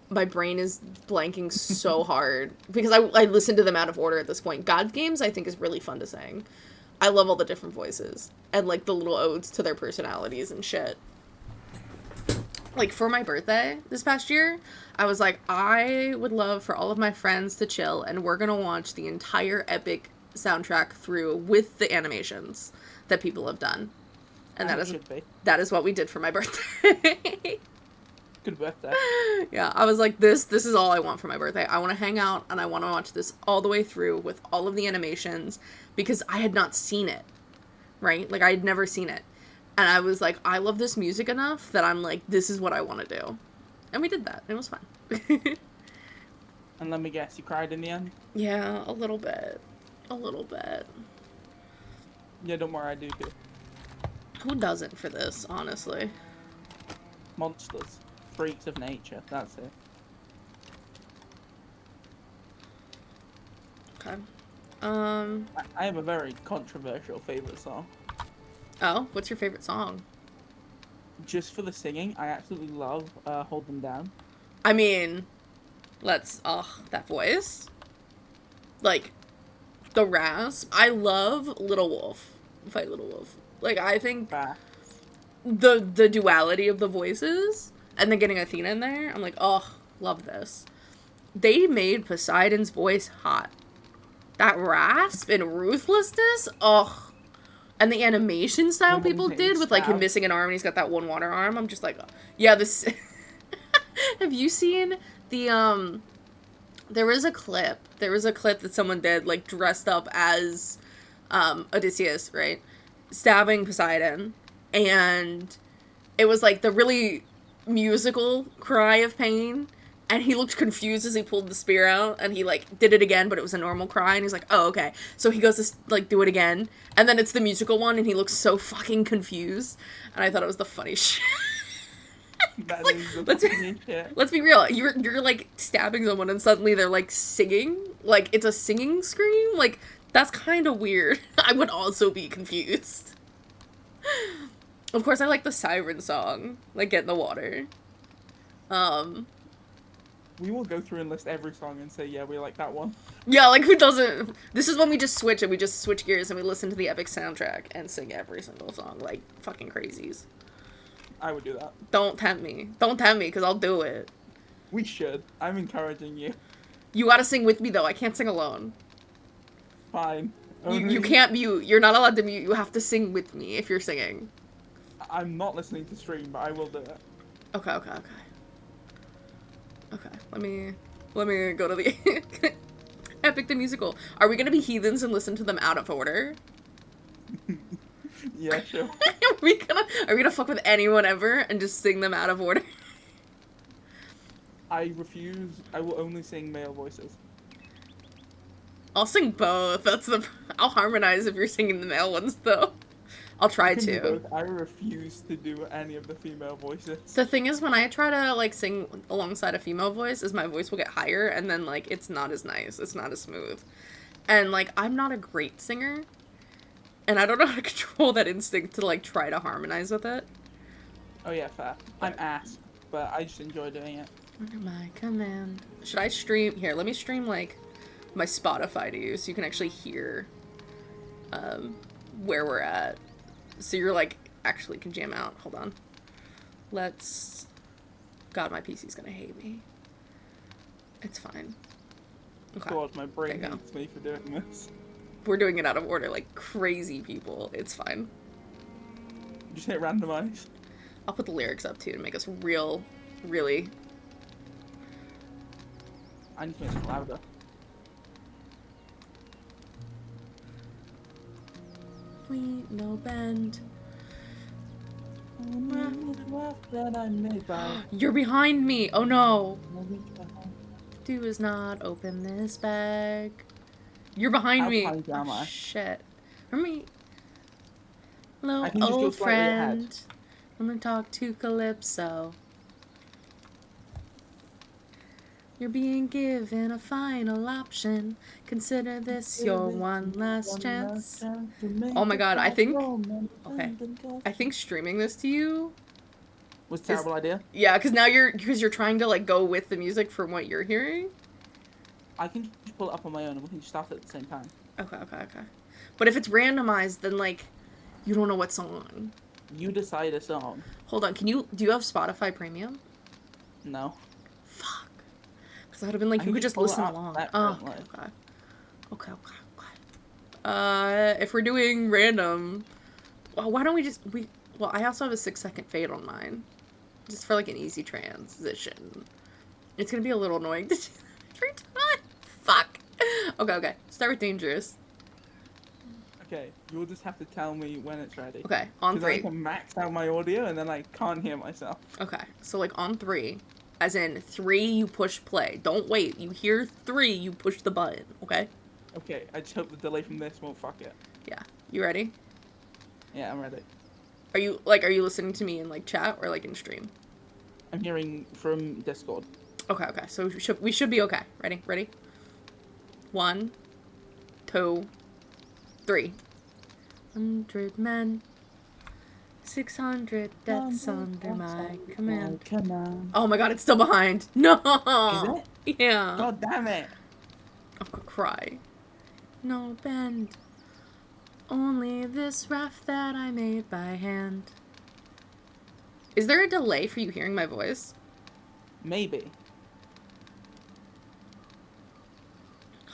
My brain is blanking so hard. Because I listen to them out of order at this point. God Games, I think, is really fun to sing. I love all the different voices. And, like, the little odes to their personalities and shit. Like, for my birthday this past year, I was like, I would love for all of my friends to chill, and we're gonna watch the entire Epic soundtrack through with the animations that people have done. And that is what we did for my birthday. Good birthday. Yeah, I was like, this is all I want for my birthday. I want to hang out, and I want to watch this all the way through with all of the animations, because I had not seen it, right? Like, I had never seen it. And I was like, I love this music enough that I'm like, this is what I want to do. And we did that. It was fun. And let me guess, you cried in the end? Yeah, a little bit. A little bit. Yeah, don't worry, I do too. Who doesn't for this, honestly? Monsters. Freaks of nature, that's it. Okay. I have a very controversial favourite song. Oh, what's your favorite song? Just for the singing, I absolutely love Hold Them Down. I mean, that voice. Like, the rasp. I love Little Wolf. Fight Little Wolf. Like, I think the duality of the voices, and then getting Athena in there, I'm like, oh, love this. They made Poseidon's voice hot. That rasp and ruthlessness, oh. And the animation style people did with, like, him missing an arm and he's got that one water arm. I'm just like, oh. Yeah, this... Have you seen the, There was a clip that someone did, like, dressed up as, Odysseus, right? Stabbing Poseidon. And it was, like, the really musical cry of pain. And he looked confused as he pulled the spear out, and he, like, did it again, but it was a normal cry, and he's like, oh, okay. So he goes to, like, do it again, and then it's the musical one, and he looks so fucking confused, and I thought it was the funniest shit. Like, let's be real, you're, like, stabbing someone, and suddenly they're, like, singing, like, it's a singing scream, like, that's kind of weird. I would also be confused. Of course, I like the siren song, like, Get in the Water. We will go through and list every song and say, yeah, we like that one. Yeah, like, who doesn't? This is when we just switch, and we just switch gears, and we listen to the Epic soundtrack and sing every single song, like fucking crazies. I would do that. Don't tempt me. Don't tempt me, because I'll do it. We should. I'm encouraging you. You gotta sing with me, though. I can't sing alone. Fine. You can't mute. You're not allowed to mute. You have to sing with me if you're singing. I'm not listening to stream, but I will do it. Okay. Okay, let me go to the Epic the Musical. Are we gonna be heathens and listen to them out of order? Yeah, sure. Are we gonna fuck with anyone ever and just sing them out of order? I refuse. I will only sing male voices. I'll sing both. I'll harmonize if you're singing the male ones though. I'll try You can do to. both. I refuse to do any of the female voices. The thing is, when I try to like sing alongside a female voice, is my voice will get higher, and then like it's not as nice, it's not as smooth, and like I'm not a great singer, and I don't know how to control that instinct to like try to harmonize with it. Oh yeah, fair. I'm ass, but I just enjoy doing it. Under my command. Should I stream here? Let me stream like my Spotify to you, so you can actually hear where we're at, so you're like actually can jam out. Hold on. Let's. God, my PC's gonna hate me. It's fine. Okay. God, my brain There you go. hates me for doing this. We're doing it out of order like crazy people. It's fine. Just hit randomize. I'll put the lyrics up too to make us really. I need to make this louder. We no bend. That I made by You're behind me. Oh no. Do is not open this bag. You're behind How me. behind am I? Shit. Remember me? Hello, I can just go old slightly ahead. friend. I'm gonna talk to Calypso. You're being given a final option. Consider this your one last chance. Oh my god, I think. Okay. I think streaming this to you. Was a terrible idea. Yeah, because now you're trying to like go with the music from what you're hearing. I can just pull it up on my own and we can just start it at the same time. Okay. But if it's randomized, then like, you don't know what song. You decide a song. Hold on, do you have Spotify Premium? No. Fuck. Because I would have been like, I you can could just just pull it listen up along. that Oh, currently. okay. If we're doing random, well, why don't we just well, I also have a 6-second fade on mine, just for like an easy transition. It's gonna be a little annoying to do that every time. Fuck. Okay. Start with dangerous. Okay, you'll just have to tell me when it's ready. Okay, on 'Cause I 3. can max out my audio and then I can't hear myself. Okay, so like on 3, as in 3, you push play. Don't wait. You hear 3, you push the button. Okay. Okay, I just hope the delay from this won't fuck it. Yeah. You ready? Yeah, I'm ready. Are you listening to me in like chat or like in stream? I'm hearing from Discord. Okay. So we should be okay. Ready? 1, 2, 3. 100 men, 600 deaths under my command. Come on. Oh my god, it's still behind. No. Is it? Yeah. God damn it. I'm gonna cry. No bend. Only this raft that I made by hand. Is there a delay for you hearing my voice? Maybe.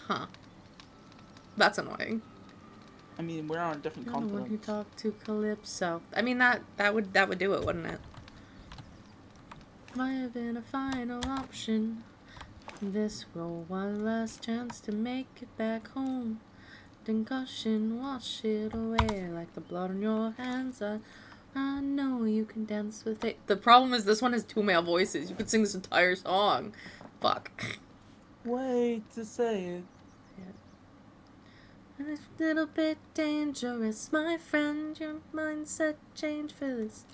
Huh. That's annoying. I mean, we're on a different You're the one who continent. talked to Calypso. I mean, that would do it, wouldn't it? Might have been a final option. This will one last chance to make it back home. Then gushing, wash it away like the blood on your hands. I know you can dance with it. The problem is this one has 2 male voices. You could sing this entire song. Fuck. Wait to say it. It's a little bit dangerous, my friend. Your mindset changed for this.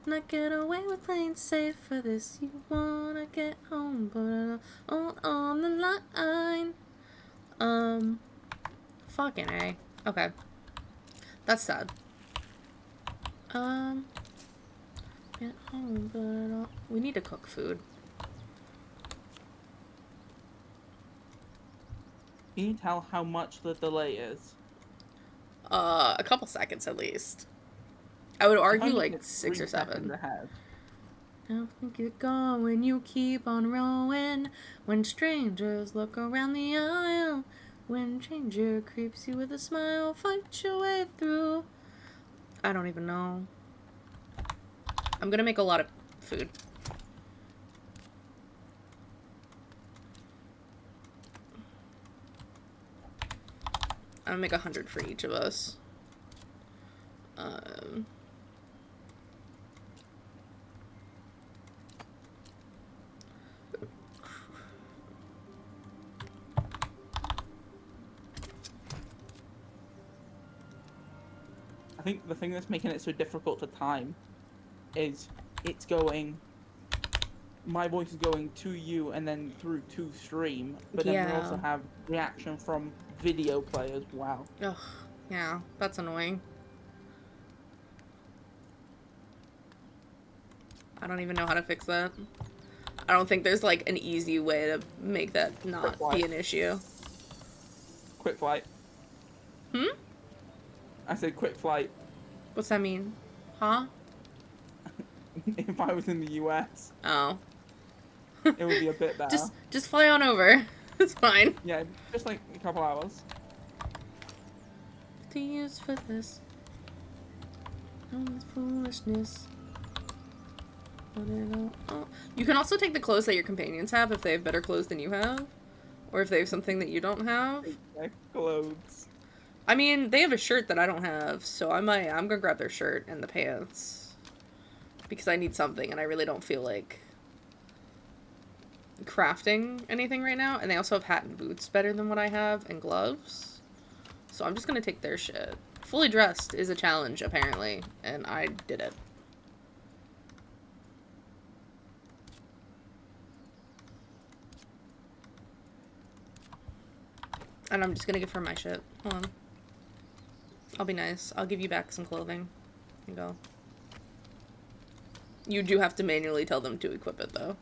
Not get away with playing safe for this. You wanna get home, but all on the line. Fucking A. Okay. That's sad. Get home, but we need to cook food. Can you tell how much the delay is? A couple seconds at least. I would argue I'm like at 6 3 or seconds 7. ahead. I think you're going, you keep on rowing. When strangers look around the aisle, when stranger creeps you with a smile, fight your way through. I don't even know. I'm gonna make a lot of food. I'm gonna make 100 for each of us. Um, I think the thing that's making it so difficult to time is it's going. My voice is going to you and then through to stream, but then we also Yeah. have reaction from video players. Wow. Ugh, yeah, that's annoying. I don't even know how to fix that. I don't think there's like an easy way to make that not be an issue. Quick flight. Hmm? I said quick flight. What's that mean? Huh? If I was in the US, Oh. it would be a bit better. Just fly on over. It's fine. Yeah, just like a couple hours. The use for this. No one's foolishness. Oh. You can also take the clothes that your companions have if they have better clothes than you have. Or if they have something that you don't have. Clothes. I mean, they have a shirt that I don't have, so I'm gonna grab their shirt and the pants. Because I need something and I really don't feel like crafting anything right now. And they also have hat and boots better than what I have, and gloves. So I'm just gonna take their shit. Fully dressed is a challenge, apparently, and I did it. And I'm just gonna give her my shit. Hold on. I'll be nice. I'll give you back some clothing. Here you go. You do have to manually tell them to equip it, though.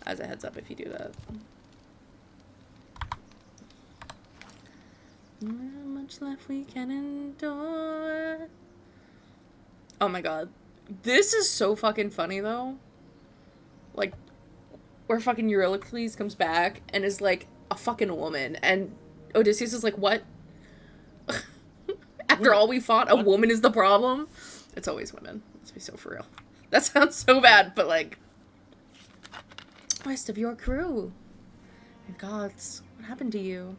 As a heads up if you do that. Not much left we can endure. Oh my god. This is so fucking funny, though. Like, where fucking Eurycles comes back and is like a fucking woman, and Odysseus is like, what? After all we fought, a woman is the problem? It's always women. Let's be so for real. That sounds so bad, but like, rest of your crew. And gods, what happened to you?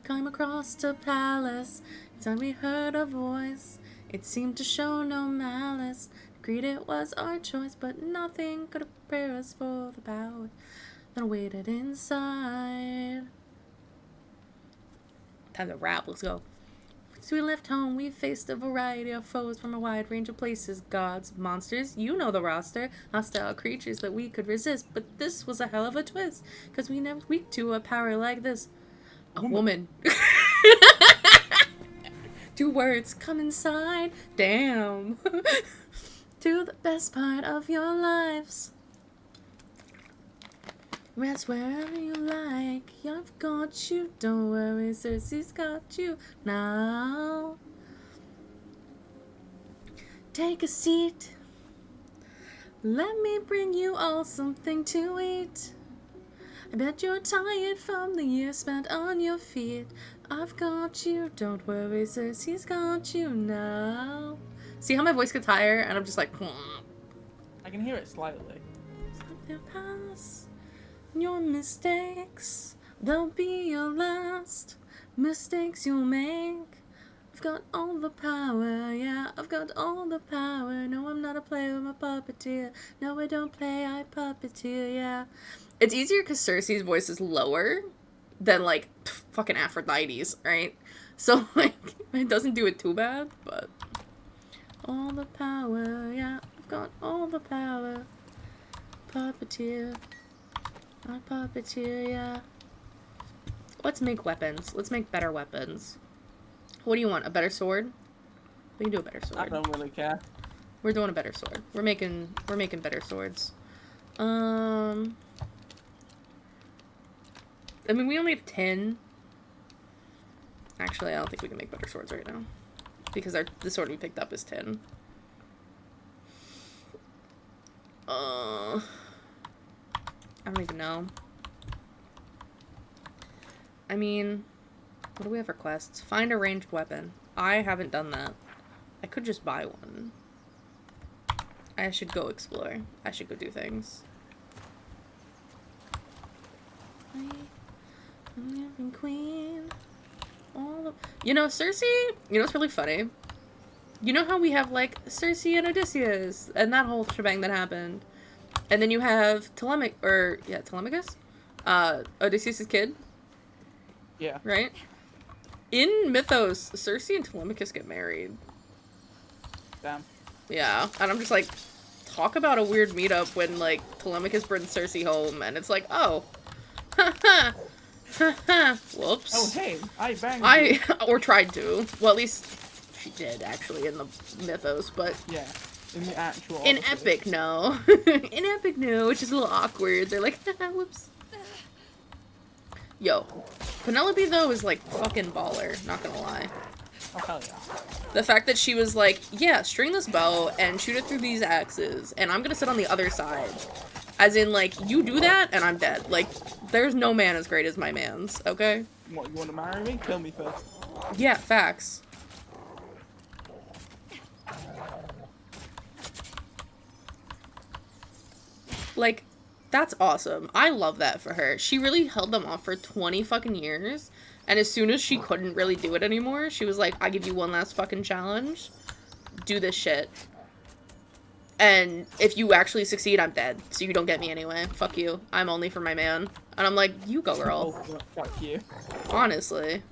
Came across a palace. Time we heard a voice. It seemed to show no malice. Agreed it was our choice, but nothing could prepare us for the power that waited inside. Time to rap. Let's go. Since we left home, we faced a variety of foes from a wide range of places. Gods, monsters, you know the roster. Hostile creatures that we could resist. But this was a hell of a twist, because we never weak to a power like this. A woman. 2 words, come inside. Damn. To the best part of your lives. Rest wherever you like. I've got you. Don't worry, Cersei's got you now. Take a seat. Let me bring you all something to eat. I bet you're tired from the years spent on your feet. I've got you. Don't worry, Cersei's got you now. See how my voice gets higher and I'm just like, I can hear it slightly. Something pass. Your mistakes, they'll be your last mistakes you'll make. I've got all the power, yeah, I've got all the power. No, I'm not a player, I'm a puppeteer. No, I don't play, I puppeteer, yeah. It's easier because Cersei's voice is lower than, like, fucking Aphrodite's, right? So, like, it doesn't do it too bad, but... all the power, yeah, I've got all the power. Puppeteer. I puppeteer, yeah. Let's make weapons. Let's make better weapons. What do you want? A better sword? We can do a better sword. I don't really care. We're doing a better sword. We're making better swords. I mean, we only have 10. Actually, I don't think we can make better swords right now. Because the sword we picked up is 10. I don't even know. I mean, what do we have for quests? Find a ranged weapon. I haven't done that. I could just buy one. I should go explore. I should go do things. I'm living queen. You know, Cersei, you know what's really funny? You know how we have, like, Cersei and Odysseus, and that whole shebang that happened. And then you have Telemachus? Odysseus' kid, Yeah. right? In Mythos, Cersei and Telemachus get married. Damn. Yeah, and I'm just like, talk about a weird meetup when, like, Telemachus brings Cersei home, and it's like, oh, haha, haha, whoops. Oh, hey, I banged you. or tried to. Well, at least she did, actually, in the Mythos, but Yeah. In the actual. in Odyssey. Epic, no. In Epic, no, which is a little awkward. They're like, whoops. Yo, Penelope, though, is, like, fucking baller, not gonna lie. Oh, hell yeah. The fact that she was like, yeah, string this bow and shoot it through these axes, and I'm gonna sit on the other side. As in, like, you do that, and I'm dead. Like, there's no man as great as my man's, okay? What, you want to marry me? Kill me first. Yeah, facts. Like, that's awesome. I love that for her. She really held them off for 20 fucking years. And as soon as she couldn't really do it anymore, she was like, I give you one last fucking challenge. Do this shit. And if you actually succeed, I'm dead. So you don't get me anyway. Fuck you. I'm only for my man. And I'm like, you go, girl. Oh, fuck you. Honestly.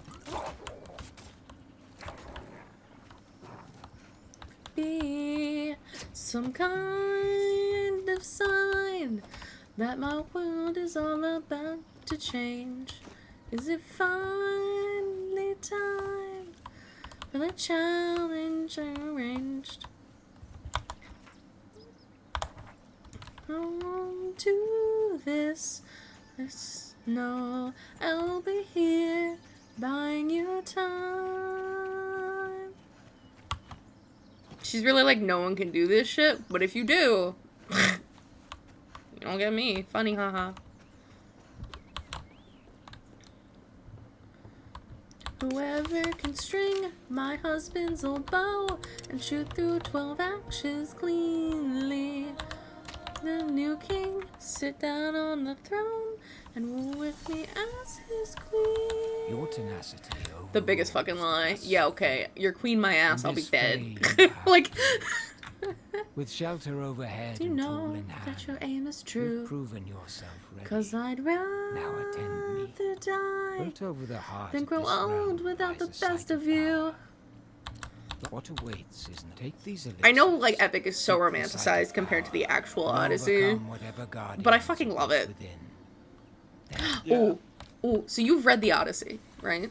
Be some kind of sign that my world is all about to change. Is it finally time for the challenge arranged? On to this. No, I'll be here buying you time. She's really like, no one can do this shit, but if you do, you don't get me. Funny, haha. Whoever can string my husband's old bow and shoot through 12 axes cleanly. The new king sit down on the throne and rule with me as his queen. Your tenacity. The biggest fucking lie. Yeah, okay. You're queen my ass, I'll be This dead. fame, Like, with shelter overhead do you and know tool in hand, that your aim is you've true? proven yourself ready. 'Cause I'd Now attend me. rather die Built over the heart than of grow this realm old without the lies a best site of you. power. What awaits is take these I know, elixirs, like, Epic is so seek the site romanticized of compared to power, the actual and Odyssey. overcome whatever But I guardians fucking love awaits it. within. Then Yeah. Ooh, so you've read the Odyssey, right?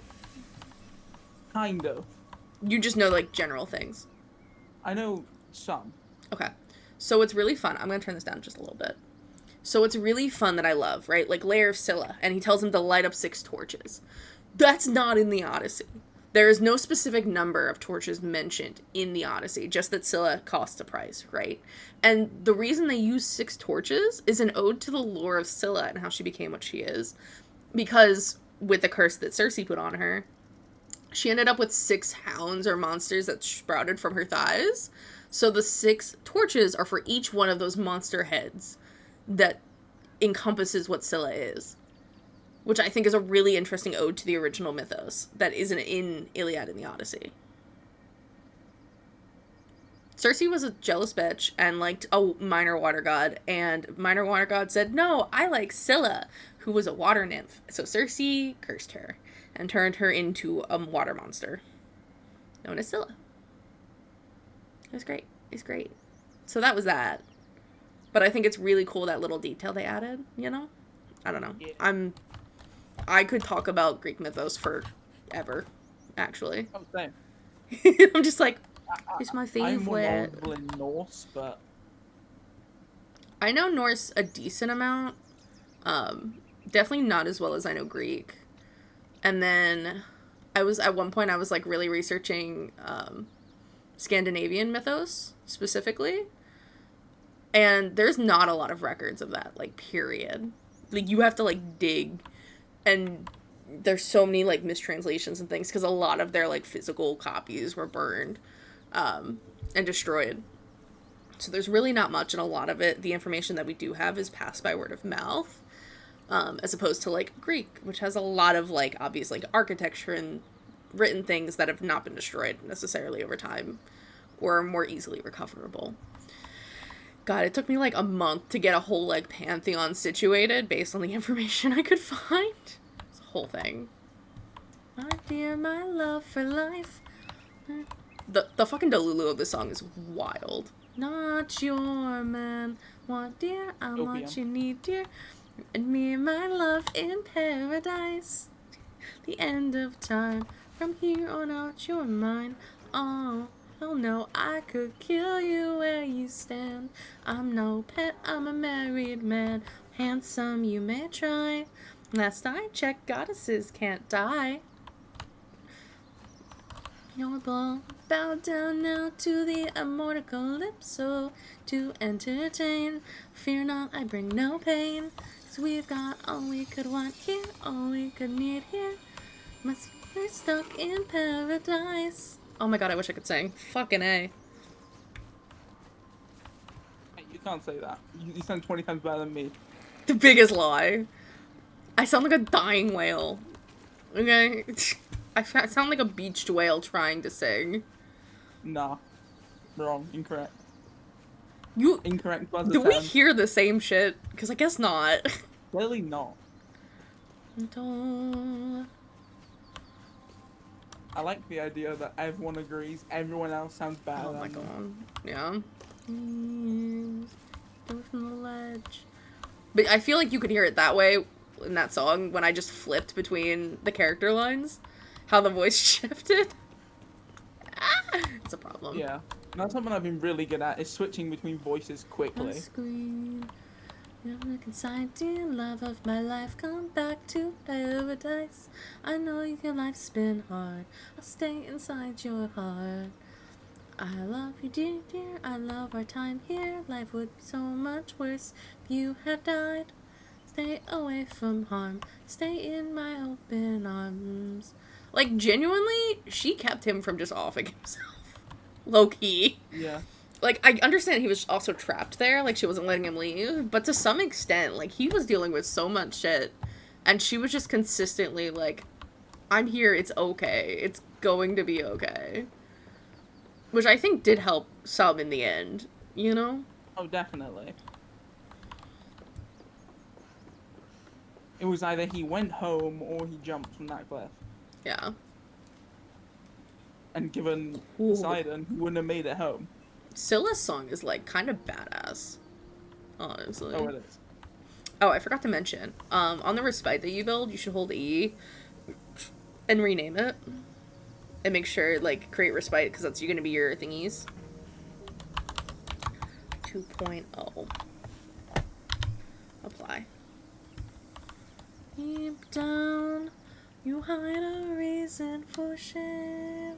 Kind of. You just know, like, general things. I know some. Okay. So it's really fun. I'm going to turn this down just a little bit. So it's really fun that I love, right? Like, Lair of Scylla, and he tells him to light up 6 torches. That's not in the Odyssey. There is no specific number of torches mentioned in the Odyssey, just that Scylla costs a price, right? And the reason they use 6 torches is an ode to the lore of Scylla and how she became what she is. Because with the curse that Cersei put on her, she ended up with 6 hounds or monsters that sprouted from her thighs. So the 6 torches are for each one of those monster heads that encompasses what Scylla is. Which I think is a really interesting ode to the original mythos that isn't in Iliad and the Odyssey. Cersei was a jealous bitch and liked a minor water god, and minor water god said, no, I like Scylla, who was a water nymph. So Cersei cursed her and turned her into a water monster known as Scylla. It was great. It's great. So that was that. But I think it's really cool that little detail they added, you know? I don't know. Yeah. I could talk about Greek mythos forever, actually. Oh, same. I'm just like, it's my I'm more favorite. knowledgeable in Norse, but I know Norse a decent amount. Definitely not as well as I know Greek. And then at one point I was like really researching Scandinavian mythos specifically. And there's not a lot of records of that, like, period. Like, you have to, like, dig. And there's so many, like, mistranslations and things because a lot of their, like, physical copies were burned and destroyed. So there's really not much, and a lot of it, the information that we do have is passed by word of mouth, as opposed to, like, Greek, which has a lot of, like, obvious, like, architecture and written things that have not been destroyed necessarily over time or are more easily recoverable. God, it took me like a month to get a whole like pantheon situated based on the information I could find. It's a whole thing. My dear, my love for life. The fucking Delulu of this song is wild. Not your man. What, dear? I'm Opium. what you need, dear. And me and my love in paradise. The end of time. From here on out, you're mine. Oh, hell no, I could kill you where you stand. I'm no pet, I'm a married man. Handsome, you may try. Last I checked, goddesses can't die. Your ball, bow down now to the immortal calypso to entertain. Fear not, I bring no pain. 'Cause we've got all we could want here, all we could need here. Must be stuck in paradise. Oh my god, I wish I could sing. Fucking A. Hey, you can't say that. You sound 20 times better than me. The biggest lie. I sound like a dying whale. Okay? I sound like a beached whale trying to sing. Nah. Wrong. Incorrect. You. Incorrect buzzer Do we sound. hear the same shit? Because I guess not. Clearly not. I like the idea that everyone agrees, everyone else sounds better Oh my than them. god. Yeah. Go from the ledge. But I feel like you could hear it that way in that song when I just flipped between the character lines. How the voice shifted. It's a problem. Yeah. That's something I've been really good at, is switching between voices quickly. Screen. You look inside, dear love of my life. Come back to paradise. I know your life's been hard. I'll stay inside your heart. I love you, dear, dear. I love our time here. Life would be so much worse if you had died. Stay away from harm. Stay in my open arms. Like, genuinely, she kept him from just offing himself. Low key. Yeah. Like, I understand he was also trapped there, like, she wasn't letting him leave, but to some extent, like, he was dealing with so much shit, and she was just consistently like, I'm here, it's okay, it's going to be okay. Which I think did help some in the end, you know? Oh, definitely. It was either he went home or he jumped from that cliff. Yeah. And given Ooh. Poseidon, he wouldn't have made it home. Scylla's song is, like, kind of badass, honestly. Oh, it is. Oh, I forgot to mention, on the respite that you build, you should hold E and rename it. And make sure, like, create respite, because that's going to be your thingies. 2.0. Apply. Deep down, you hide a reason for shame.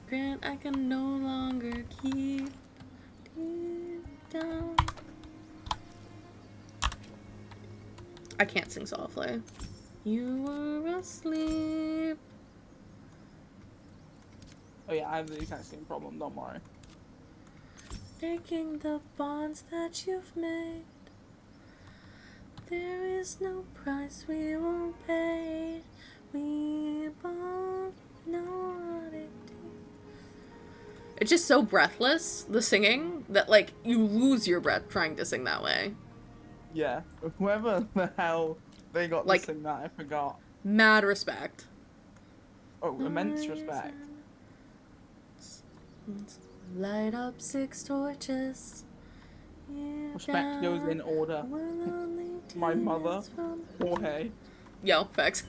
Grant I can no longer keep. Deep down. I can't sing softly. You were asleep. Oh yeah, I have the exact same problem, don't worry. Breaking the bonds that you've made. There is no price we won't pay. We both know what it takes. It's just so breathless, the singing, that, like, you lose your breath trying to sing that way. Yeah. Whoever the hell they got Like- to sing that, I forgot. Mad respect. Oh, immense respect. Light up 6 torches. Respect goes in order. My mother, Jorge. Yo, facts.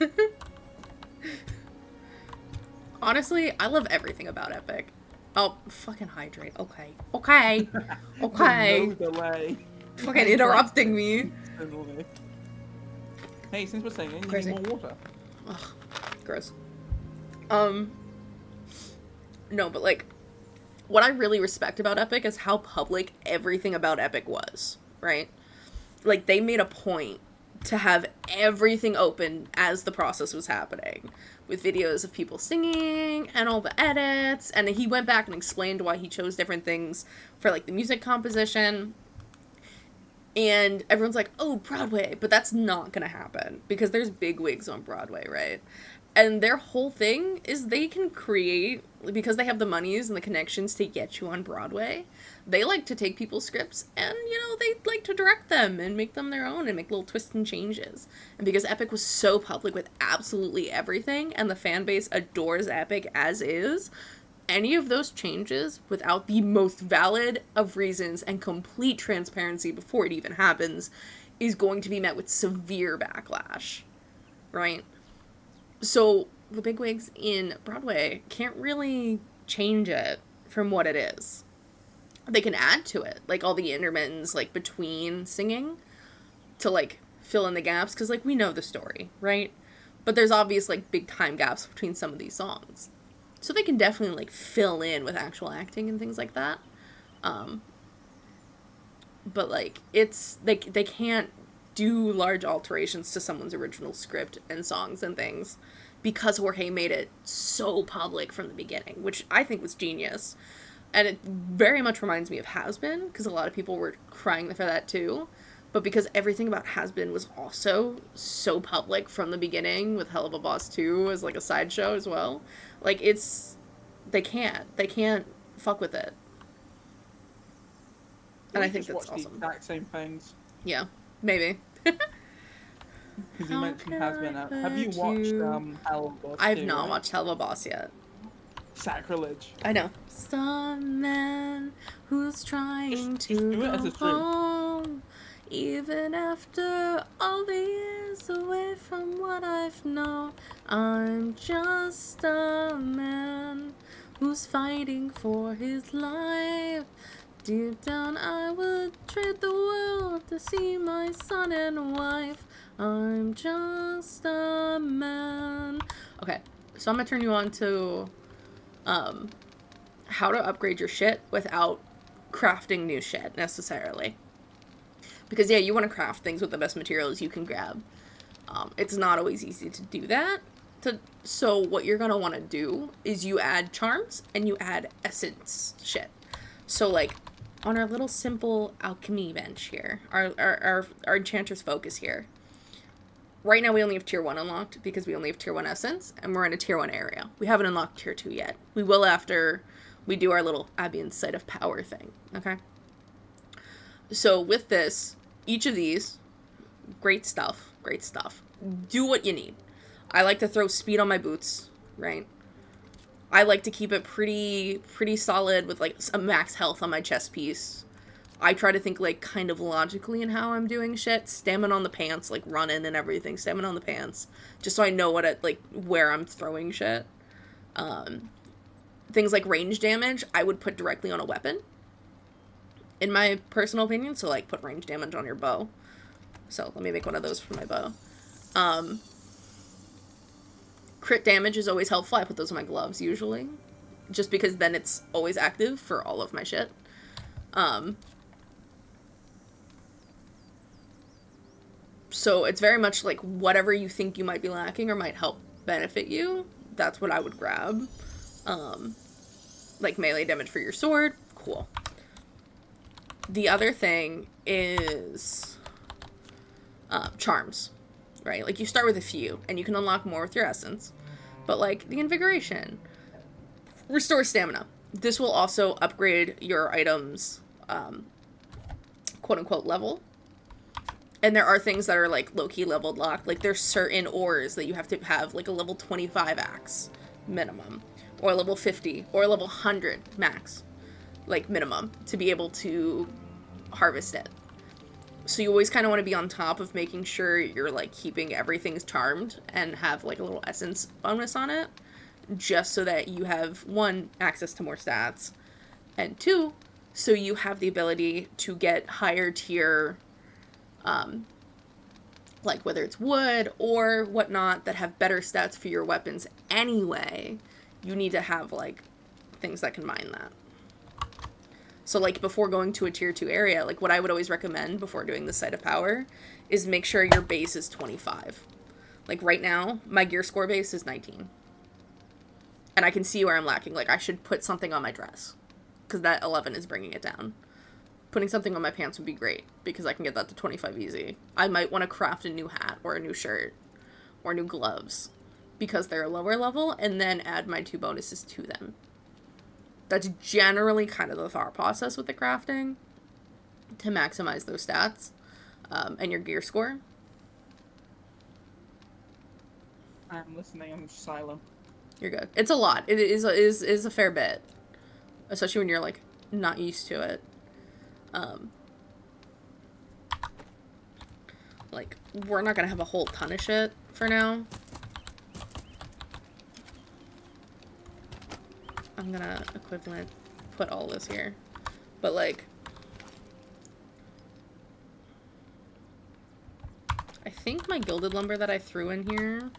Honestly, I love everything about Epic. Oh, fucking hydrate. Okay. Okay. Okay. No delay. Fucking interrupting me. Instantly. Hey, since we're singing, you Crazy. need more water. Ugh, gross. No, but, like, what I really respect about Epic is how public everything about Epic was, right? Like, they made a point to have everything open as the process was happening, with videos of people singing and all the edits, and he went back and explained why he chose different things for, like, the music composition. And everyone's like, oh, Broadway, but that's not gonna happen, because there's big wigs on Broadway, right? And their whole thing is they can create, because they have the monies and the connections to get you on Broadway, they like to take people's scripts and, they like to direct them and make them their own and make little twists and changes. And because Epic was so public with absolutely everything, and the fan base adores Epic as is, any of those changes without the most valid of reasons and complete transparency before it even happens is going to be met with severe backlash, right? So the bigwigs in Broadway can't really change it from what it is. They can add to it, like all the intermittents, like between singing, to like fill in the gaps, because like we know the story, right? But there's obvious like big time gaps between some of these songs, so they can definitely like fill in with actual acting and things like that. But like they can't do large alterations to someone's original script and songs and things, because Jorge made it so public from the beginning, which I think was genius. And it very much reminds me of Has Been, because a lot of people were crying for that too. But because everything about Has Been was also so public from the beginning, with Hell of a Boss 2 as like a sideshow as well. Like they can't fuck with it. And I think that's awesome. The exact same things. Yeah, maybe. Because you mentioned Has Been. Have you watched Hell of a Boss? I've not watched Hell of a Boss yet. Sacrilege. I know. Some man who's trying to go home, even after all the years away from what I've known. I'm just a man who's fighting for his life. Deep down I would trade the world to see my son and wife. I'm just a man. Okay, so I'm gonna turn you on to how to upgrade your shit without crafting new shit necessarily. Because yeah, you want to craft things with the best materials you can grab. It's not always easy to do that. So what you're gonna want to do is you add charms and you add essence shit. So like on our little simple alchemy bench here, our enchanter's focus here. Right now we only have tier 1 unlocked because we only have tier 1 essence, and we're in a tier 1 area. We haven't unlocked tier 2 yet. We will after we do our little Abian Sight of Power thing, okay? So with this, each of these, great stuff. Do what you need. I like to throw speed on my boots, right? I like to keep it pretty solid with like a max health on my chest piece. I try to think like kind of logically in how I'm doing shit. Stamina on the pants, like running and everything. Stamina on the pants, just so I know where I'm throwing shit. Things like range damage, I would put directly on a weapon, in my personal opinion. So like put range damage on your bow. So let me make one of those for my bow. Crit damage is always helpful. I put those on my gloves usually, just because then it's always active for all of my shit. So it's very much like whatever you think you might be lacking or might help benefit you, that's what I would grab. Like melee damage for your sword, cool. The other thing is charms, right? Like you start with a few and you can unlock more with your essence, but like the invigoration, restore stamina. This will also upgrade your items, quote unquote level. And there are things that are like low-key leveled locked. Like there's certain ores that you have to have like a level 25 axe minimum, or a level 50, or a level 100 max, like minimum, to be able to harvest it. So you always kind of want to be on top of making sure you're like keeping everything's charmed and have like a little essence bonus on it, just so that you have, 1, access to more stats, and 2, so you have the ability to get higher tier, like whether it's wood or whatnot, that have better stats for your weapons anyway. You need to have like things that can mine that. So like before going to a tier 2 area, like what I would always recommend before doing the Sight of Power is make sure your base is 25. Like right now, my gear score base is 19. And I can see where I'm lacking. Like I should put something on my dress, because that 11 is bringing it down. Putting something on my pants would be great, because I can get that to 25 easy. I might want to craft a new hat or a new shirt or new gloves, because they're a lower level, and then add my 2 bonuses to them. That's generally kind of the thought process with the crafting, to maximize those stats and your gear score. I'm listening. I'm silent. You're good. It's a lot. It is a fair bit, especially when you're like not used to it. Like, we're not gonna have a whole ton of shit for now. I'm gonna equivalent put all this here, but like, I think my gilded lumber that I threw in here.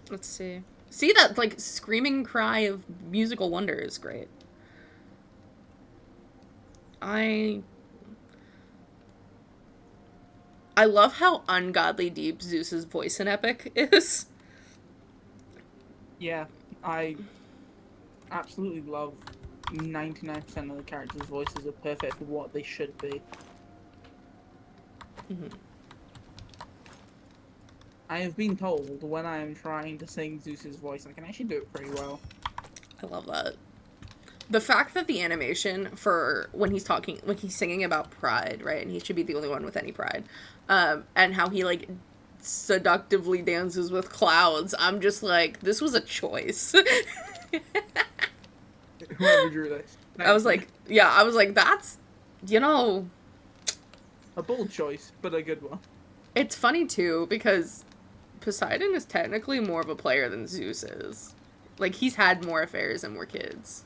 Let's see. See that like screaming cry of musical wonder is great. I love how ungodly deep Zeus's voice in Epic is. Yeah, I absolutely love 99% of the characters' voices are perfect for what they should be. Mm-hmm. I have been told when I am trying to sing Zeus's voice, I can actually do it pretty well. I love that. The fact that the animation for when he's singing about pride, right, and he should be the only one with any pride, and how he like seductively dances with clouds, I'm just like, this was a choice. Whoever drew this. I was like, that's, you know, a bold choice, but a good one. it's funny too because Poseidon is technically more of a player than Zeus is. Like, he's had more affairs and more kids.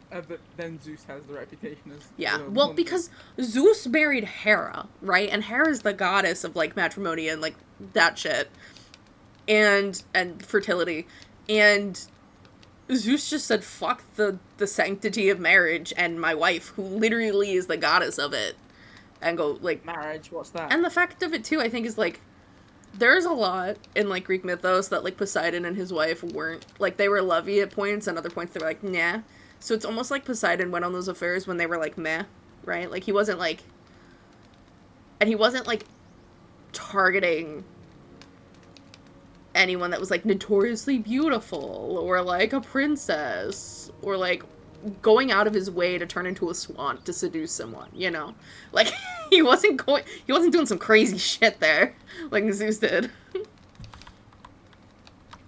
But then Zeus has the reputation as... Yeah, well, because Zeus married Hera, right? And Hera's the goddess of, like, matrimony and, like, that shit. And fertility. And Zeus just said, fuck the sanctity of marriage and my wife, who literally is the goddess of it. And go, like... Marriage, what's that? And the fact of it, too, I think is, like, there's a lot in, like, Greek mythos that, like, Poseidon and his wife weren't... Like, they were lovey at points, and other points they were like, nah. So it's almost like Poseidon went on those affairs when they were, like, meh, right? Like, he wasn't, like... And he wasn't, like, targeting anyone that was, like, notoriously beautiful, or, like, a princess, or, like, going out of his way to turn into a swan to seduce someone, you know? Like, he wasn't doing some crazy shit there, like Zeus did.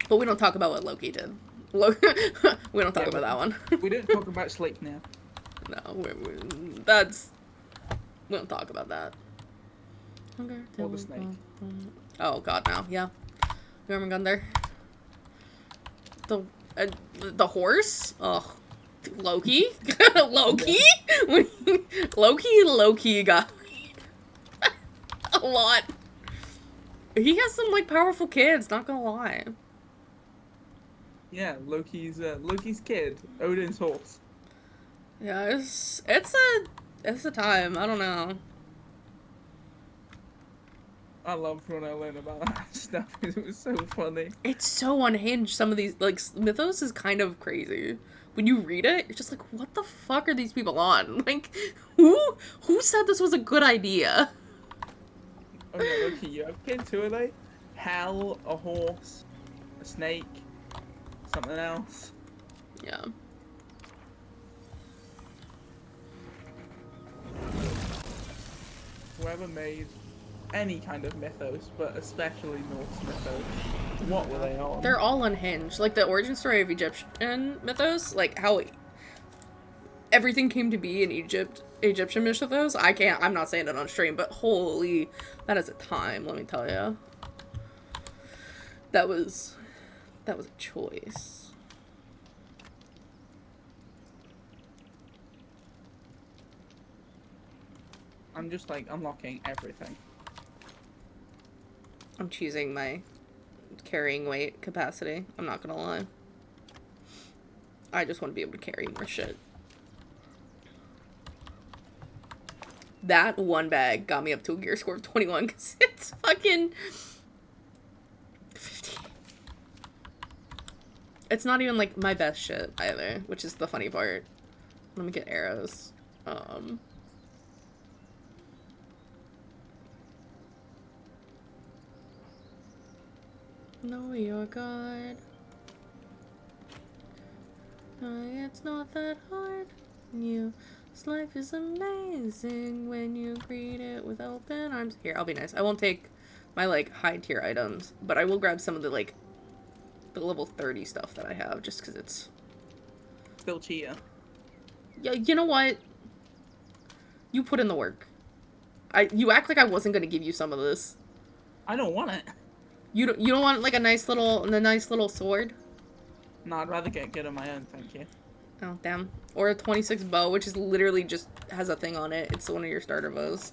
But we don't talk about what Loki did. We don't talk about that one. We don't talk about Slake now. No, we don't talk about that. Or the snake. Oh god, no, yeah. Jormungandr. The horse? Ugh. Loki? Loki? Loki got a lot. He has some, like, powerful kids, not gonna lie. Yeah, Loki's kid, Odin's horse. Yeah, it's a time. I don't know. I loved when I learned about that stuff because it was so funny. It's so unhinged. Some of these, like, mythos is kind of crazy. When you read it, you're just like, what the fuck are these people on? Like, who said this was a good idea? Okay, Loki, you have kids. Who are they? Hell, a horse, a snake, something else. Yeah. Whoever made any kind of mythos, but especially Norse mythos, what were they on? They're all unhinged. Like, the origin story of Egyptian mythos, like, how everything came to be in Egyptian mythos. I'm not saying it on stream, but holy, that is a time, let me tell you. That was a choice. I'm just, like, unlocking everything. I'm choosing my carrying weight capacity. I'm not gonna lie. I just want to be able to carry more shit. That one bag got me up to a gear score of 21 because it's fucking 50. It's not even, like, my best shit either, which is the funny part. Let me get arrows. Know your God. It's not that hard. This life is amazing when you greet it with open arms. Here, I'll be nice. I won't take my, like, high tier items, but I will grab some of the, like, the level 30 stuff that I have, just because it's... Still cheater. Yeah, you know what? You put in the work. You act like I wasn't gonna give you some of this. I don't want it. You don't want, like, a nice little sword? No, I'd rather get good on my own, thank you. Oh, damn. Or a 26 bow, which is literally just has a thing on it. It's one of your starter bows.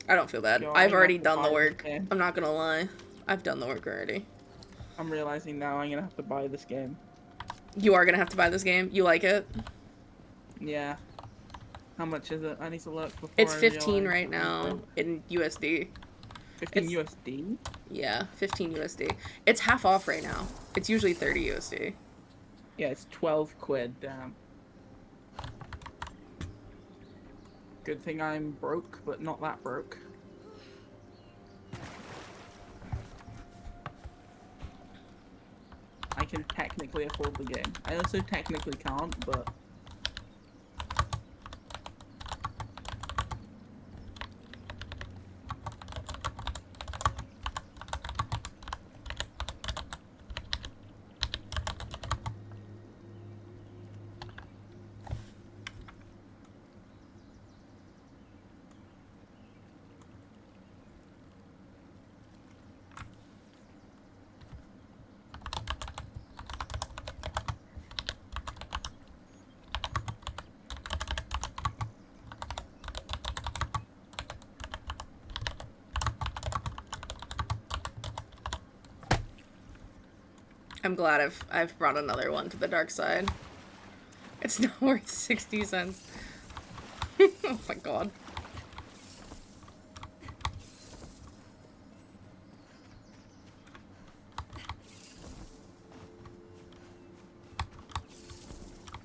I don't feel bad. Yo, I've I'm already gonna have done to the buy this work. game. I'm not gonna lie. I've done the work already. I'm realizing now I'm gonna have to buy this game. You are gonna have to buy this game. You like it? Yeah. How much is it? I need to look before It's I 15 realize right what now in USD. 15 It's- USD? Yeah, 15 USD. It's half off right now. It's usually 30 USD. Yeah, it's 12 quid, damn. Good thing I'm broke, but not that broke. I can technically afford the game. I also technically can't, but... I'm glad I've brought another one to the dark side. It's not worth 60 cents. Oh my god.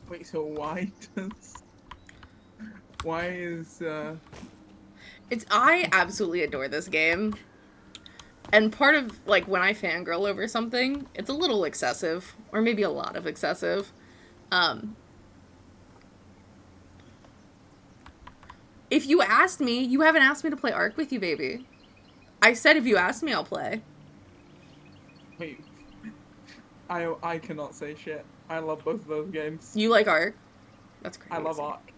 Wait, so why does... Why is, I absolutely adore this game. And part of, like, when I fangirl over something, it's a little excessive. Or maybe a lot of excessive. If you asked me, you haven't asked me to play Ark with you, baby. I said if you ask me, I'll play. Wait. I cannot say shit. I love both of those games. You like Ark? That's crazy. I love Ark.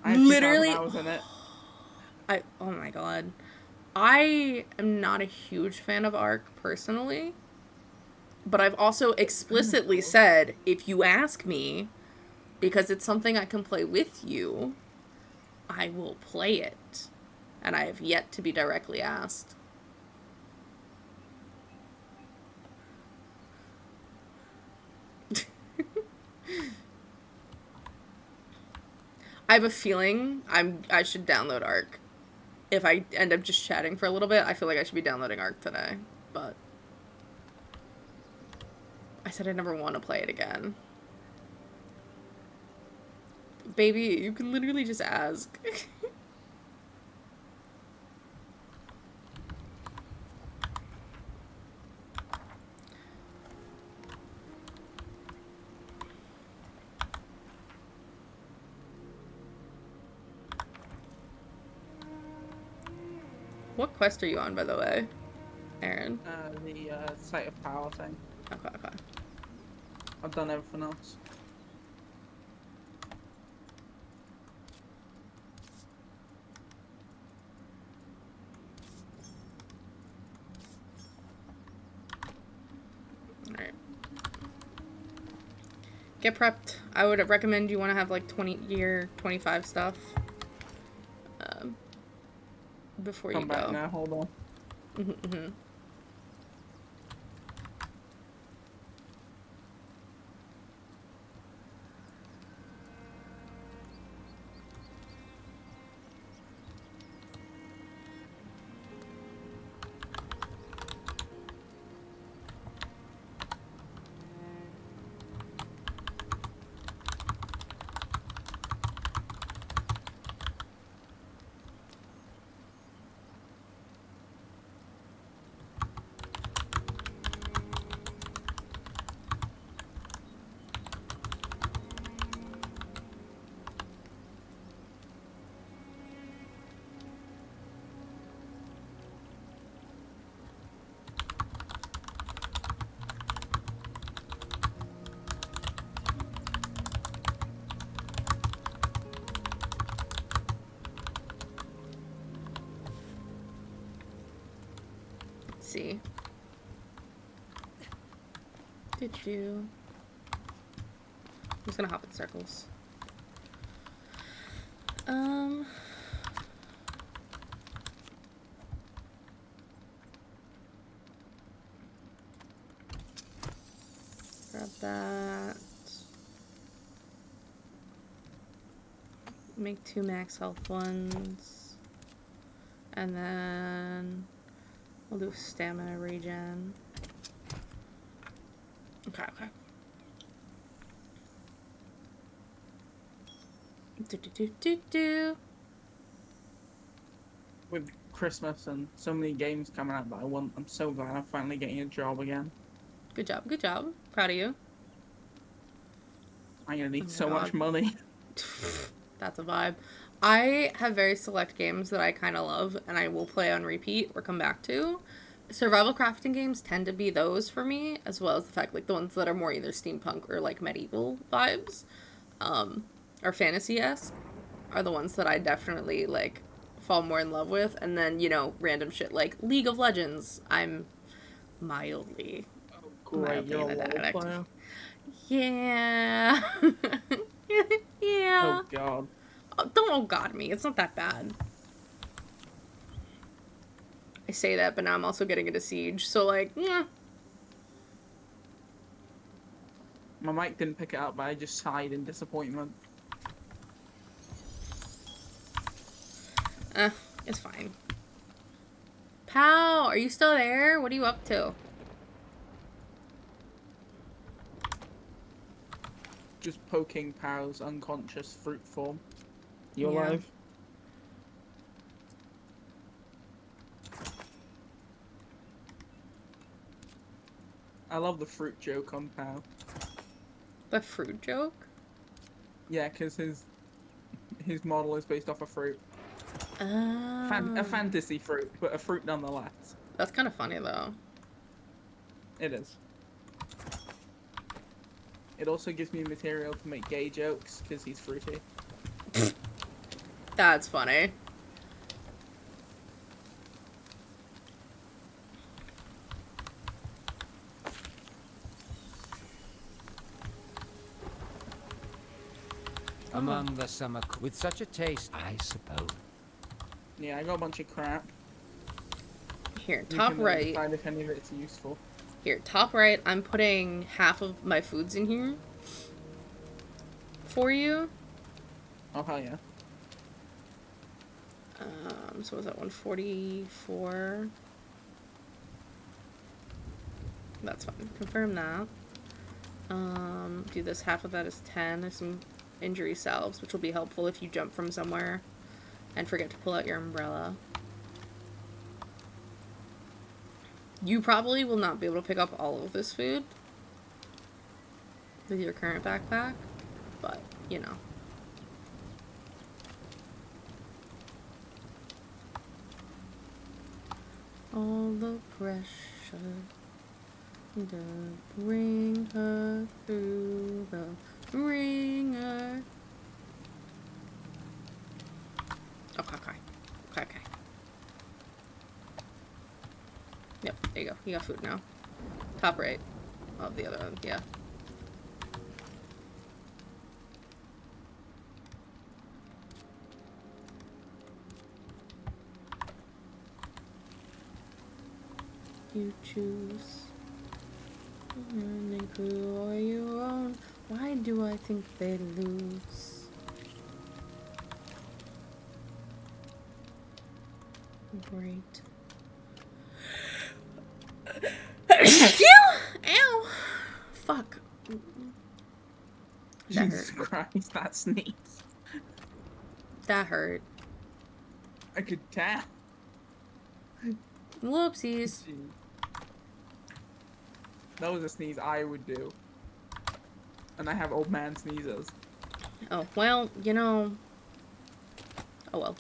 I have Literally. 2,000 hours in it. Oh my god. I am not a huge fan of Ark personally, but I've also explicitly said if you ask me, because it's something I can play with you, I will play it. And I have yet to be directly asked. I have a feeling I should download Ark. If I end up just chatting for a little bit, I feel like I should be downloading Ark today. But I said I never want to play it again. Baby, you can literally just ask. What quest are you on, by the way, Aaron? The Site of Power thing. Okay, okay. I've done everything else. Alright. Get prepped. I would recommend you want to have like 25 stuff. Before you Come go. back now, hold on. Mm-hmm. see. Did you? I'm just gonna hop in circles. Grab that. Make 2 max health ones. And then we'll do stamina regen. Okay, okay. Do. With Christmas and so many games coming out that I want, I'm so glad I'm finally getting a job again. Good job, good job. Proud of you. I'm gonna need Oh my so much God. money. That's a vibe. I have very select games that I kind of love and I will play on repeat or come back to. Survival crafting games tend to be those for me, as well as the fact like the ones that are more either steampunk or like medieval vibes, or fantasy-esque, are the ones that I definitely like fall more in love with. And then, you know, random shit like League of Legends, I'm mildly Great, you're a an LOL addict. player. Yeah. Yeah. Oh god. Oh, don't oh god me. It's not that bad. I say that, but now I'm also getting into Siege, so like, yeah. My mic didn't pick it up, but I just sighed in disappointment. It's fine. Pal, are you still there? What are you up to? Just poking Pow's unconscious fruit form. You Yeah. alive? I love the fruit joke on Pow. The fruit joke? Yeah, because his model is based off a fruit. Oh. A fantasy fruit, but a fruit nonetheless. That's kind of funny, though. It is. It also gives me material to make gay jokes, because he's fruity. That's funny. Among the summer with such a taste, I suppose. Yeah, I got a bunch of crap. Here, You top can, right. decide if any of it's useful. Here, top right, I'm putting half of my foods in here. For you. Oh, hell yeah. So was that 144? That's fine. Confirm that. Do this. Half of that is 10. There's some injury salves, which will be helpful if you jump from somewhere and forget to pull out your umbrella. You probably will not be able to pick up all of this food with your current backpack, but, you know. All the pressure to bring her through the ringer. Okay. Yep, there you go. You got food now. Top right of the other one, yeah. You choose running crew or your own. Why do I think they lose? Great. Ow! Fuck. That Jesus hurt. Christ, that sneeze. That hurt. I could tell. Whoopsies. Gee. That was a sneeze I would do. And I have old man sneezes. Oh, well, you know. Oh well.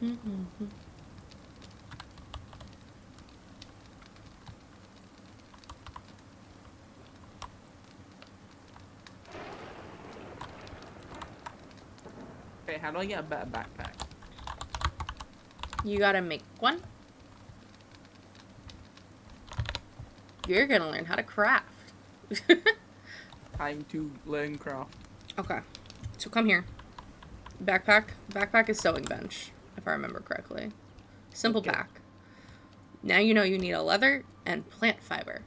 Mm-hmm. Okay, how do I get a better backpack? You gotta make one. You're gonna learn how to craft. Time to learn craft. Okay. So come here. Backpack. Backpack is sewing bench, if I remember correctly. Simple Okay. pack. Now you know you need a leather and plant fiber.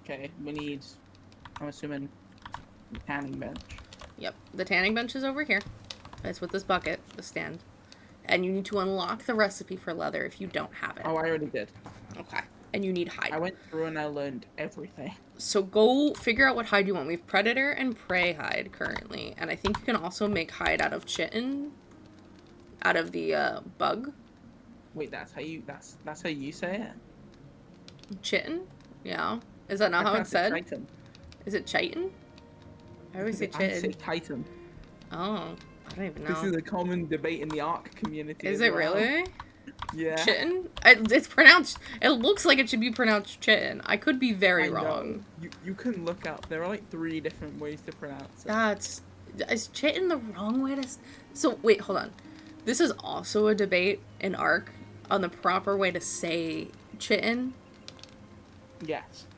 Okay, we need, I'm assuming, a tanning bench. Yep. The tanning bench is over here. It's with this bucket, the stand. And you need to unlock the recipe for leather if you don't have it. Oh, I already did. Okay. And you need hide. I went through and I learned everything. So go figure out what hide you want. We have predator and prey hide currently. And I think you can also make hide out of chitin. Out of the bug. Wait, that's how you say it? Chitin? Yeah. Is that not I how can't it's say said? Titan. Is it chitin? I always say I say chitin. Titan. Oh, I don't even know. This is a common debate in the ARC community. Is as it well. really? Yeah. Chitin? It's pronounced. It looks like it should be pronounced chitin. I could be very I know. wrong. You can look up. There are like 3 different ways to pronounce it. Is chitin the wrong way to? So wait, hold on. This is also a debate in ARC on the proper way to say chitin. Yes.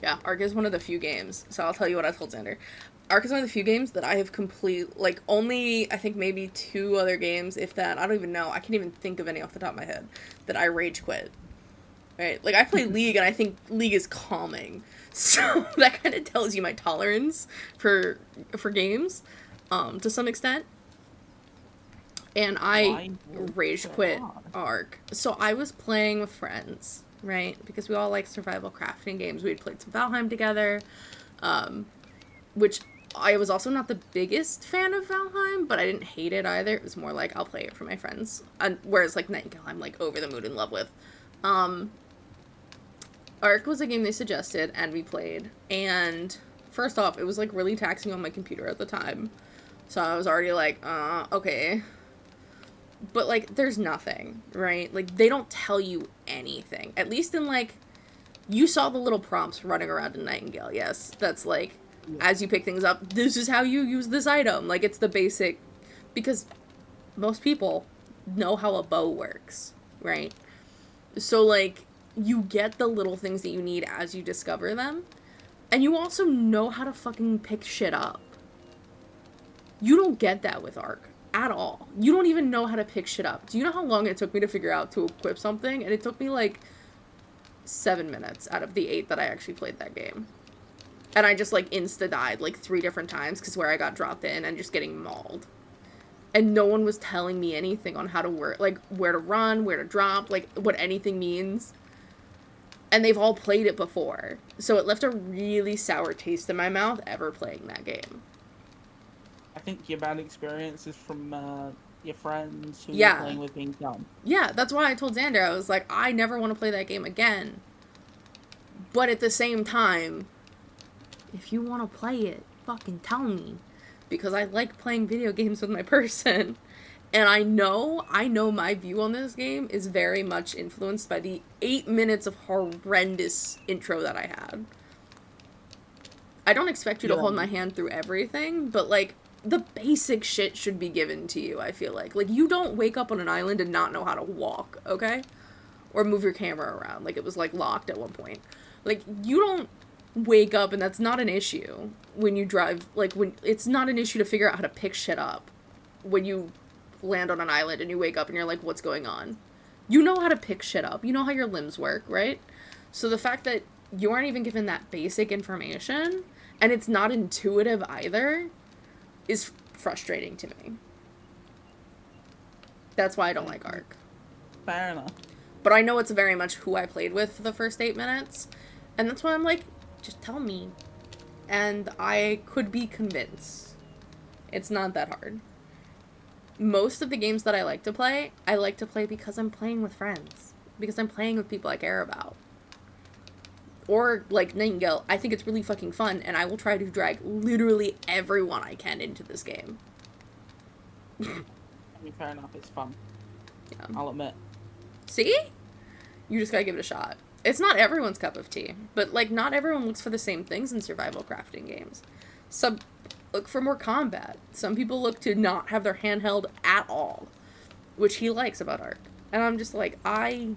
Yeah, Ark is one of the few games. So I'll tell you what I told Xander. Ark is one of the few games that I have only, I think maybe 2 other games, if that. I don't even know. I can't even think of any off the top of my head that I rage quit. Right? Like, I play League, and I think League is calming. So that kind of tells you my tolerance for games, to some extent. And I rage quit Ark. So I was playing with friends, right? Because we all like survival crafting games. We had played some Valheim together, which I was also not the biggest fan of Valheim, but I didn't hate it either. It was more like, I'll play it for my friends. And whereas, like, Nightingale, I'm, like, over the moon in love with. Ark was a game they suggested, and we played. And first off, it was, like, really taxing on my computer at the time. So I was already like, okay. But, like, there's nothing, right? Like, they don't tell you anything. At least in, like, you saw the little prompts running around in Nightingale, yes? That's, like, as you pick things up, this is how you use this item. Like, it's the basic... Because most people know how a bow works, right? So, like, you get the little things that you need as you discover them. And you also know how to fucking pick shit up. You don't get that with Ark. At all. You don't even know how to pick shit up. Do you know how long it took me to figure out to equip something? And it took me like 7 minutes out of the 8 that I actually played that game. And I just like insta-died like 3 different times because where I got dropped in and just getting mauled. And no one was telling me anything on how to work, like where to run, where to drop, like what anything means. And they've all played it before. So it left a really sour taste in my mouth ever playing that game. I think your bad experience is from your friends who Yeah. you're playing with being dumb. Yeah, that's why I told Xander, I was like, I never want to play that game again. But at the same time, if you want to play it, fucking tell me. Because I like playing video games with my person. And I know my view on this game is very much influenced by the 8 minutes of horrendous intro that I had. I don't expect you to hold my hand through everything, but, like, the basic shit should be given to you, I feel like. Like, you don't wake up on an island and not know how to walk, okay? or move your camera around. Like, it was, like, locked at one point. Like, you don't wake up, and that's not an issue when you drive. Like, when it's not an issue to figure out how to pick shit up when you land on an island and you wake up and you're like, what's going on? You know how to pick shit up. You know how your limbs work, right? So the fact that you aren't even given that basic information, and it's not intuitive either, is frustrating to me. That's why I don't like Ark. Fair enough. But I know it's very much who I played with for the first 8 minutes. And that's why I'm like, just tell me. And I could be convinced. It's not that hard. Most of the games that I like to play because I'm playing with friends. Because I'm playing with people I care about. Or, like Nightingale, I think it's really fucking fun, and I will try to drag literally everyone I can into this game. I mean, fair enough, it's fun. Yeah. I'll admit. See? You just gotta give it a shot. It's not everyone's cup of tea, but, like, not everyone looks for the same things in survival crafting games. Some look for more combat. Some people look to not have their handheld at all, which he likes about Ark. And I'm just like, I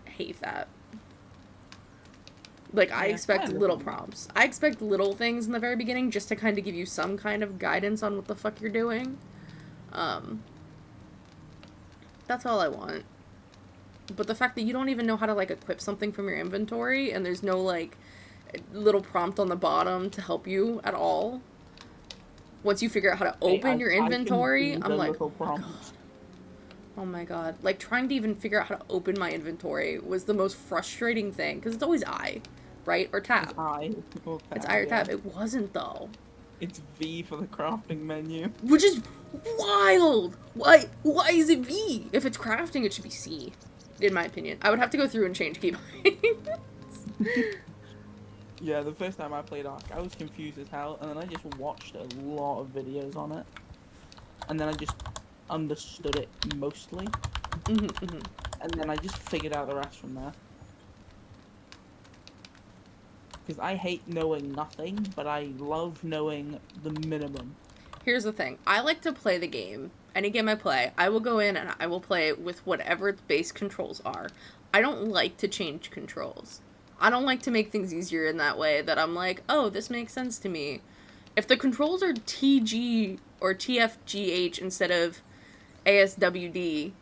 hate that. Like, I expect little prompts. I expect little things in the very beginning just to kind of give you some kind of guidance on what the fuck you're doing. That's all I want. But the fact that you don't even know how to, like, equip something from your inventory, and there's no, like, little prompt on the bottom to help you at all. Once you figure out how to open your inventory, I'm like, oh my god. Like, trying to even figure out how to open my inventory was the most frustrating thing. Because it's always I, right? Or tab. It's I. It's I or tab. It wasn't, though. It's V for the crafting menu. Which is wild! Why is it V? If it's crafting, it should be C, in my opinion. I would have to go through and change keybinds. Yeah, the first time I played Ark, I was confused as hell, and then I just watched a lot of videos on it. And then I just understood it mostly. And then I just figured out the rest from there. Because I hate knowing nothing, but I love knowing the minimum. Here's the thing. I like to play the game. Any game I play, I will go in and I will play it with whatever its base controls are. I don't like to change controls. I don't like to make things easier in that way that I'm like, oh, this makes sense to me. If the controls are TG or TFGH instead of ASWD,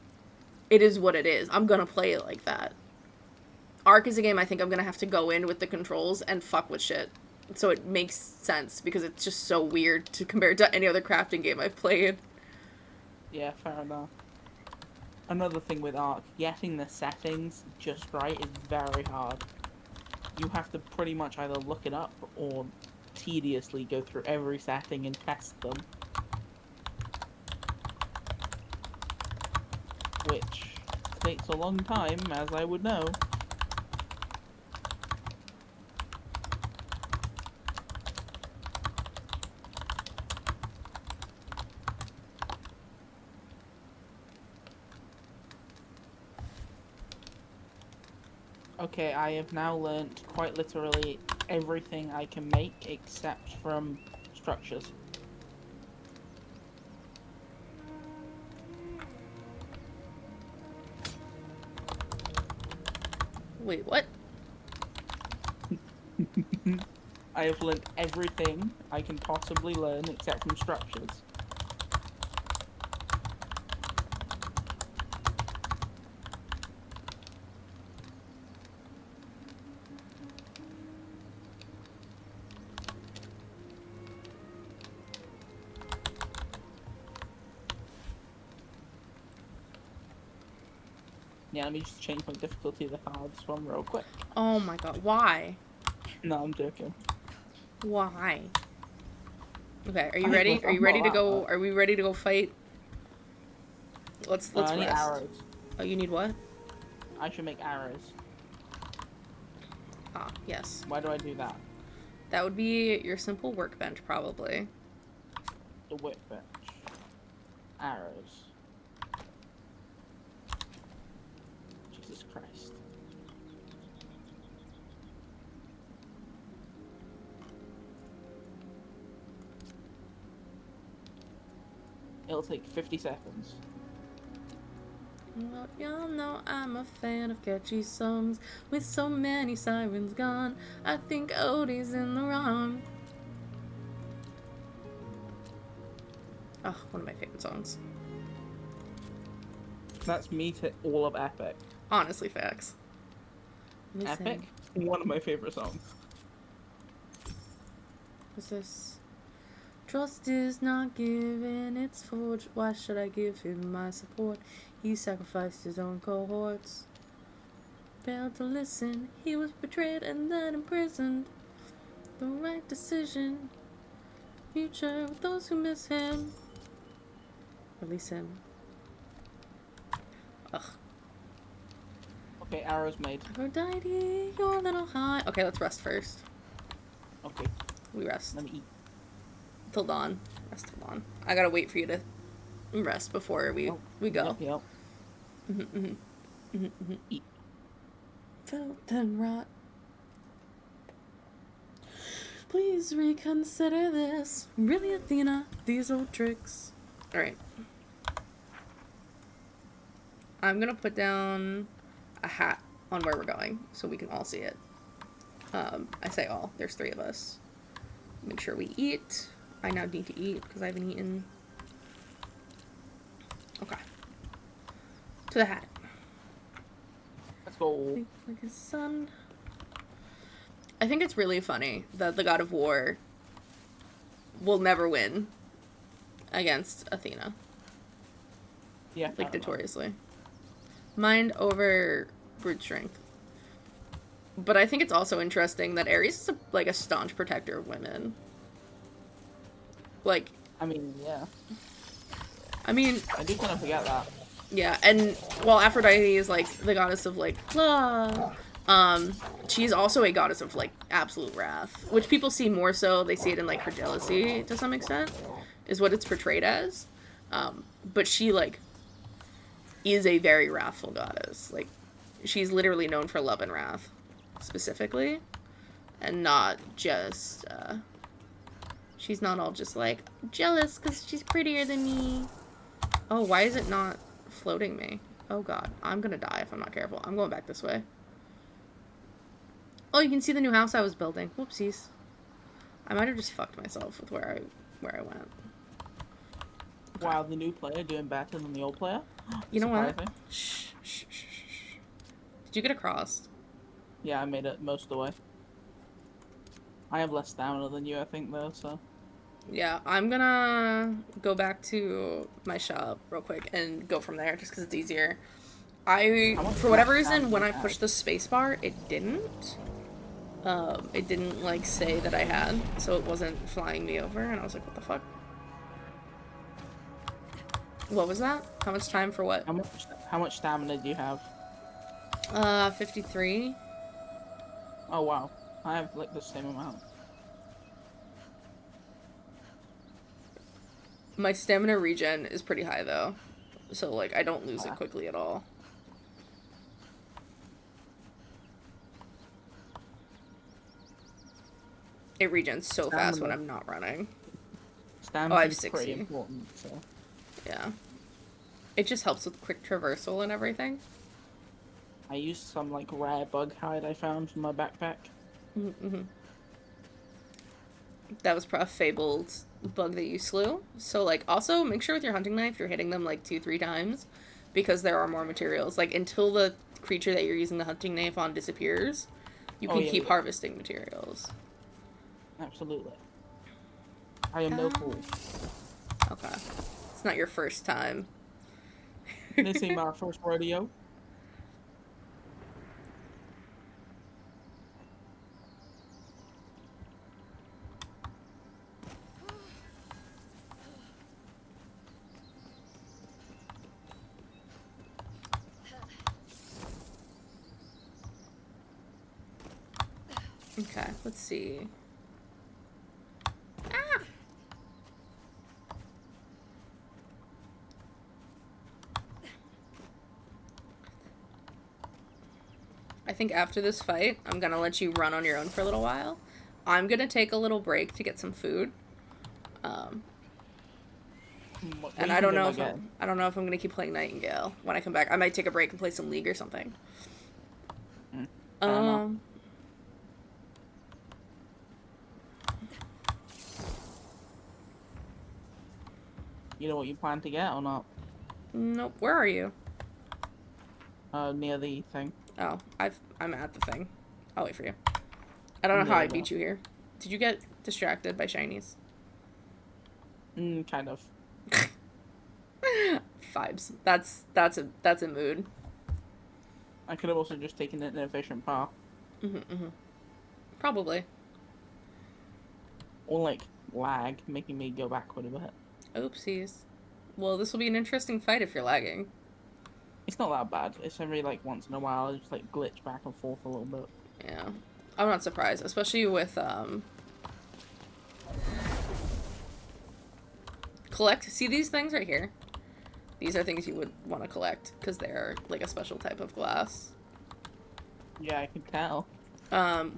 it is what it is. I'm gonna play it like that. Ark is a game I think I'm gonna have to go in with the controls and fuck with shit. So it makes sense because it's just so weird to compare to any other crafting game I've played. Yeah, fair enough. Another thing with Ark, getting the settings just right is very hard. You have to pretty much either look it up or tediously go through every setting and test them. Which takes a long time, as I would know. Okay, I have now learnt quite literally everything I can make except from structures. Wait, what? I have learnt everything I can possibly learn except from structures. Yeah, let me just change my difficulty of the hardest one real quick. Oh my god, why? No, I'm joking. Why? Okay, are you I ready? was- Are you I'm ready not to go? that bad. I Are we ready to go fight? Let's I need rest. arrows. Oh, you need what? I should make arrows. Ah, yes. Why do I do that? That would be your simple workbench, probably. The workbench. Arrows. Jesus Christ. It'll take 50 seconds. Well, y'all know I'm a fan of catchy songs. With so many sirens gone, I think Odie's in the wrong. Oh, one of my favorite songs. That's me to all of Epic. Honestly, facts. Let me Epic? see. One of my favorite songs. What's this? Trust is not given, it's forged. Why should I give him my support? He sacrificed his own cohorts. Failed to listen, he was betrayed and then imprisoned. The right decision. Future with those who miss him. Release him. Ugh. Okay, arrows made. Aphrodite, you're a little high. Okay, let's rest first. Okay, We rest. let me eat. Till dawn. Rest till dawn. I gotta wait for you to rest before we go. Yep. Eat. Felt and rot. Please reconsider this. Really, Athena, these old tricks. Alright. I'm gonna put down a hat on where we're going so we can all see it. I say all. There's 3 of us. Make sure we eat. I now need to eat because I haven't eaten. Okay. To the hat. Let's go. Think like his son. I think it's really funny that the god of war will never win against Athena. Yeah. Like, fair enough. notoriously. Mind over brute strength. But I think it's also interesting that Ares is like a staunch protector of women. Like, I mean, yeah. I mean, I do kind of forget that. yeah, and while Aphrodite is like the goddess of like love, she's also a goddess of like absolute wrath, which people see more so. They see it in like her jealousy to some extent, is what it's portrayed as. But she like is a very wrathful goddess. Like, she's literally known for love and wrath, specifically, and not just. She's not all just like jealous because she's prettier than me. Oh, why is it not floating me? Oh god, I'm gonna die if I'm not careful. I'm going back this way. Oh, you can see the new house I was building. Whoopsies. I might have just fucked myself with where I went. Wow, the new player doing better than the old player. You know what? Surprising. Shh, shh, shh, shh, shh. Did you get across? Yeah, I made it most of the way. I have less stamina than you, I think, though, so. Yeah, I'm gonna go back to my shop real quick and go from there just because it's easier. For whatever reason, when I pushed the spacebar, it didn't. It didn't, like, say that I had, so it wasn't flying me over, and I was like, what the fuck? What was that? How much time for what? How much stamina do you have? 53. Oh, wow. I have, like, the same amount. My stamina regen is pretty high, though. So, like, I don't lose it quickly at all. It regens so fast when I'm not running. Stamina I have is 60. pretty important, so. Yeah. It just helps with quick traversal and everything. I used some, like, rare bug hide I found from my backpack. Mm-hmm. That was probably a fabled bug that you slew. So, like, also make sure with your hunting knife you're hitting them, like, 2-3 times. Because there are more materials. Like, until the creature that you're using the hunting knife on disappears, you can keep harvesting materials. Absolutely. I am no fool. Okay. It's not your first time. This ain't my first rodeo. Okay, let's see. Ah! I think after this fight, I'm gonna let you run on your own for a little while. I'm gonna take a little break to get some food. What And do you I don't think know I'm if getting? I don't know if I'm gonna keep playing Nightingale when I come back. I might take a break and play some League or something. Fair enough. You know what you plan to get or not? Nope. Where are you? Near the thing. Oh, I'm at the thing. I'll wait for you. I don't I'm know how I nearly beat you here. Did you get distracted by shinies? Kind of. Vibes. That's a mood. I could have also just taken an efficient path. Probably. Or like lag, making me go backward a bit. Oopsies. Well, this will be an interesting fight if you're lagging. It's not that bad. It's every like once in a while I just like glitch back and forth a little bit. Yeah. I'm not surprised, especially with collect. See these things right here? These are things you would want to collect because they're like a special type of glass. Yeah, I can tell.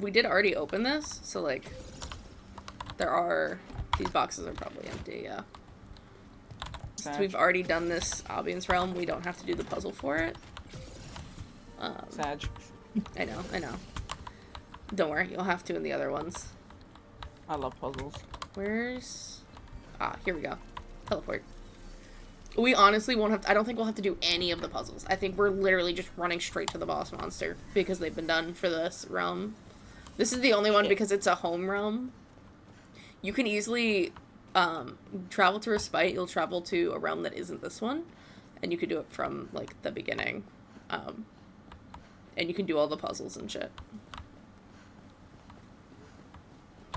We did already open this, so like these boxes are probably empty, yeah. Since we've already done this Albion's Realm, we don't have to do the puzzle for it. Sag. I know. Don't worry, you'll have to in the other ones. I love puzzles. Where's... Ah, here we go. Teleport. We honestly won't have... I don't think we'll have to do any of the puzzles. I think we're literally just running straight to the boss monster because they've been done for this realm. This is the only one because it's a home realm. You can easily travel to Respite. You'll travel to a realm that isn't this one. And you can do it from, like, the beginning. And you can do all the puzzles and shit.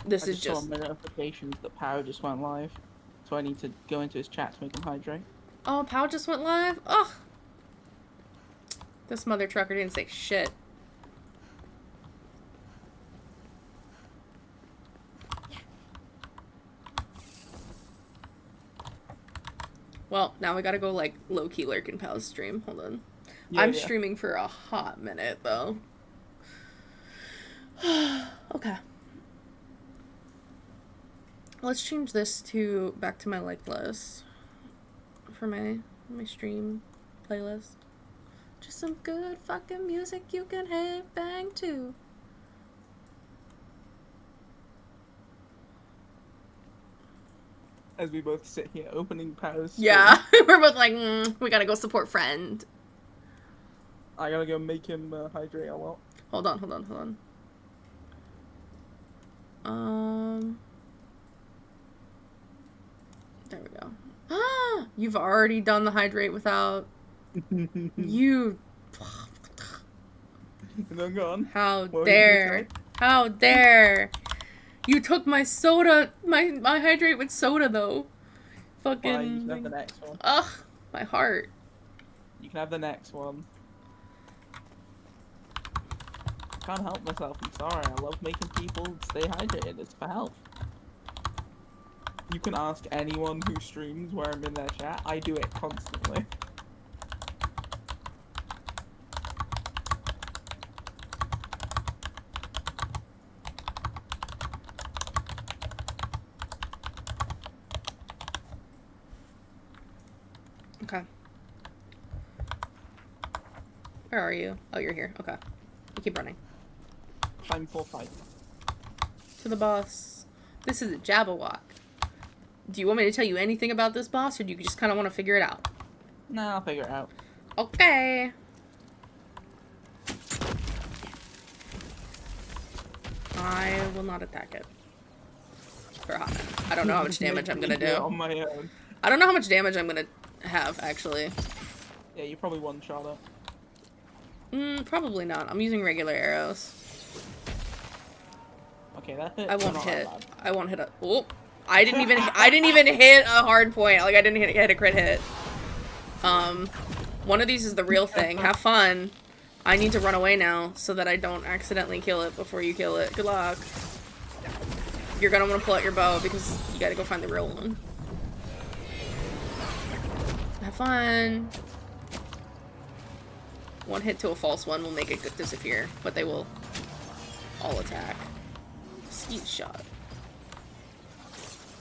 This is just saw notifications that Power just went live, so I need to go into his chat to make him hydrate. Oh, Pow just went live? Ugh. This mother trucker didn't say shit. Well, now we gotta go, like, low-key lurk in Pow's stream. Hold on. I'm streaming for a hot minute, though. Okay. Let's change this to back to my like list for my stream playlist. Just some good fucking music you can head bang to. As we both sit here opening Power's stream. Yeah, we're both like, we gotta go support friend. I gotta go make him hydrate a lot. Hold on. There we go. Ah, you've already done the hydrate without you. And I'm gone. How dare! How dare! You took my soda, my hydrate with soda though. Fucking. Fine, you can have the next one. Ugh, my heart. You can have the next one. Can't help myself. I'm sorry. I love making people stay hydrated. It's for health. You can ask anyone who streams where I'm in their chat. I do it constantly. Okay. Where are you? Oh, you're here. Okay. You keep running. Time for fight. To the boss. This is a Jabberwock. Do you want me to tell you anything about this boss, or do you just kind of want to figure it out? Nah, I'll figure it out. Okay. I will not attack it. For a hot minute. I don't know how much damage I'm gonna do. On my own. I don't know how much damage I'm gonna have, actually. Yeah, you probably one-shot it. Probably not. I'm using regular arrows. Okay, that hit. I won't not hit. that bad. I won't hit a. Oh, I didn't even hit a hard point. Like I didn't hit a crit hit. One of these is the real thing. Have fun. I need to run away now so that I don't accidentally kill it before you kill it. Good luck. You're gonna want to pull out your bow because you gotta go find the real one. Have fun. One hit to a false one will make it disappear, but they will all attack. Skeet shot.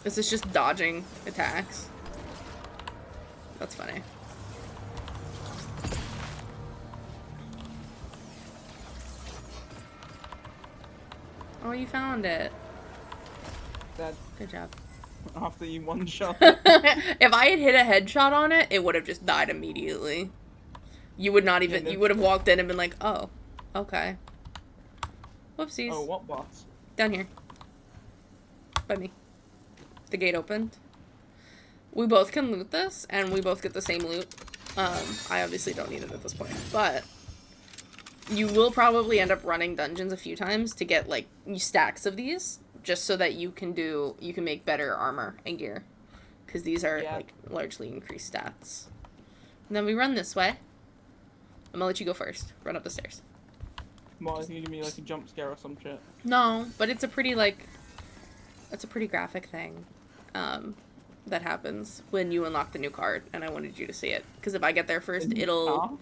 This is just dodging attacks. That's funny. Oh, you found it. Dead. Good job. After you one shot. If I had hit a headshot on it, it would have just died immediately. You would not even, Yeah, you would have walked in and been like, oh, okay. Whoopsies. Oh, what boss? Down here. By me. The gate opened. We both can loot this, and we both get the same loot. I obviously don't need it at this point, but you will probably end up running dungeons a few times to get, like, stacks of these, just so that you can make better armor and gear. Because these are, like, largely increased stats. And then we run this way. I'm gonna let you go first. Run up the stairs. What, is he gonna give me like a jump scare or some shit? No, but it's a pretty, like, it's a pretty graphic thing. That happens when you unlock the new card, and I wanted you to see it. Because if I get there first, it'll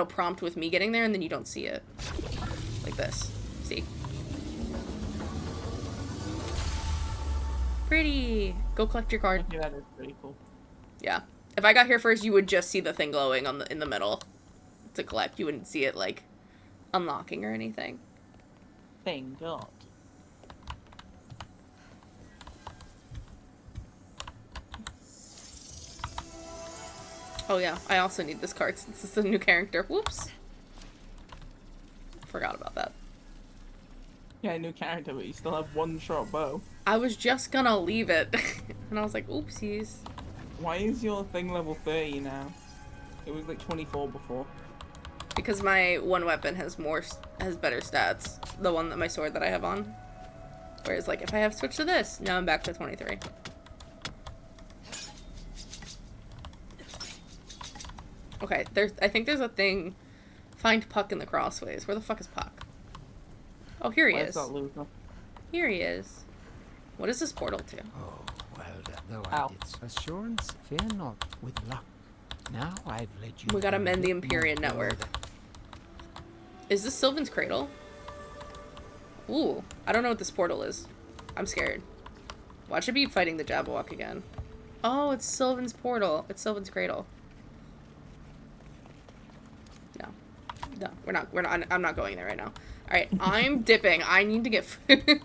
prompt with me getting there, and then you don't see it. Like this. See? Pretty! Go collect your card. Yeah, that is pretty cool. Yeah. If I got here first, you would just see the thing glowing in the middle to collect. You wouldn't see it, like, unlocking or anything. Thank God. Oh yeah, I also need this card since it's a new character. Whoops. Forgot about that. Yeah, new character, but you still have one shot bow. I was just gonna leave it, and I was like, oopsies. Why is your thing level 30 now? It was like 24 before. Because my one weapon has better stats. The one that my sword that I have on. Whereas, like, if I have switched to this, now I'm back to 23. Okay, I think there's a thing. Find Puck in the crossways. Where the fuck is Puck? Oh, here he is. That loser? Here he is. What is this portal to? Oh, well done, though Ow. I did. Assurance, fear not, with luck. Now I've led you. We gotta to a mend the bit more Empyrean network. further. Is this Sylvan's Cradle? Ooh, I don't know what this portal is. I'm scared. Watch it be fighting the Jabberwock again. Oh, it's Sylvan's portal. It's Sylvan's Cradle. No, we're not, I'm not going there right now. Alright, I'm dipping. I need to get food.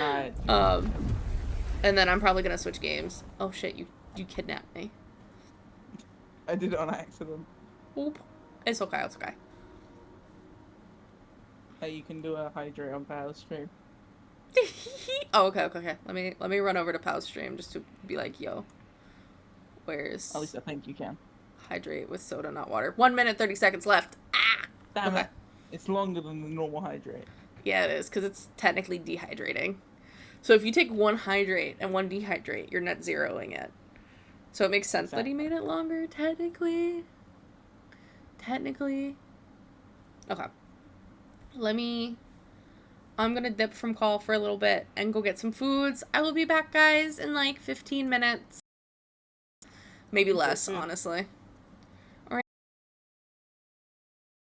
Alright. And then I'm probably gonna switch games. Oh shit, you kidnapped me. I did it on accident. Oop. It's okay, it's okay. Hey, you can do a hydrate on power stream. Oh, okay. Let me run over to Pow's stream just to be like, yo, where's At least I think you can. hydrate with soda, not water. 1 minute, 30 seconds left. Ah! Damn Okay. it. It's longer than the normal hydrate. Yeah, it is, because it's technically dehydrating. So if you take one hydrate and one dehydrate, you're net zeroing it. So it makes sense that he made it longer, technically. Okay. I'm gonna dip from call for a little bit and go get some foods. I will be back, guys, in like 15 minutes. Maybe less, honestly.